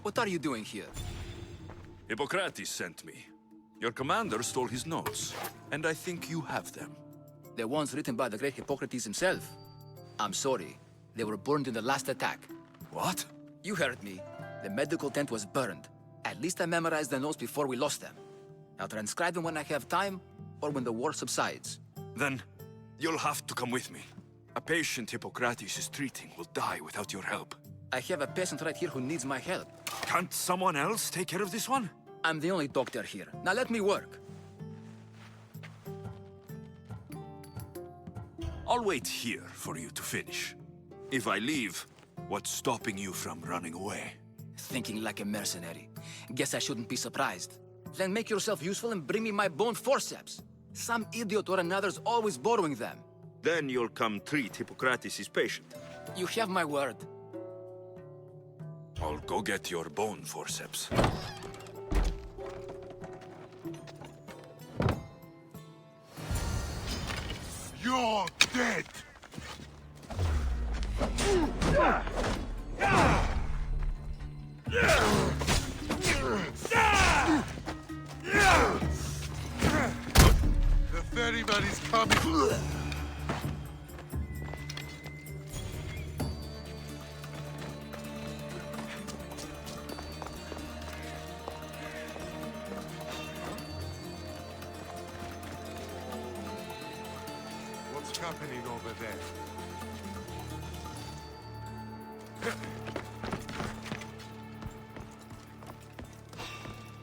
What are you doing here? Hippocrates sent me. Your commander stole his notes, and I think you have them. The ones written by the great Hippocrates himself. I'm sorry. They were burned in the last attack. What? You heard me. The medical tent was burned. At least I memorized the notes before we lost them. I'll transcribe them when I have time, or when the war subsides. Then, you'll have to come with me. A patient Hippocrates is treating will die without your help. I have a patient right here who needs my help. Can't someone else take care of this one? I'm the only doctor here. Now let me work. I'll wait here for you to finish. If I leave, what's stopping you from running away? Thinking like a mercenary. Guess I shouldn't be surprised. Then make yourself useful and bring me my bone forceps. Some idiot or another's always borrowing them. Then you'll come treat Hippocrates' patient. You have my word. I'll go get your bone forceps. You're dead! The ferryman is coming! What's happening over there?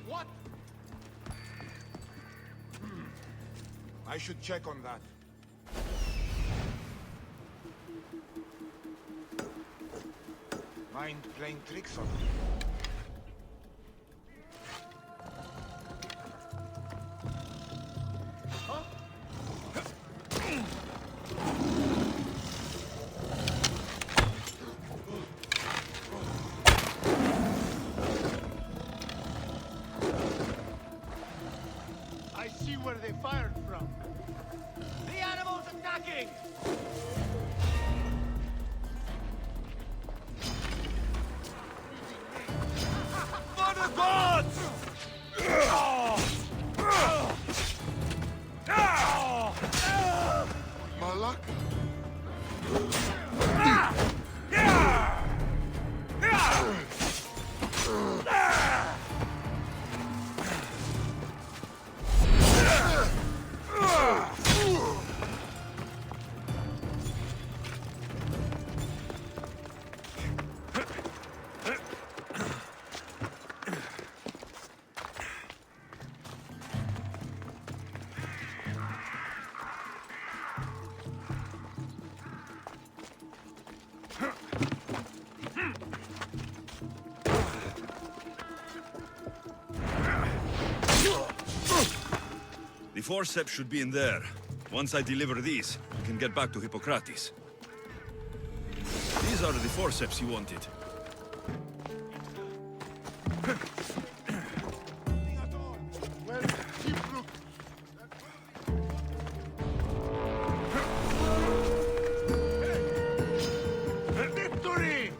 What? I should check on that. Mind playing tricks on me? I see where they fired from. The animal's attacking! For the gods! Malak? The forceps should be in there. Once I deliver these, I can get back to Hippocrates. These are the forceps you wanted. Well, keep looking. Victory!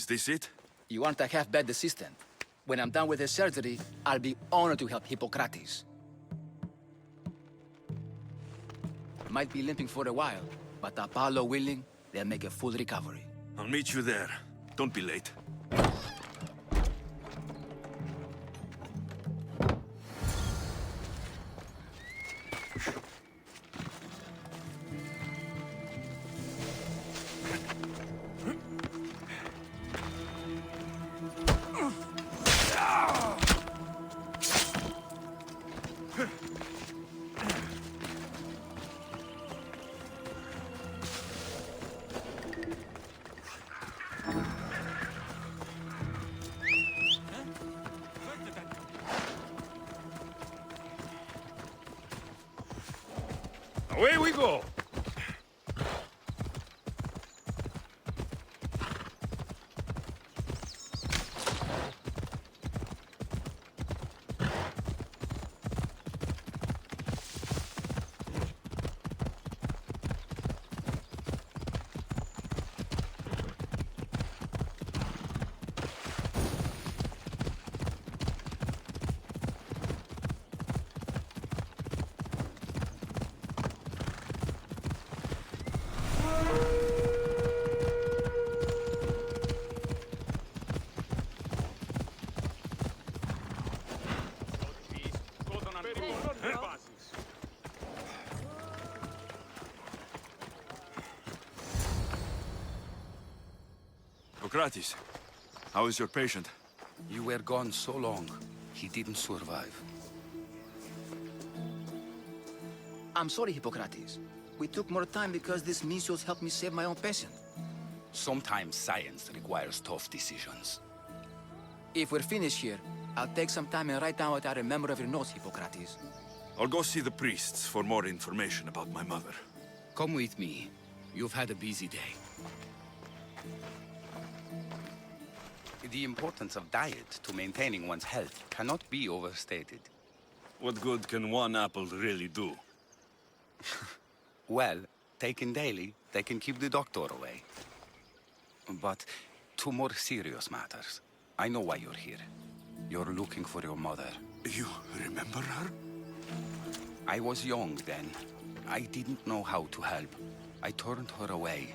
Is this it? You aren't a half-bad assistant. When I'm done with the surgery, I'll be honored to help Hippocrates. Might be limping for a while, but Apollo willing, they'll make a full recovery. I'll meet you there. Don't be late. Away we go! Hippocrates, how is your patient? You were gone so long, he didn't survive. I'm sorry, Hippocrates. We took more time because this measles helped me save my own patient. Sometimes science requires tough decisions. If we're finished here, I'll take some time and write down what I remember of your notes, Hippocrates. I'll go see the priests for more information about my mother. Come with me. You've had a busy day. The importance of diet to maintaining one's health cannot be overstated. What good can one apple really do? Well, taken daily, they can keep the doctor away. But to more serious matters, I know why you're here. You're looking for your mother. You remember her? I was young then. I didn't know how to help. I turned her away.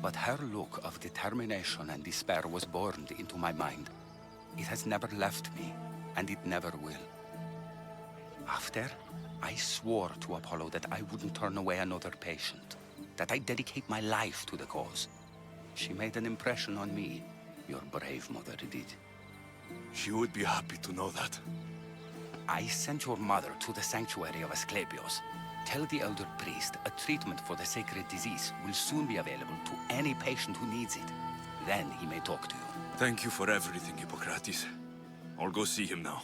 But her look of determination and despair was burned into my mind. It has never left me, and it never will. After, I swore to Apollo that I wouldn't turn away another patient, that I'd dedicate my life to the cause. She made an impression on me. Your brave mother did. She would be happy to know that. I sent your mother to the sanctuary of Asclepios. Tell the elder priest a treatment for the sacred disease will soon be available to any patient who needs it. Then he may talk to you. Thank you for everything, Hippocrates. I'll go see him now.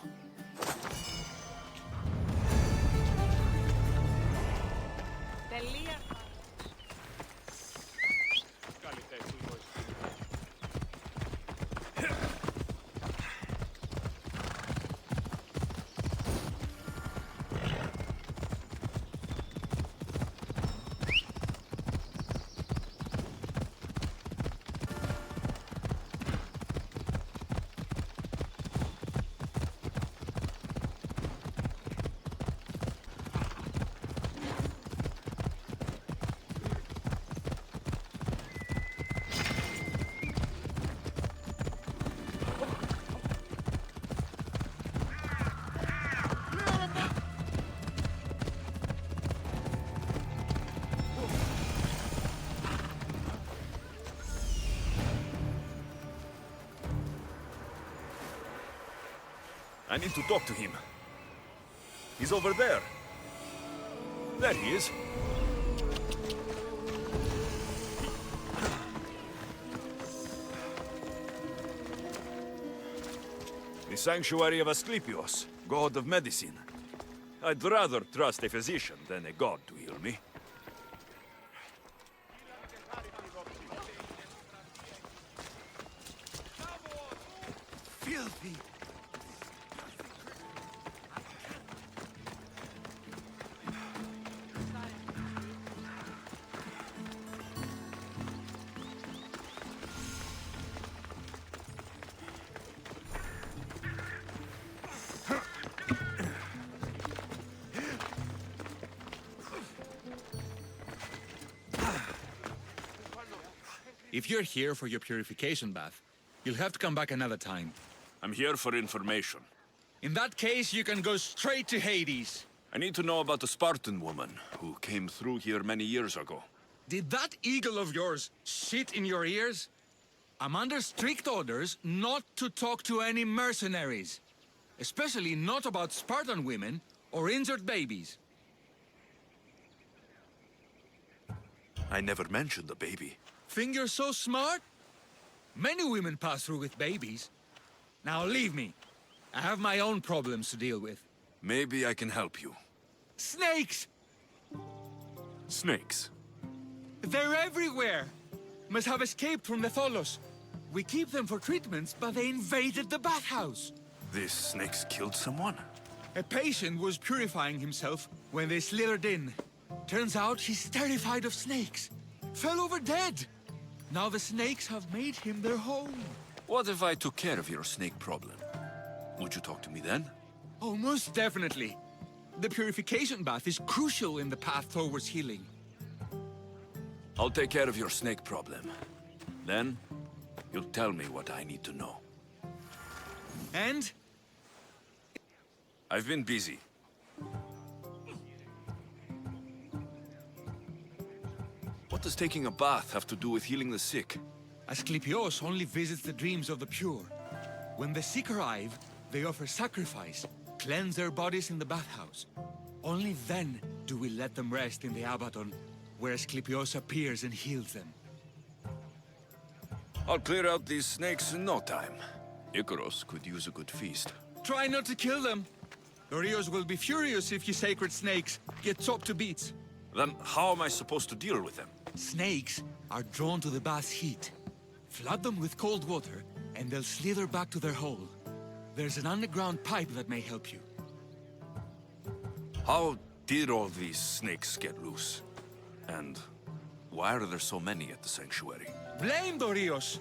I need to talk to him. He's over there. There he is. The Sanctuary of Asclepios, god of medicine. I'd rather trust a physician than a god to heal me. Filthy! If you're here for your purification bath, you'll have to come back another time. I'm here for information. In that case, you can go straight to Hades. I need to know about the Spartan woman who came through here many years ago. Did that eagle of yours shit in your ears? I'm under strict orders not to talk to any mercenaries. Especially not about Spartan women or injured babies. I never mentioned the baby. Think you're so smart? Many women pass through with babies. Now leave me. I have my own problems to deal with. Maybe I can help you. Snakes! Snakes? They're everywhere! Must have escaped from the Tholos. We keep them for treatments, but they invaded the bathhouse. These snakes killed someone? A patient was purifying himself when they slithered in. Turns out he's terrified of snakes. Fell over dead. Now the snakes have made him their home. What if I took care of your snake problem? Would you talk to me then? Oh, most definitely. The purification bath is crucial in the path towards healing. I'll take care of your snake problem. Then, you'll tell me what I need to know. And? I've been busy. What does taking a bath have to do with healing the sick? Asclepios only visits the dreams of the pure. When the sick arrive, they offer sacrifice, cleanse their bodies in the bathhouse. Only then do we let them rest in the Abaddon, where Asclepios appears and heals them. I'll clear out these snakes in no time. Icaros could use a good feast. Try not to kill them. Dorios will be furious if you sacred snakes get chopped to bits. Then how am I supposed to deal with them? Snakes are drawn to the bath's heat. Flood them with cold water, and they'll slither back to their hole. There's an underground pipe that may help you. How did all these snakes get loose? And why are there so many at the sanctuary? Blame Dorios!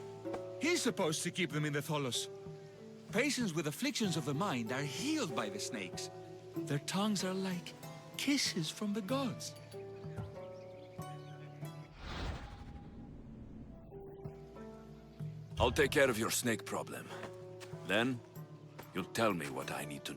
He's supposed to keep them in the Tholos. Patients with afflictions of the mind are healed by the snakes. Their tongues are like kisses from the gods. I'll take care of your snake problem. Then, you'll tell me what I need to...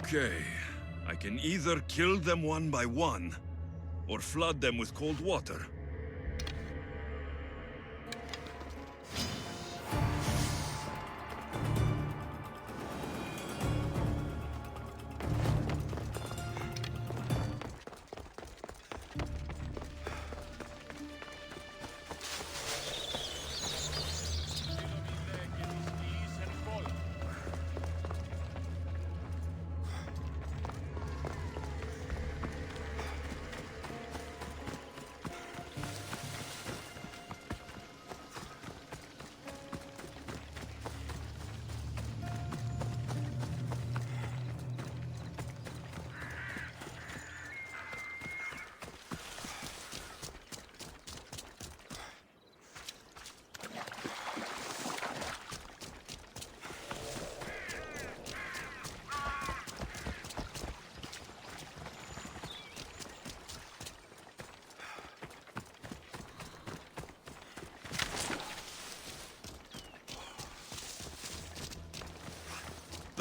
Okay, I can either kill them one by one, or flood them with cold water.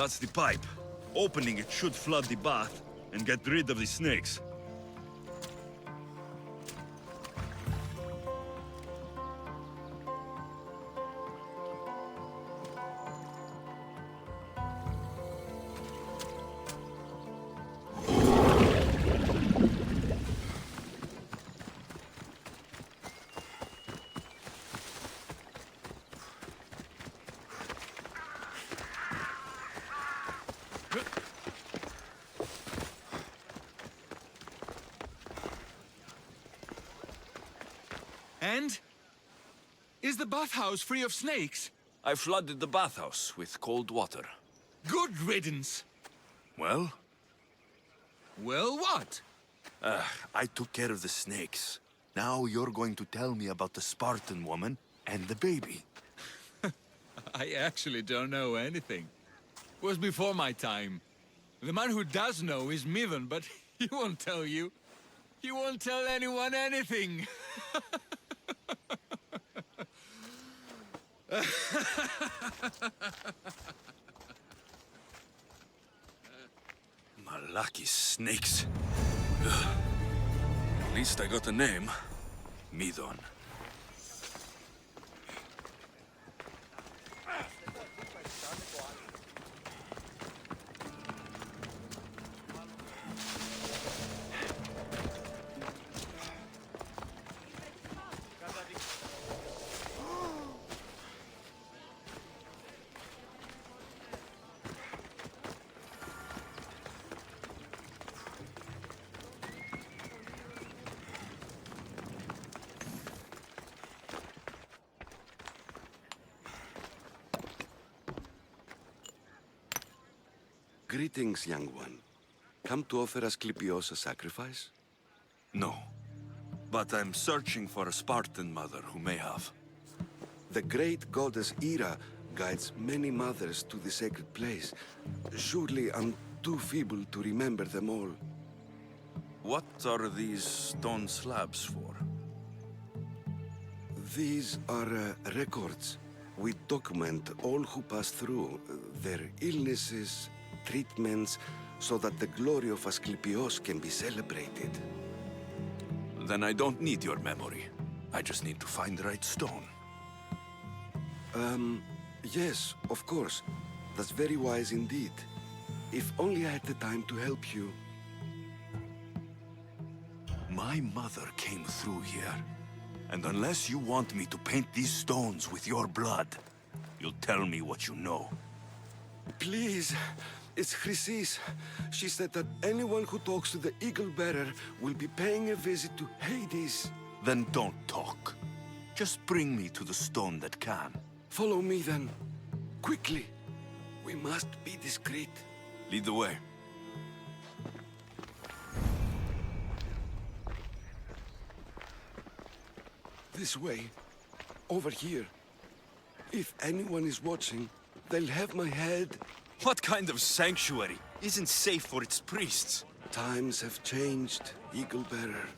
That's the pipe. Opening it should flood the bath and get rid of the snakes. And? Is the bathhouse free of snakes? I flooded the bathhouse with cold water. Good riddance. Well? Well, what? I took care of the snakes. Now you're going to tell me about the Spartan woman and the baby. I actually don't know anything. It was before my time. The man who does know is Midon, but he won't tell you. He won't tell anyone anything. Malaki snakes. At least I got a name. Midon. Greetings, young one. Come to offer Asclepios a sacrifice? No. But I'm searching for a Spartan mother who may have. The great goddess Ira guides many mothers to the sacred place. Surely I'm too feeble to remember them all. What are these stone slabs for? These are records. We document all who pass through, their illnesses, treatments, so that the glory of Asclepios can be celebrated. Then I don't need your memory. I just need to find the right stone. Yes, of course. That's very wise indeed. If only I had the time to help you. My mother came through here. And unless you want me to paint these stones with your blood, you'll tell me what you know. Please, it's Chrysis. She said that anyone who talks to the Eagle Bearer will be paying a visit to Hades. Then don't talk. Just bring me to the stone that can. Follow me then. Quickly. We must be discreet. Lead the way. This way. Over here. If anyone is watching, they'll have my head. What kind of sanctuary isn't safe for its priests? Times have changed, Eagle Bearer.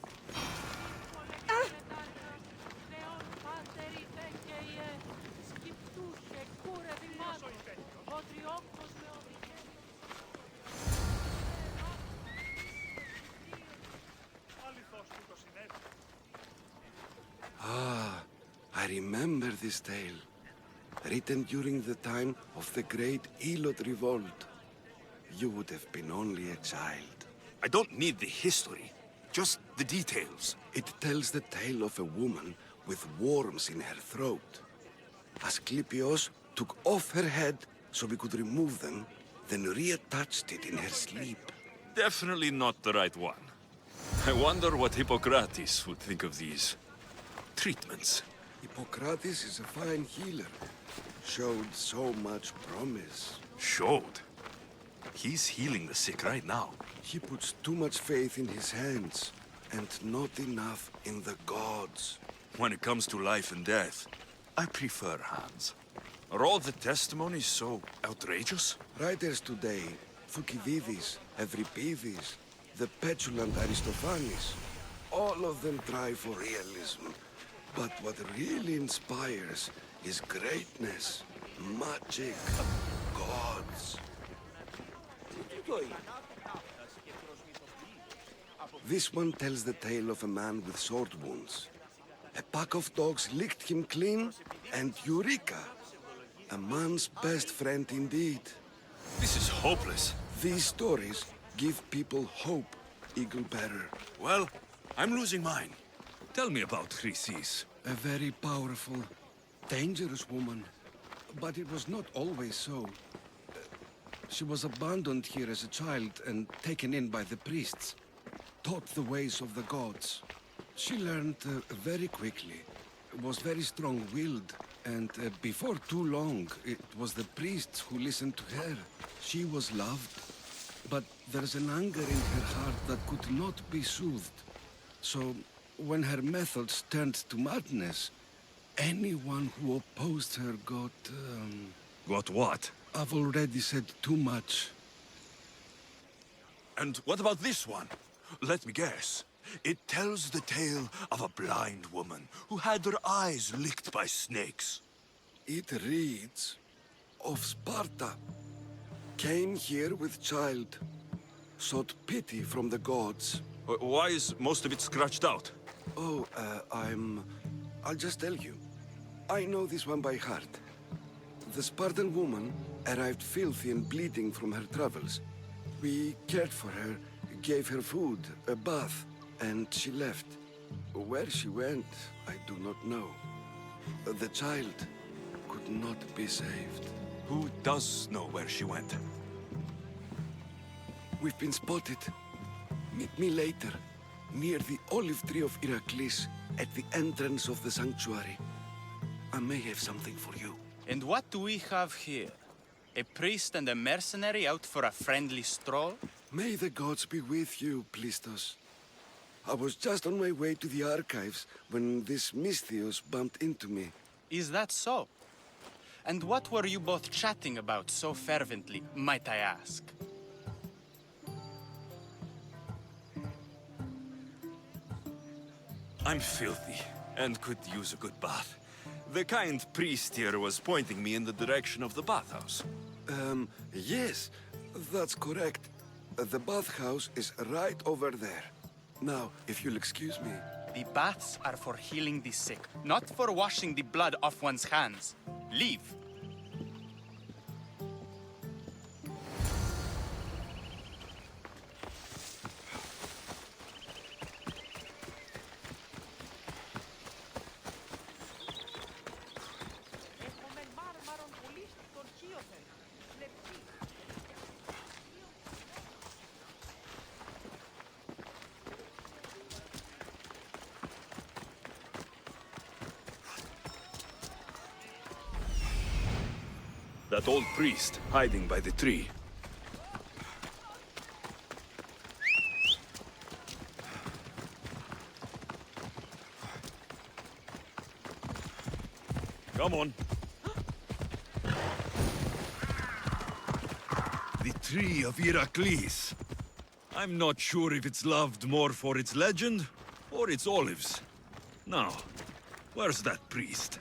Ah, I remember this tale. Written during the time of the great Elot revolt. You would have been only a child. I don't need the history, just the details. It tells the tale of a woman with worms in her throat. Asclepios took off her head so we could remove them, then reattached it in her sleep. Definitely not the right one. I wonder what Hippocrates would think of these treatments. Hippocrates is a fine healer. Showed so much promise. Showed? He's healing the sick right now. He puts too much faith in his hands, and not enough in the gods. When it comes to life and death, I prefer hands. Are all the testimonies so outrageous? Writers today, Thucydides, Euripides, the petulant Aristophanes, all of them try for realism. But what really inspires is greatness, magic, gods. This one tells the tale of a man with sword wounds. A pack of dogs licked him clean, and Eureka! A man's best friend indeed. This is hopeless. These stories give people hope, Eagle Bearer. Well, I'm losing mine. Tell me about Chrysis. A very powerful, dangerous woman. But it was not always so. She was abandoned here as a child and taken in by the priests. Taught the ways of the gods. She learned very quickly. Was very strong-willed. And before too long, it was the priests who listened to her. She was loved. But there's an anger in her heart that could not be soothed. So, when her methods turned to madness, anyone who opposed her got... Got what? I've already said too much. And what about this one? Let me guess. It tells the tale of a blind woman who had her eyes licked by snakes. It reads of Sparta. Came here with child. Sought pity from the gods. Why is most of it scratched out? Oh, I'll just tell you. I know this one by heart. The Spartan woman arrived filthy and bleeding from her travels. We cared for her, gave her food, a bath, and she left. Where she went, I do not know. The child could not be saved. Who does know where she went? We've been spotted. Meet me later, near the olive tree of Heracles, at the entrance of the sanctuary. I may have something for you. And what do we have here? A priest and a mercenary out for a friendly stroll? May the gods be with you, Plistos. I was just on my way to the archives when this Misthios bumped into me. Is that so? And what were you both chatting about so fervently, might I ask? I'm filthy and could use a good bath. The kind priest here was pointing me in the direction of the bathhouse. Yes, that's correct. The bathhouse is right over there. Now, if you'll excuse me. The baths are for healing the sick, not for washing the blood off one's hands. Leave. That old priest hiding by the tree. Come on. The tree of Heracles. I'm not sure if it's loved more for its legend or its olives. Now, where's that priest?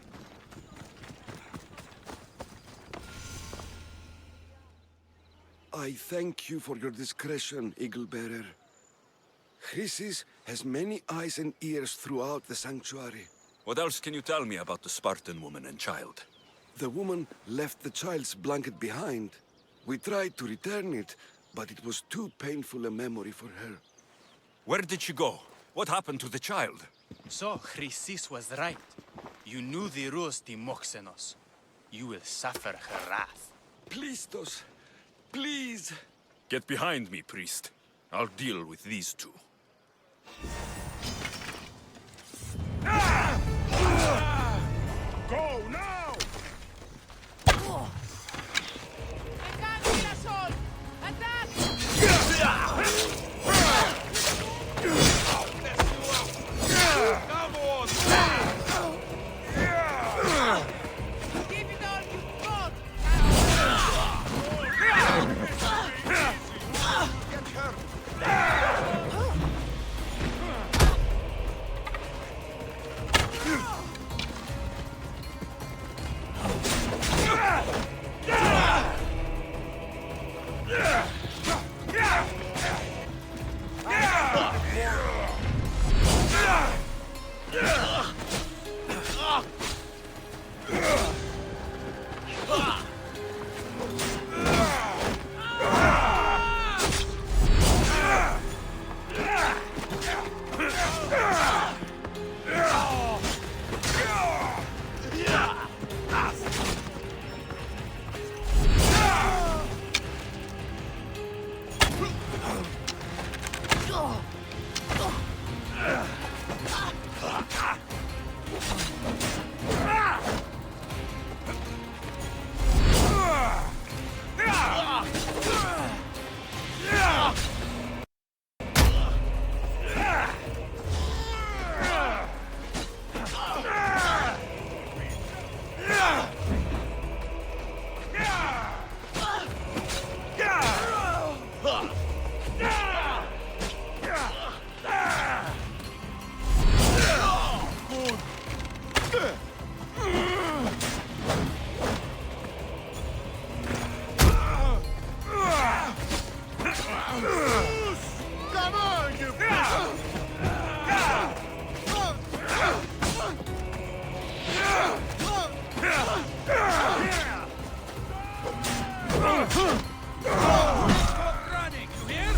I thank you for your discretion, Eagle Bearer. Chrysis has many eyes and ears throughout the sanctuary. What else can you tell me about the Spartan woman and child? The woman left the child's blanket behind. We tried to return it, but it was too painful a memory for her. Where did she go? What happened to the child? So, Chrysis was right. You knew the rules, Timoxenos. You will suffer her wrath. Plistos, please! Get behind me, priest. I'll deal with these two. Go now! Come on! Give it all you've got! Get her! Come on, you Stop running, you hear?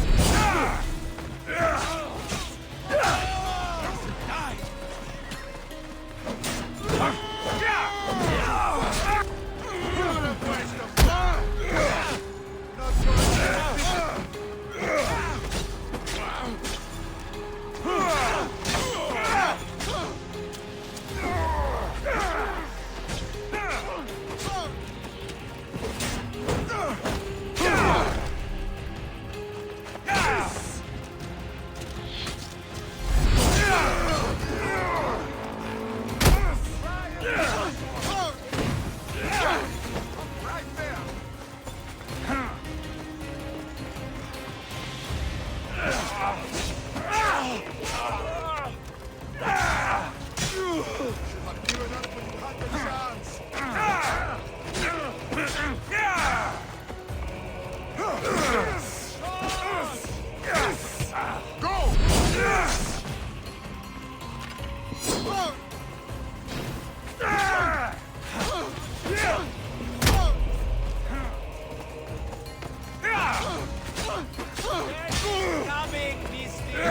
Coming, mister!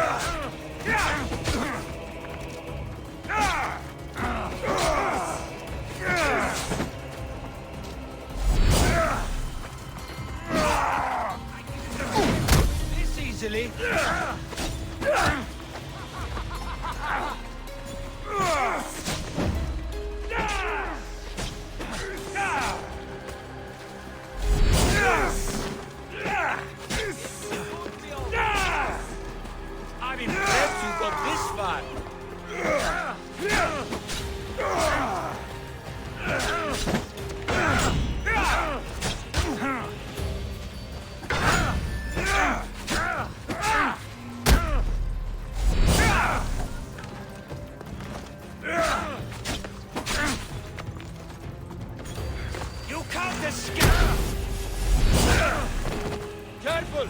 This easily. I'm impressed you got this far. You can't escape! Careful!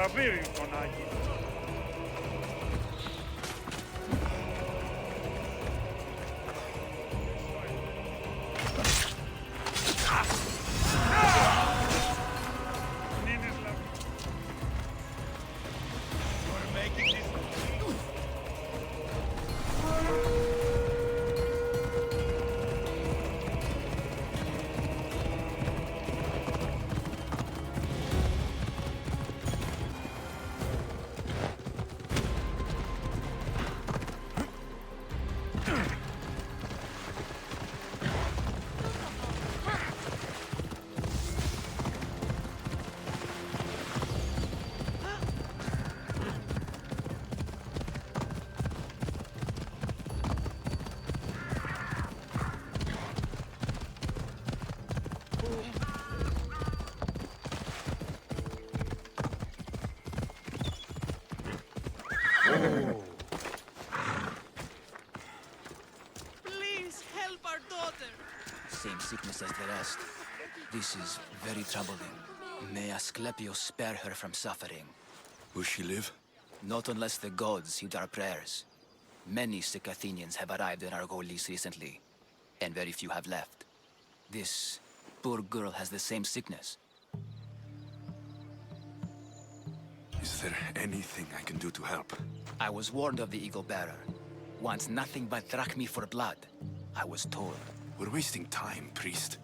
Labirinto, Nagi. You're making this. Please help our daughter. Same sickness as the rest. This is very troubling. May Asclepius spare her from suffering. Will she live? Not unless the gods heed our prayers. Many sick Athenians have arrived in Argolis recently, and very few have left. This poor girl has the same sickness. Is there anything I can do to help? I was warned of the Eagle Bearer. Wants nothing but drachmi for blood. I was told. We're wasting time, priest.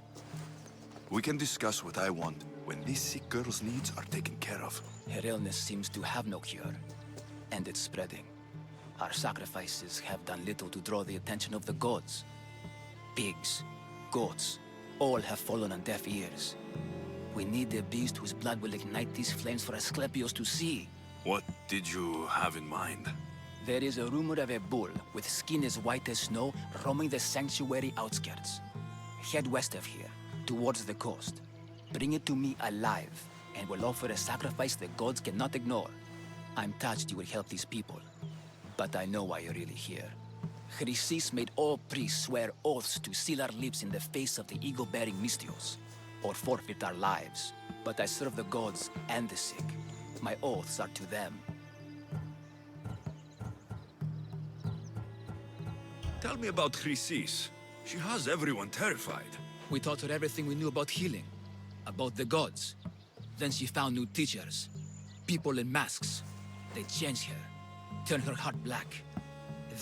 We can discuss what I want when this sick girl's needs are taken care of. Her illness seems to have no cure, and it's spreading. Our sacrifices have done little to draw the attention of the gods. Pigs, goats, all have fallen on deaf ears. We need a beast whose blood will ignite these flames for Asclepius to see. What did you have in mind? There is a rumor of a bull with skin as white as snow roaming the sanctuary outskirts. Head west of here, towards the coast. Bring it to me alive, and we'll offer a sacrifice the gods cannot ignore. I'm touched you will help these people, but I know why you're really here. Chrysis made all priests swear oaths to seal our lips in the face of the eagle-bearing Mystios, or forfeit our lives. But I serve the gods and the sick. My oaths are to them. Tell me about Chrysis. She has everyone terrified. We taught her everything we knew about healing, about the gods. Then she found new teachers, people in masks. They changed her, turned her heart black.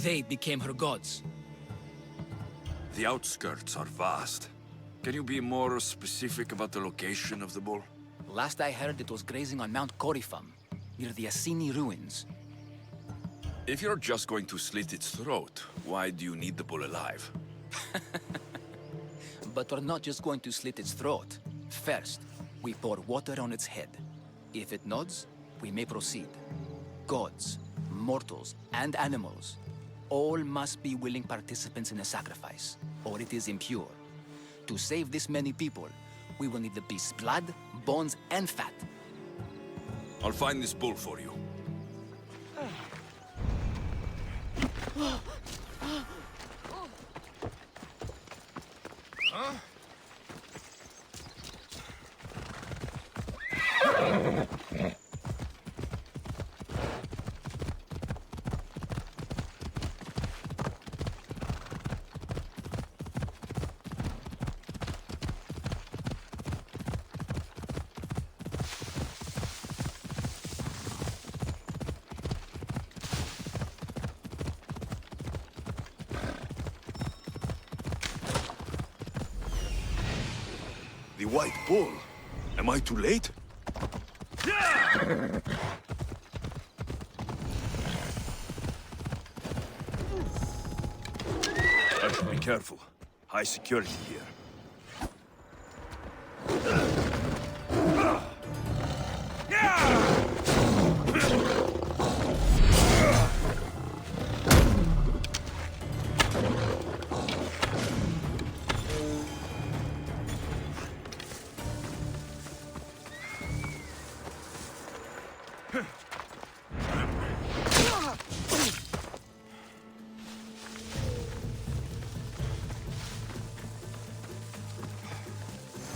They became her gods. The outskirts are vast. Can you be more specific about the location of the bull? Last I heard, it was grazing on Mount Corifam, near the Assini ruins. If you're just going to slit its throat, why do you need the bull alive? But we're not just going to slit its throat. First, we pour water on its head. If it nods, we may proceed. Gods, mortals, and animals, all must be willing participants in the sacrifice, or it is impure. To save this many people, we will need the beast's blood, bones, and fat. I'll find this bull for you. Huh? The white bull. Am I too late? I should be careful. High security here.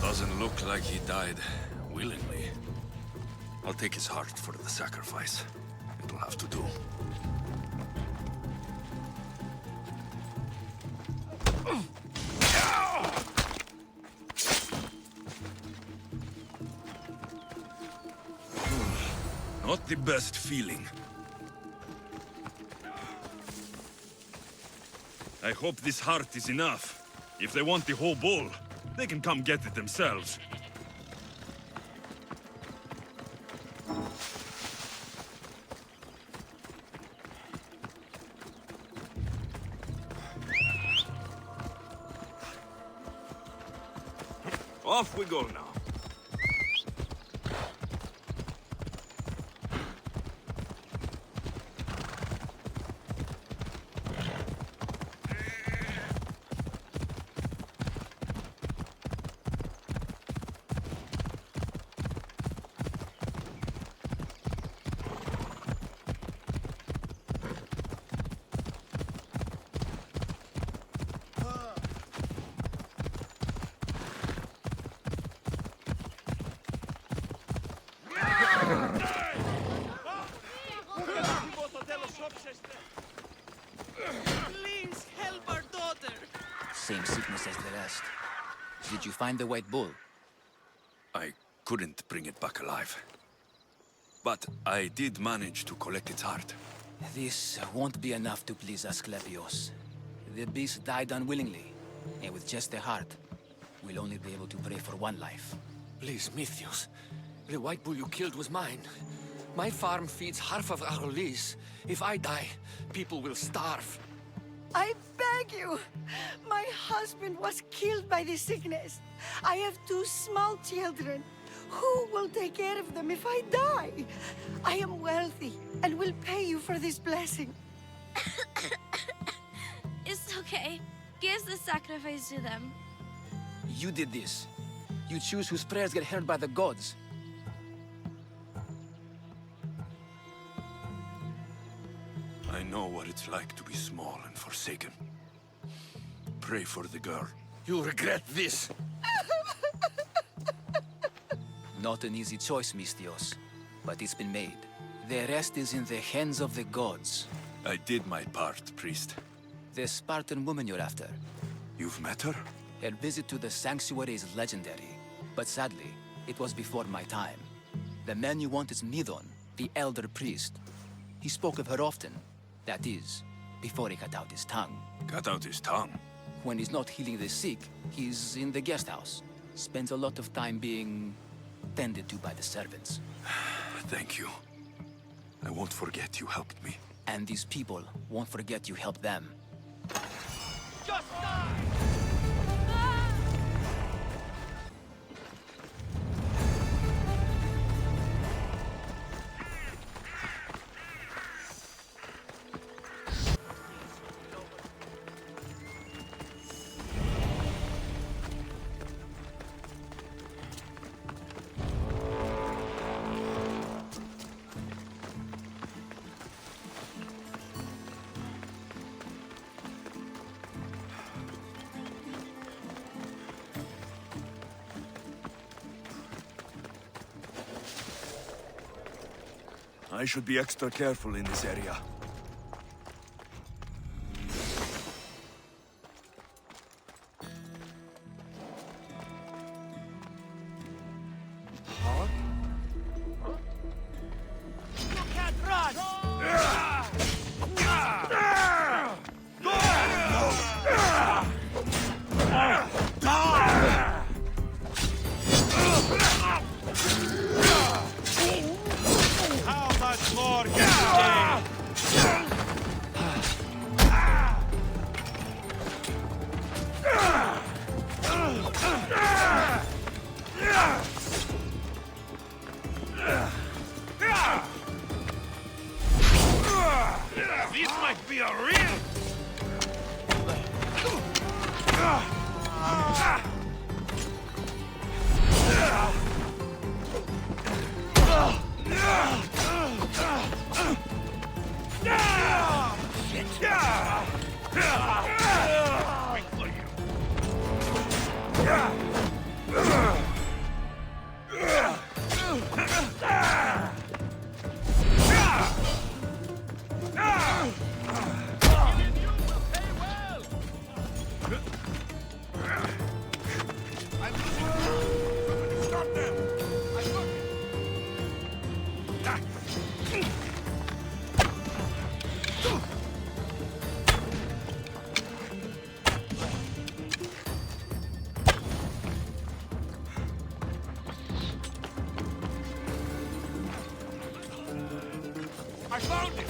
Doesn't look like he died willingly. I'll take his heart for the sacrifice. It'll have to do. Not the best feeling. I hope this heart is enough. If they want the whole bull, they can come get it themselves. Off we go now. Please help our daughter. Same sickness as the rest. Did you find the white bull? I couldn't bring it back alive. But I did manage to collect its heart. This won't be enough to please Asclepius. The beast died unwillingly, and with just the heart, we'll only be able to pray for one life. Please, Mythios. The white bull you killed was mine. My farm feeds half of Arolis. If I die, people will starve. I beg you! My husband was killed by this sickness. I have 2 small children. Who will take care of them if I die? I am wealthy and will pay you for this blessing. It's okay. Give the sacrifice to them. You did this. You choose whose prayers get heard by the gods. I know what it's like to be small and forsaken. Pray for the girl. You'll regret this. Not an easy choice, Mistios, but it's been made. The rest is in the hands of the gods. I did my part, priest. The Spartan woman you're after. You've met her? Her visit to the sanctuary is legendary, but sadly, it was before my time. The man you want is Midon, the elder priest. He spoke of her often. That is, before he cut out his tongue. Cut out his tongue? When he's not healing the sick, he's in the guest house. Spends a lot of time being tended to by the servants. Thank you. I won't forget you helped me. And these people won't forget you helped them. Just die! I should be extra careful in this area. You can't run! How much more can you take? This might be a real... Wait for you. Stop them! I got it! I found it!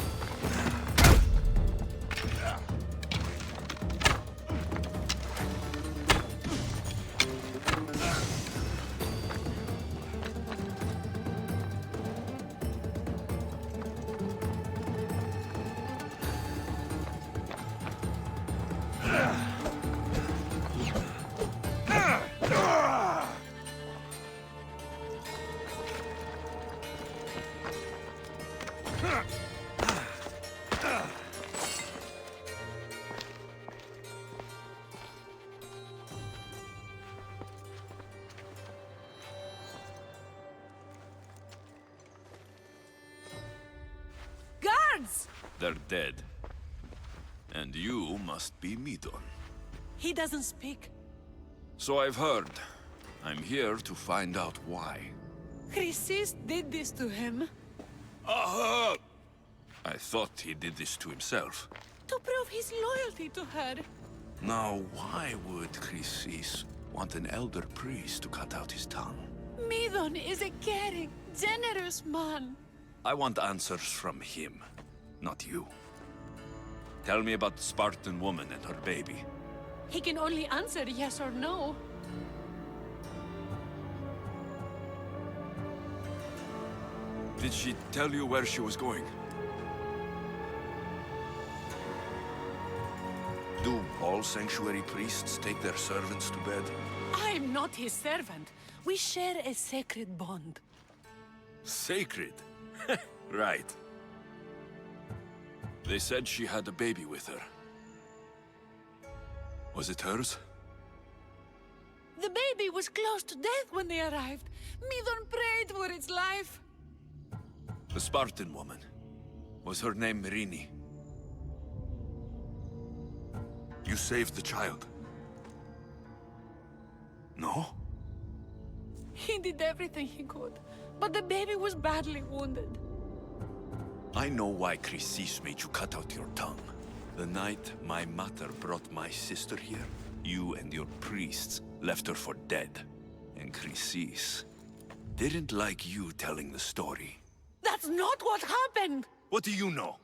Guards! They're dead. And you must be Midon. He doesn't speak. So I've heard. I'm here to find out why. Chrysis did this to him. Aha! I thought he did this to himself. To prove his loyalty to her. Now, why would Chrysis want an elder priest to cut out his tongue? Midon is a caring, generous man. I want answers from him, not you. Tell me about the Spartan woman and her baby. He can only answer yes or no. Did she tell you where she was going? Do all sanctuary priests take their servants to bed? I'm not his servant. We share a sacred bond. Sacred? Right. They said she had a baby with her. Was it hers? The baby was close to death when they arrived. Midon prayed for its life. The Spartan woman. Was her name Merini? You saved the child. No? He did everything he could, but the baby was badly wounded. I know why Chrysis made you cut out your tongue. The night my mother brought my sister here, you and your priests left her for dead. And Chrysis didn't like you telling the story. That's not what happened! What do you know?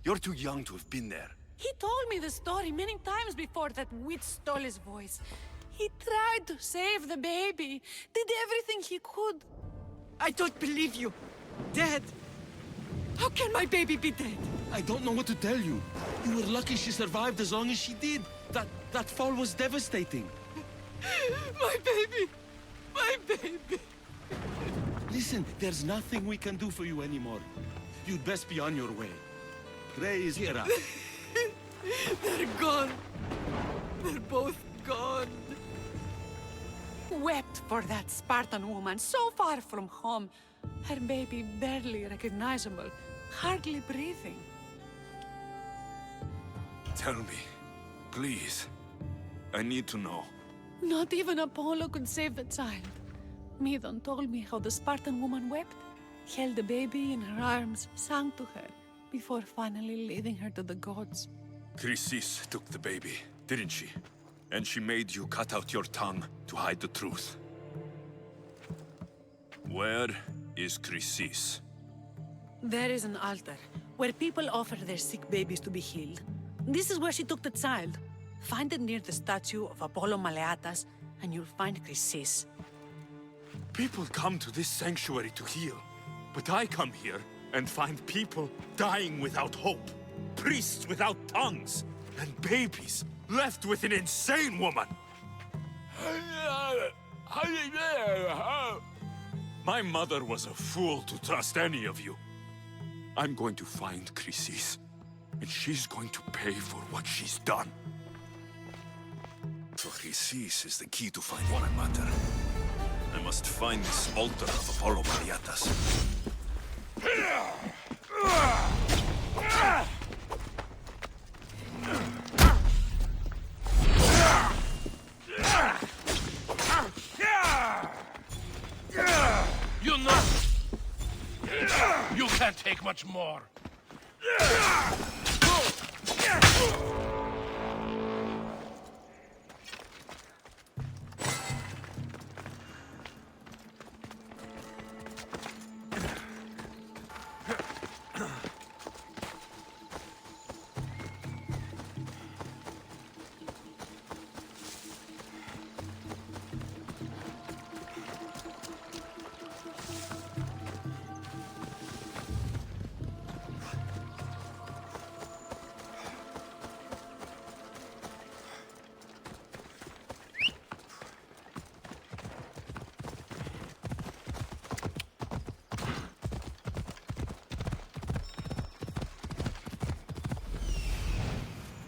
You're too young to have been there. He told me the story many times before that witch stole his voice. He tried to save the baby, did everything he could. I don't believe you. Dead. How can my baby be dead? I don't know what to tell you. You were lucky she survived as long as she did. That fall was devastating. My baby! My baby! Listen, there's nothing we can do for you anymore. You'd best be on your way. Praise Hera. They're gone. They're both gone. Wept for that Spartan woman so far from home. Her baby barely recognizable, hardly breathing. Tell me, please. I need to know. Not even Apollo could save the child. Midon told me how the Spartan woman wept, held the baby in her arms, sang to her, before finally leading her to the gods. Chrysis took the baby, didn't she? And she made you cut out your tongue to hide the truth. Where is Chrysis? There is an altar, where people offer their sick babies to be healed. This is where she took the child. Find it near the statue of Apollo Maleatas, and you'll find Chrysis. People come to this sanctuary to heal, but I come here and find people dying without hope, priests without tongues, and babies left with an insane woman. My mother was a fool to trust any of you. I'm going to find Chrysis, and she's going to pay for what she's done. For Chrysis is the key to finding my mother. I must find this altar of Apollo Maleatas. You know, you can't take much more.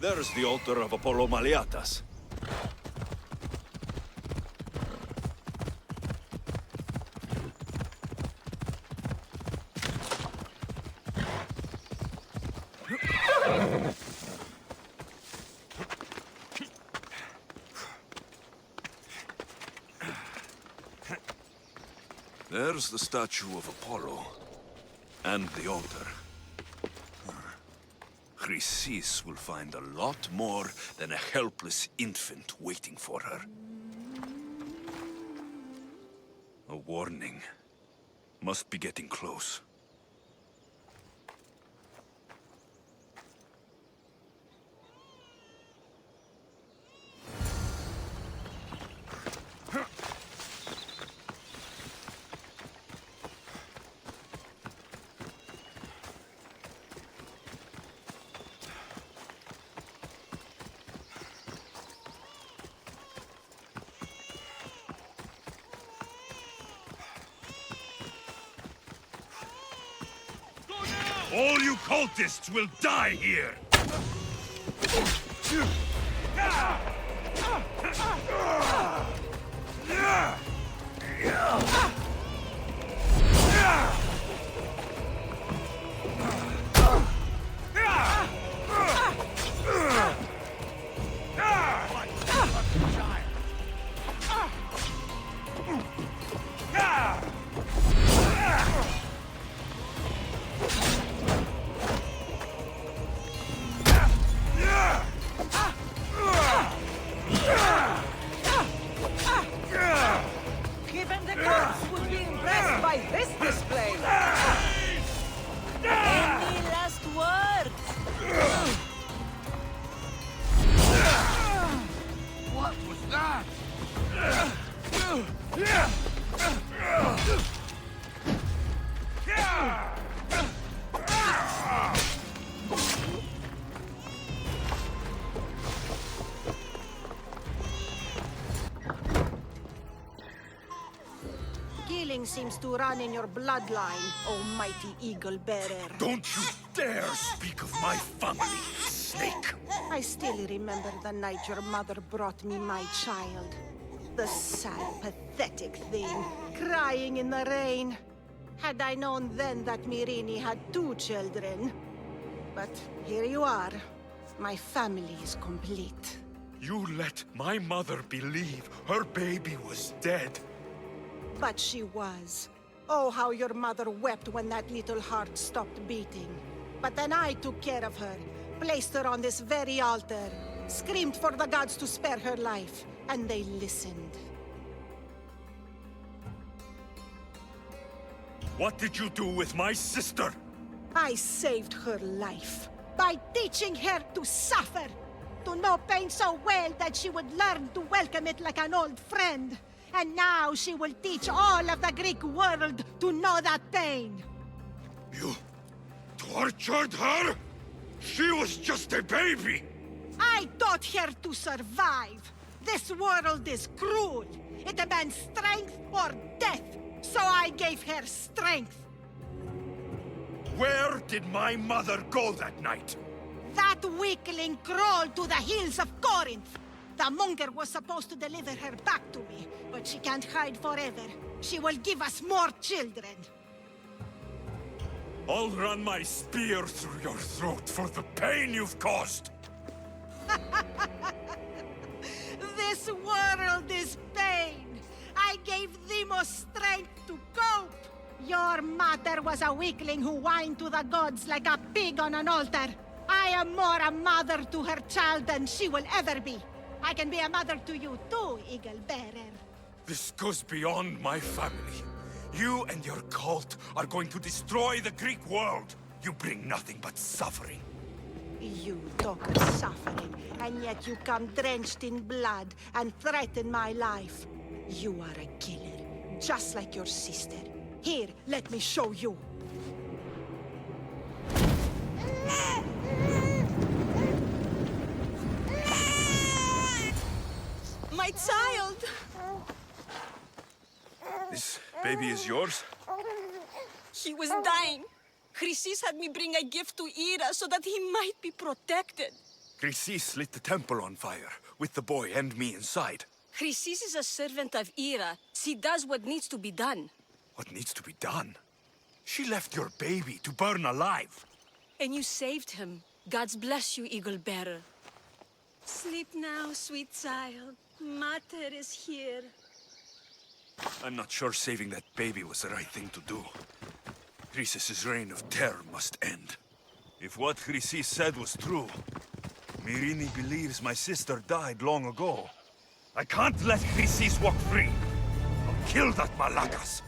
There's the altar of Apollo Maleatas. There's the statue of Apollo, and the altar. Chrysis will find a lot more than a helpless infant waiting for her. A warning. Must be getting close. All you cultists will die here! Even the gods would be impressed by this display. Any last words? What was that? Killing seems to run in your bloodline, almighty eagle bearer. Don't you dare speak of my family, snake! I still remember the night your mother brought me my child. The sad, pathetic thing, crying in the rain. Had I known then that Mirini had 2 children. But here you are. My family is complete. You let my mother believe her baby was dead. But she was. Oh, how your mother wept when that little heart stopped beating. But then I took care of her, placed her on this very altar, screamed for the gods to spare her life, and they listened. What did you do with my sister? I saved her life by teaching her to suffer, to know pain so well that she would learn to welcome it like an old friend. And now she will teach all of the Greek world to know that pain. You tortured her? She was just a baby! I taught her to survive. This world is cruel. It demands strength or death. So I gave her strength. Where did my mother go that night? That weakling crawled to the hills of Corinth. The monger was supposed to deliver her back to me, but she can't hide forever. She will give us more children. I'll run my spear through your throat for the pain you've caused! This world is pain. I gave Demos strength to cope. Your mother was a weakling who whined to the gods like a pig on an altar. I am more a mother to her child than she will ever be. I can be a mother to you too, Eagle Bearer. This goes beyond my family. You and your cult are going to destroy the Greek world. You bring nothing but suffering. You talk of suffering, and yet you come drenched in blood and threaten my life. You are a killer, just like your sister. Here, let me show you. My child! This baby is yours? He was dying. Chrysis had me bring a gift to Ira so that he might be protected. Chrysis lit the temple on fire, with the boy and me inside. Chrysis is a servant of Ira. She does what needs to be done. What needs to be done? She left your baby to burn alive. And you saved him. Gods bless you, Eagle Bearer. Sleep now, sweet child. Mater is here. I'm not sure saving that baby was the right thing to do. Chrysis' reign of terror must end. If what Chrysis said was true, Mirini believes my sister died long ago. I can't let Chrysis walk free. I'll kill that Malakas.